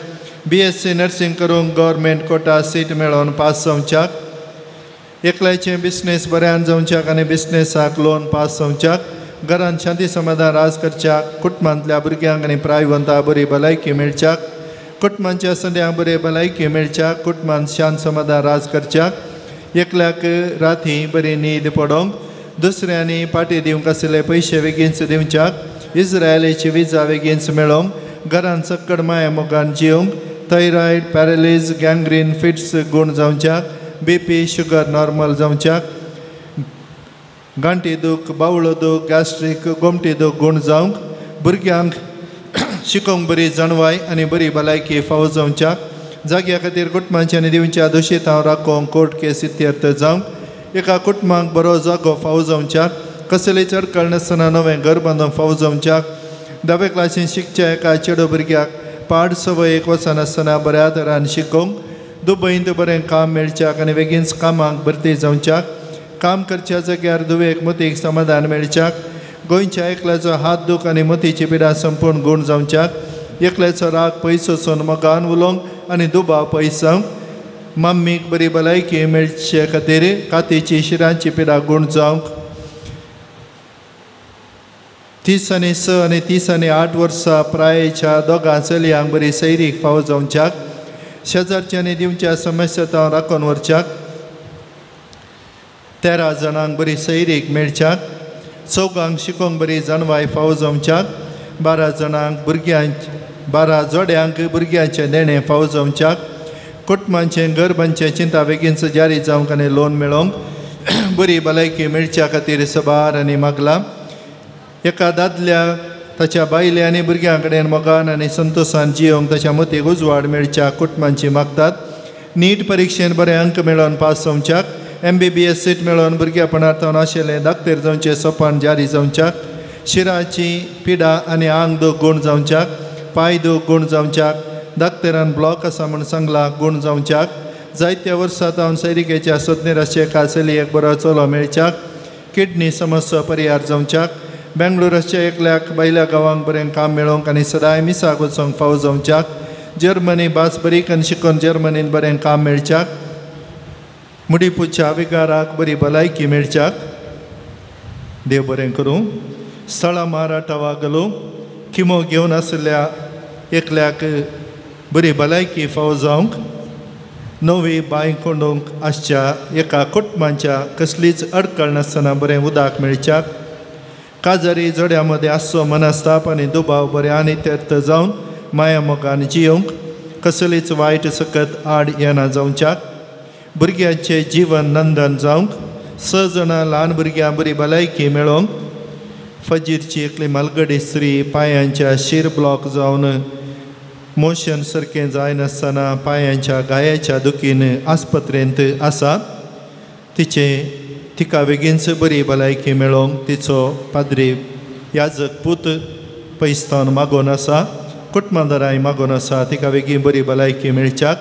BSc नर्सींग करूंक गव्हर्मेंट कोटा सीट मेळोवन पास जावच्याक एकल्याचें बिझनेस बऱ्यान जावच्याक आनी बिझनेसाक लोन पास जावच्याक घरांत शांती समाधान राज करच्याक कुटुंबांतल्या भुरग्यांक आनी प्रायवंतांक बरी भलायकी मेळच्याक कुटुंबांच्या सद्यांक बरी भलायकी मेळच्याक कुटुंबांत शांत समाधान राज करच्याक एकल्याक राती बरी न्हीद पडोवंक दुसऱ्यांनी पाटी दिवंक आसले पयशे बेगीनच दिवच्याक इस्रायलीची विजा बेगीनच मेळोवंक घरांत सक्कड माया मोगान जिवंक थायरॉयड पॅरलीज गँग्रीन फिट्स गूण जावच्याक BP शुगर नॉर्मल जावच्याक गांठी दूख बावळो दूख गॅस्ट्रीक गोमटी दूख गूण जावंक भुरग्यांक शिकोवंक बरी जाणवाय आनी बरी भलायकी फावो जावच्याक जाग्या खातीर कुटुंबांचे आनी दिवच्या दोशीतांव राखोवंक कोर्ट केस इत्यर्थ जावंक एका कुटुंबाक बरो जागो फावो जावच्याक कसली चडकळ नासतना नवें घर बांदूंक फावो जावच्याक 10वे क्लासीन शिकच्या एका चेडो भुरग्याक पाड सवयेक वचनासतना बऱ्या तरान शिकोवंक दुबईंत बरें काम मेळच्याक आनी बेगीनच कामाक भरती जावच्याक काम करच्या जाग्यार दुवेक मतीक समाधान मेळच्याक गोंयच्या एकल्याचो हात दूख आनी मतीची पिडा संपूर्ण गूण जावच्याक एकल्याचो राग पयस वचून मोगान उलोवंक आनी दुबाव पयस जावंक मम्मीक बरी भलायकी मेळचे खातीर कातीची शिरांची पिडा गूण जावंक 30 आनी 8 वर्सां प्रायेच्या दोगां चलयांक बरी सैरीक फावो जावच्याक शेजारच्या आनी दिवच्या समस्या राखून व्हरच्याक 13 जाणांक बरी सैरीक मेळच्याक 4 शिकोवंक बरी जाणवाय फावो जावच्याक 12 जोड्यांक भुरग्यांचे देणे फावो जावच्याक कुटुंबांचें घर बांदचे चिंता बेगीनच जारी जावंक आनी लोन मेळोवंक बरी भलायकी मेळच्या खातीर सबार आनी मागला एका दादल्या ताच्या बायले आनी भुरग्यां कडेन मोगान आनी संतोशान जियोंक ताच्या मतीक उजवाड मेळच्या कुटुंबांची मागतात नीट परिक्षेन बरे अंक मेळोवन पास जावच्याक MBBS सीट मेळोवन भुरगेपणांत आशिल्लें दाखतेर जावचें सोपान जारी जावच्याक शिराची पिडा आनी आंग दूख गूण जावच्याक पांय दूख गूण जावच्याक दाखतेरान ब्लॉक आसा म्हूण सांगला गूण जावच्याक जायत्या वर्सां तावन सैरिकेच्या सोदनेर आसचे एका चलयेक बरो चलो मेळच्याक किडनी समस्या परिहार जावच्याक बेंगळूराच्या एकल्याक बायल्या गांवांक बरें काम मेळोवंक आनी सदांय मिसाक वचोंक फावो जावच्याक जर्मनी भास बरीकन शिकून जर्मनीन बरें काम मेळच्याक मुडीपूच्या विगाराक बरी भलायकी मेळच्याक देव बरें करूं स्थळां माराटावा घालूं किमो घेवन आसल्या एकल्याक बरी भलायकी फावो जावंक नवी बांय कोंडूंक आसच्या एका कुटुंबांच्या कसलीच अडकळ नासतना बरें उदक मेळच्याक काजारी जोड्यां मदें आसचो मनस्ताप आनी दुबाव बरें आनी इत्यर्थ जावन माया मोगान जियोंक कसलीच वायट सकत आड येना जावच्याक भुरग्यांचें जीवन नंदन जावंक 6 जाणां ल्हान भुरग्यां बरी भलायकी मेळोवंक फजीरची एकली मलगडी स्त्री पांयांच्या शीर ब्लॉक जावन मोशन सारकें जायनासतना पांयांच्या गायाच्या दुखीन आस्पत्रेंत आसा तिका बेगीनच बरी भलायकी मेळोवंक तिचो पाद्री याजक पूत पयस्तान मागोन आसा कुटुंबादाराय मागोन आसा तिका बेगीन बरी भलायकी मेळच्याक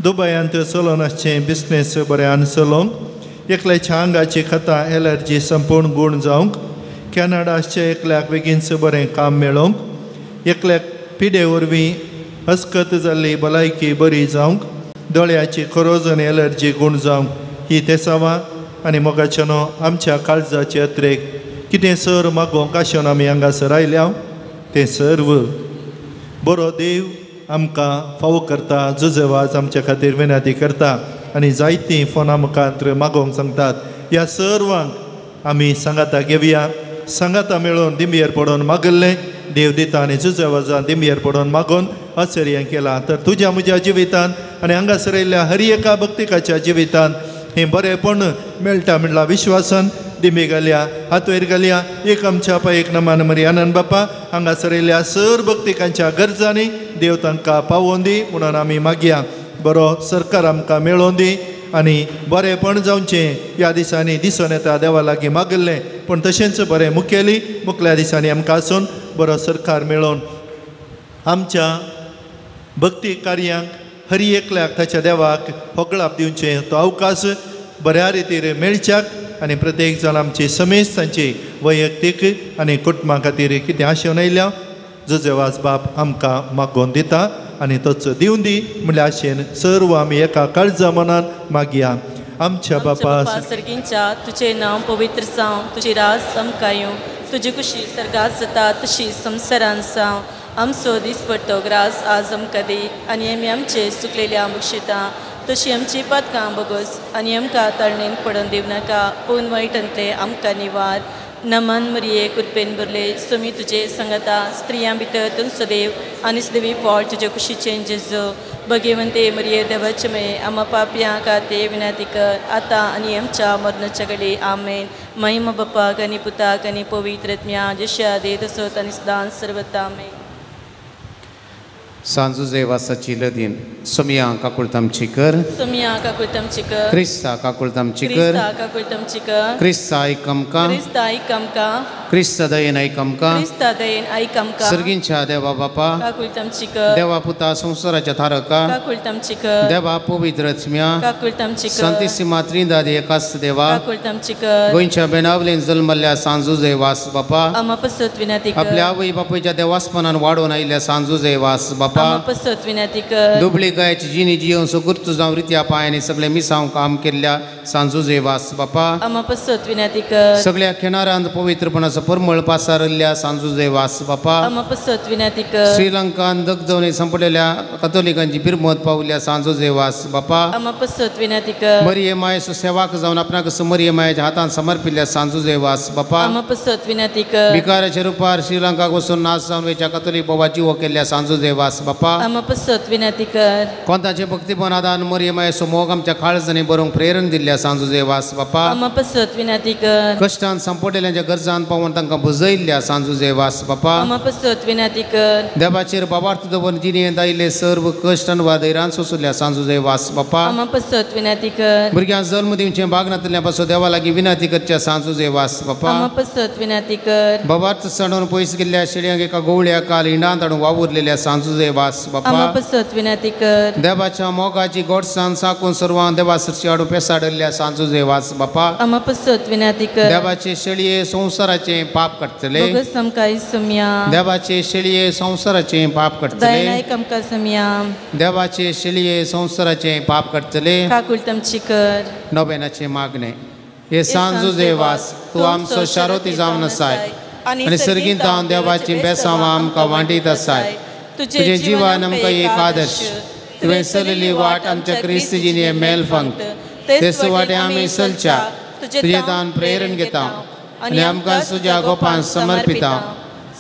दुबयांत चलोवन आसचें बिझनेस बऱ्यान चलोवंक एकल्याच्या आंगाची खतां एलर्जी संपूर्ण गूण जावंक कॅनडा आसचे एकल्याक बेगीनच बरें काम मेळोवंक एकल्याक पिडे वरवीं हस्कत जाल्ली भलायकी बरी जावंक दोळ्याची करोजन एलर्जी गूण जावंक ही तेसावां आनी मोगाच्यानो आमच्या काळजाचे अत्रेक कितें सर मागोवंक आशेवन आमी हांगासर आयल्या तें सर्व बरो देव आमकां फावो करता जुजेवाज आमच्या खातीर विनंती करता आनी जायतीं फोना मुखार मागोवंक सांगतात ह्या सर्वांक आमी सांगाता घेवया सांगाता मेळोवन दिंबयेर पडोवन मागल्लें देव दिता आनी जुजेवाजान दिंबयेर पडोवन मागोवन आश्चर्य केलां तर तुज्या म्हज्या जिवितान आनी हांगासर आयिल्ल्या हर एका भक्तिकाच्या जिवितान हें बरेंपण मेळटा म्हणला विश्वासान दिंबे घालया हात वयर घालया एक आमच्या पायेक नमान मरी आनंद बापा हांगासर आयिल्ल्या सर भक्तिकांच्या गरजांनी देव तांकां पावोवन दी म्हणून आमी मागया बरो सरकार आमकां मेळोवन दी आनी बरेपण जावचें ह्या दिसांनी दिसून येता देवा लागीं मागल्लें पूण तशेंच बरें मुखेली मुखल्या दिसांनी आमकां आसून बरो सरकार मेळोवन आमच्या भक्ती कार्यांक हरी एकल्याक ताच्या देवाक होगळाप दिवचें तो अवकाश बऱ्या रितीर मेळच्याक आनी प्रत्येक जाण आमची समेस्त तांची वैयक्तीक आनी कुटुंबा खातीर कितें आशेवन आयल्या जुजेवास बाप आमकां मागोवन दिता आनी तोच दिवन दी म्हणल्यार आशेन सर्व आमी एका काळजा मनान मागया आमच्या बापा सर्गींच्या तुझे नांव पवित्र जावं तुजी रास आमकां येवं तुजी कुशी सर्गात जाता तशी संवसारांत जावं आमचो दिसपट्टो ग्रास आज आमकां दी आनी आमी आमचे चुकलेल्या बक्षिता तशी आमची पदकां बगोस आनी आमकां तळणेन पडोवन दिवं नाका पूण वायटांतले आमकां निवार नमन मरिये कृपेन भरले सुमी तुजे संगता स्त्रियां भितर तुमचो देव आनी सदैवी फळ तुजे कुशीचें जेजू भगवंते मरिये देवाचे मे आम्हा पापयां खाते विनंती कर आतां आनी आमच्या मरणाच्या घडी आमेन महिमा बापाक आनी पुताक आनी पवित्र आत्म्या जशा आदी तसोच आनी सदां सर्वता आमेन सांजू जेवासाची लदीन सोमिया काकुळतामची कर सोमिया काकुळतामची कर क्रिस्ता काकुळतामची कर क्रिस्ता काकुळतामची कर क्रिस्ता ऐकमका क्रिस्ता ऐकमका क्रिस्ता दयेन ऐकमका क्रिस्ता दयेन ऐकमका सर्गींच्या देवा बापा काकुळतामची कर देवा पुता संसाराच्या थारका काकुळतामची कर देवा पवित्र आत्म्या काकुळतामची कर संतिसिमा त्रिंदादी एकाच देवा काकुळतामची कर गोंयच्या बेनावलेन जल्मल्ल्या सांजू जेवास बापा आम्हा पसत विनंती कर आपल्या आवय बापायच्या देवास्पनान वाडून आयिल्ल्या सांजू जेवास बापा आम्हा पसत विनंती कर दुबळी गायची जिणी जियोन सुगुर्त जावं रित्या पायांनी सगळे मिसांव काम केल्ल्या सांजू जेवास बापा आम्हा पसत विनंती कर सगळ्या किनाऱ्यांत पवित्रपणाचो परमळ पासारल्ल्या सांजू जेवास बापा आम्हा पसत विनंती कर श्रीलंकान दगदवणी संपलेल्या कथोलिकांची पिरमत पावल्या सांजू जेवास बापा आम्हा पसत विनंती कर मरिये मायेचो सेवाक जावन आपणाक मरिये मायेच्या हातान समर्पिल्ल्या सांजू जेवास बापा आम्हा पसत विनंती कर भिकाराच्या रुपार श्रीलंकाक वचून नाच जावन वेच्या कथोलिक बाबा जिवो केल्ल्या सांजू जेवास बापा आम्हा पसत विनंती कर कोंताचे भक्तीपण आदान मरिये मायेचो मोग आमच्या काळजांनी बरोवंक प्रेरण दिल्ल्या सांजू जेवास बापा आम्हा पसत विनंती कर कश्टान संपटेल्यांच्या गरजान पावून तांकां बुजयल्ल्या सांजू जेवास बापा आम्हा पसत विनंती कर देवाचेर बाबार्थ दवरून जिणेंत आयिल्ले सर्व कश्ट आनी वादैरान सोंसुल्ल्या सांजू जेवास बापा आम्हा पसत विनंती कर भुरग्यांक जल्म दिवचें बागनांतल्या पासून देवा लागीं विनंती करच्या सांजू जेवास बापा आम्हा पसत विनंती कर बाबार्थ सडून पयस गेल्ल्या शेड्यांक एका गवळ्या काल हिंडांत हाडून वावुरलेल्या सांजू जेवास आम्हा बापा पसत विनंती कर देवाच्या मोगाची गोडसाण साकून सर्वांक देवा सरची हाडून पेसाडल्या सांजू जेवास बापा आम्हा पसत विनंती कर देवाचे शेळये संसाराचे पाप काडटले बोगस आमकां सम्या देवाचे शेळये संसाराचे पाप काडटले दयनायक आमकां सम्या देवाचे शेळये संसाराचे पाप काडटले काकुळतामची कर नोबेनाचे मागणे हे सांजू जेवास तूं आमचो शारोती जावन आसाय आनी सर्गींत हांव देवाची बेसांवां आमकां वांटीत आसाय तुजें जिवन आमकां एक आदर्श तुवें चलिल्ली वाट आमच्या क्रिस्तीजीने मेल फंक्त तेच वाटे आमी चलच्या तुजें दान प्रेरण घेता आनी आमकां तुज्या गोपान समर्पिता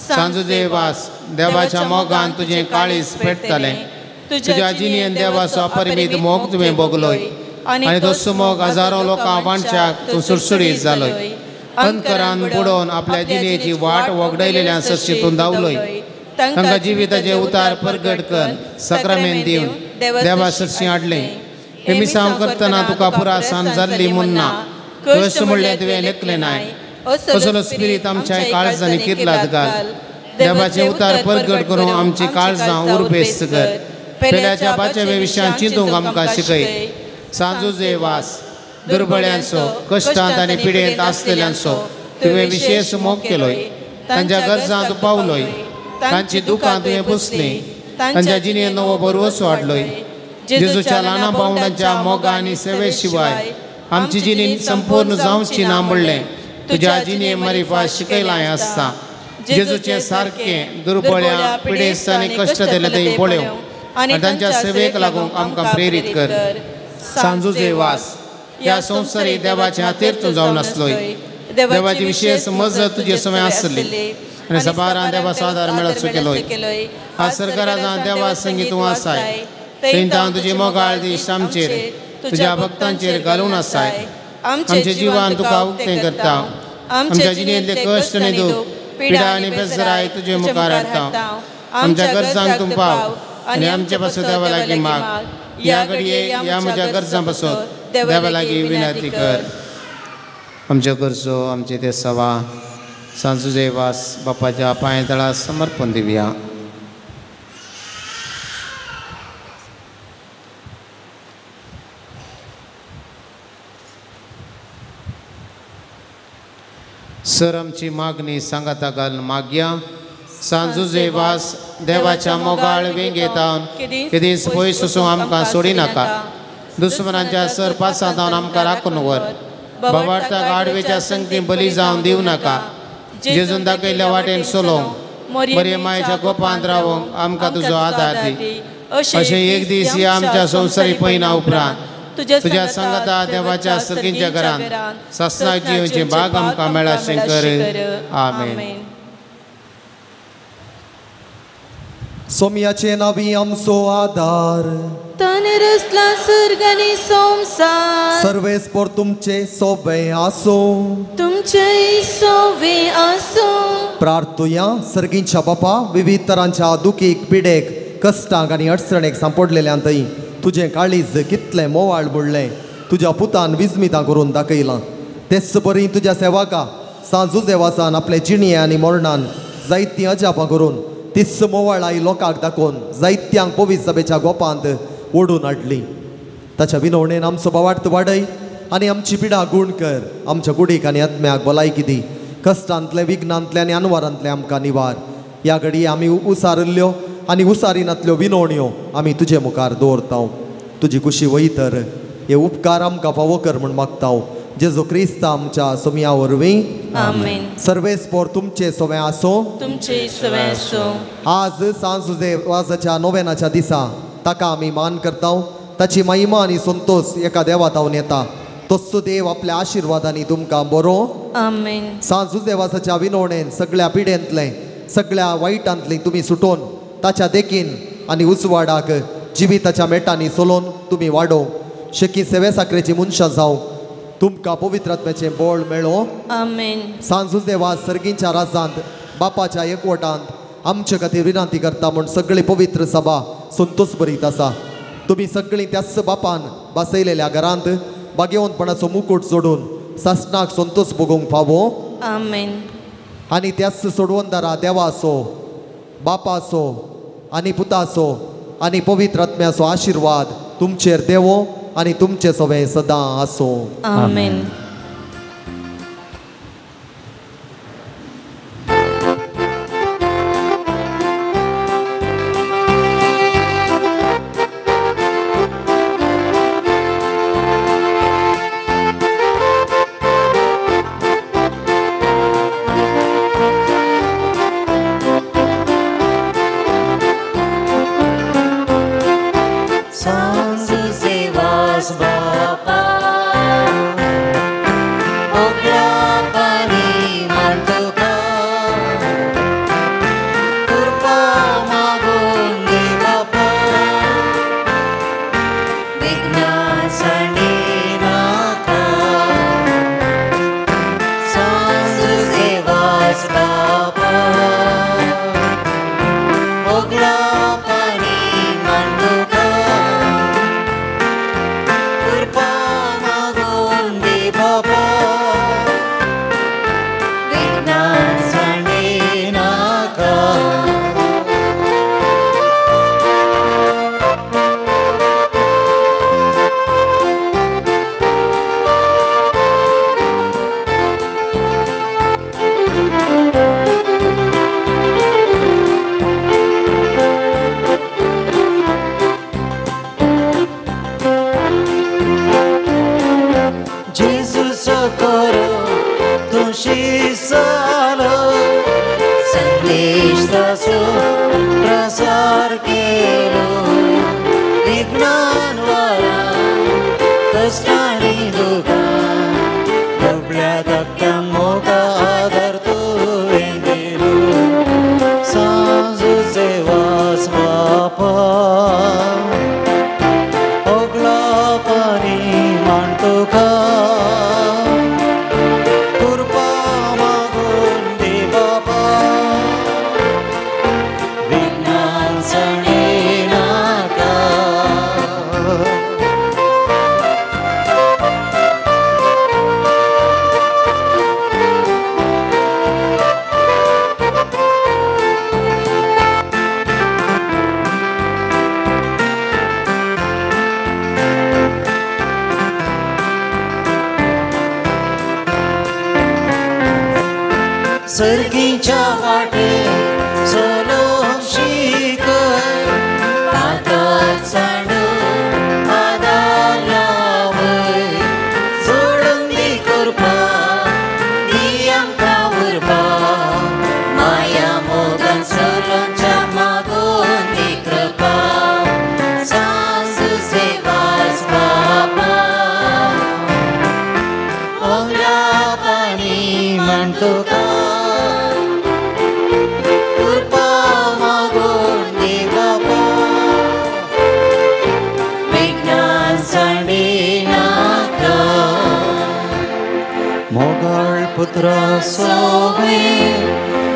सांजू देवास देवाच्या मोगान तुजें काळीज पेटतलें तुज्या जिणेन देवाचो अपरिमीत मोग तुवें भोगलोय आनी तसो मोग हजारो लोकां वांटच्याक तूं सुरसुरीत जालोय अंतरान बुडोवन आपल्या जिणेची वाट वगडयलेल्या सशी तूं धांवलोय तांकां जिविताचे उतार परगट कर सक्रामेंत दिवन देवा सरशी हाडलें हे मिसांव करतना तुका पुरा सान जाल्ली मुन्ना कश्ट म्हणलें तुवें लेखलें नाय कसलो स्पिरीत आमच्या काळजांनी किर्लात घाल देवाचे उतार परगट करून आमची काळजां उरबेस्त कर पेल्याच्या बाच्या विशयान चिंतूंक आमकां शिकय सांजू जेवास दुर्बळ्यांचो कश्टांत आनी पिडेंत आसलेल्यांचो तुवें विशेश मोग केलोय तांच्या गरजां तूं पावलोय तांची दुखां तुवें पुसलीं तांच्या जिणेंत नवो बरवसो हाडलोय जेजूच्या ल्हाना भावंडांच्या मोगा आनी सेवे शिवाय आमची जिणी संपूर्ण जावची ना म्हणलें तुज्या जिणे मरिफा शिकयलां आसता जेजूचे सारकें दुर्बळ्या पिडेस्त आनी कश्ट दिले थंय पळोव आनी तांच्या सेवेक लागून आमकां प्रेरीत कर सांजू जेवास ह्या संवसारी देवाच्या हातीर तूं जावन आसलोय देवाची विशेष मजत तुजे समय आसली आनी सबारां देवाचो आदार मेळचो केलोय आज सरकारान देवा संगी तूं आसाय थंय तुजी मोगाळ दिश्ट आमचेर तुज्या भक्तांचेर घालून आसाय आमचें जिवन तुका उक्तें करता आमच्या जिणेंतले कश्ट आनी दूख पिडा आनी बेसराय तुजे मुखार हाडटा आमच्या गरजांक तूं पाव आनी आमचे पासून देवा लागीं माग ह्या घडये ह्या म्हज्या गरजां पासून देवा लागीं विनंती कर. आमच्यो गरजो आमचे ते सवा सांजुजे वास बापाच्या पांयतळा समर्पण दिवया. सर आमची मागणी सांगाता घालून मागया. सांजुजे वास देवाच्या मोगाळ वेंगेतावन केदीस पयस वचूंक आमकां सोडी नाका. दुस्मनांच्या सरपासांतावन आमकां राखून व्हर. भवार्थाक आडवेच्या संगती बली जावन दिवं नाका. जेजून दाखयल्ल्या वाटेन चलोवंक बरे मायेच्या गोपांत रावंक आमकां तुजो आदार दी. अशें एक दीस ह्या आमच्या संवसारी पयना उपरांत तुज्या संगता देवाच्या सर्गींच्या घरांत सासणाक जिवचे भाग आमकां मेळाशें कर. आमेन. सोम्याचे नावी आमचो आदार. ताने रचला सर्ग आनी संवसार. सर्वेस्पर तुमचे सोबे आसो. तुमचे सोबे आसो. प्रार्थुया सर्गींच्या बापा विविध तरांच्या दुखीक पिडेक कश्टांक आनी अडचणेक सांपडलेल्यांतय तुजें काळीज कितलें मोवाळ बुडलें तुज्या पुतान विस्मितां करून दाखयलां. तेच बरी तुज्या सेवाका सांजुजे वासान आपले जिणये आनी मरणान जायतीं अजापां करून तिस्स मोवाळाई लोकांक दाखोवन जायत्यांक पवित्र सभेच्या गोपांत ओडून हाडली. ताच्या विनवणेन आमचो भावार्थ वाडय आनी आमची पिडा गूण कर. आमच्या कुडीक आनी आत्म्याक भलायकी दी. कश्टांतले विघ्नांतले आनी अनवरांतले आमकां निवार. ह्या घडये आमी उसारिल्ल्यो आनी उसारिनांतल्यो विनवण्यो आमी तुजे मुखार दवरतांव. तुजी कुशी वयतर हे उपकार आमकां फावो कर म्हूण मागतांव. जेजू क्रिस्त आमच्या सोम्या वरवीं. आमेन. सर्वेस्पर तुमचे सोवें आसो. तुमचे सोवें आसो. आज सांजुजे वाजाच्या नोवेनाच्या दिसा ताका आमी मान करतांव. ताची महिमा आनी संतोष एका देवातावन येता. तस्सो देव आपल्या आशिर्वादांनी तुमकां बरो. आमेन. सांजुजे वासाच्या विनवणेन सगळ्या पिडेंतले सगळ्या वायटांतली तुमी सुटोवन ताच्या देखीन आनी उजवाडाक जिविताच्या मेटांनी चलोवन तुमी वाडो. शेकी सेवे साकरेची मनशां जावं तुमकां पवित्र आत्म्याचें बळ मेळो. आमेन. सांजुजे वास सर्गींच्या राजांत बापाच्या एकवटांत आमचे खातीर विनंती करता म्हूण सगळी पवित्र सभा संतोश भरीत आसा. तुमी सगळीं त्याच बापान बसयलेल्या घरांत भाग्यवंतपणाचो मुकुट जोडून सासणाक संतोष भोगूंक फावो. आमेन. आनी त्याच सोडवंदारा देवाचो बापाचो आनी पुताचो आनी पवित्र आत्म्याचो आशिर्वाद तुमचेर देवो आनी तुमचे सोवें सदां आसो. आमेन. सर्गीच्या वाटे चलो शिकर आतां सांडून आदालावय सोडून दी करपा दी आमकां उरपा माया मोगान चलोच्या मागोन दी कृपा सांसू सेवास बापा ओंगला पाणी मांडतो पुत्र सोवे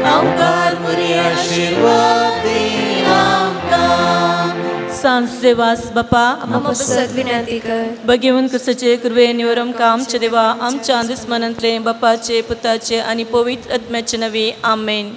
आमकां बरी आशीर्वाद दी आमकां सांज सेवास बापा आमकां सद विनंती कर भगवंत कृष्णाचे कृपेन वर आमकां आमच्या देवा आमच्या दुस्मनांतले बापाचे पुताचे आनी पवित्र आत्म्याचे नवे आमेन.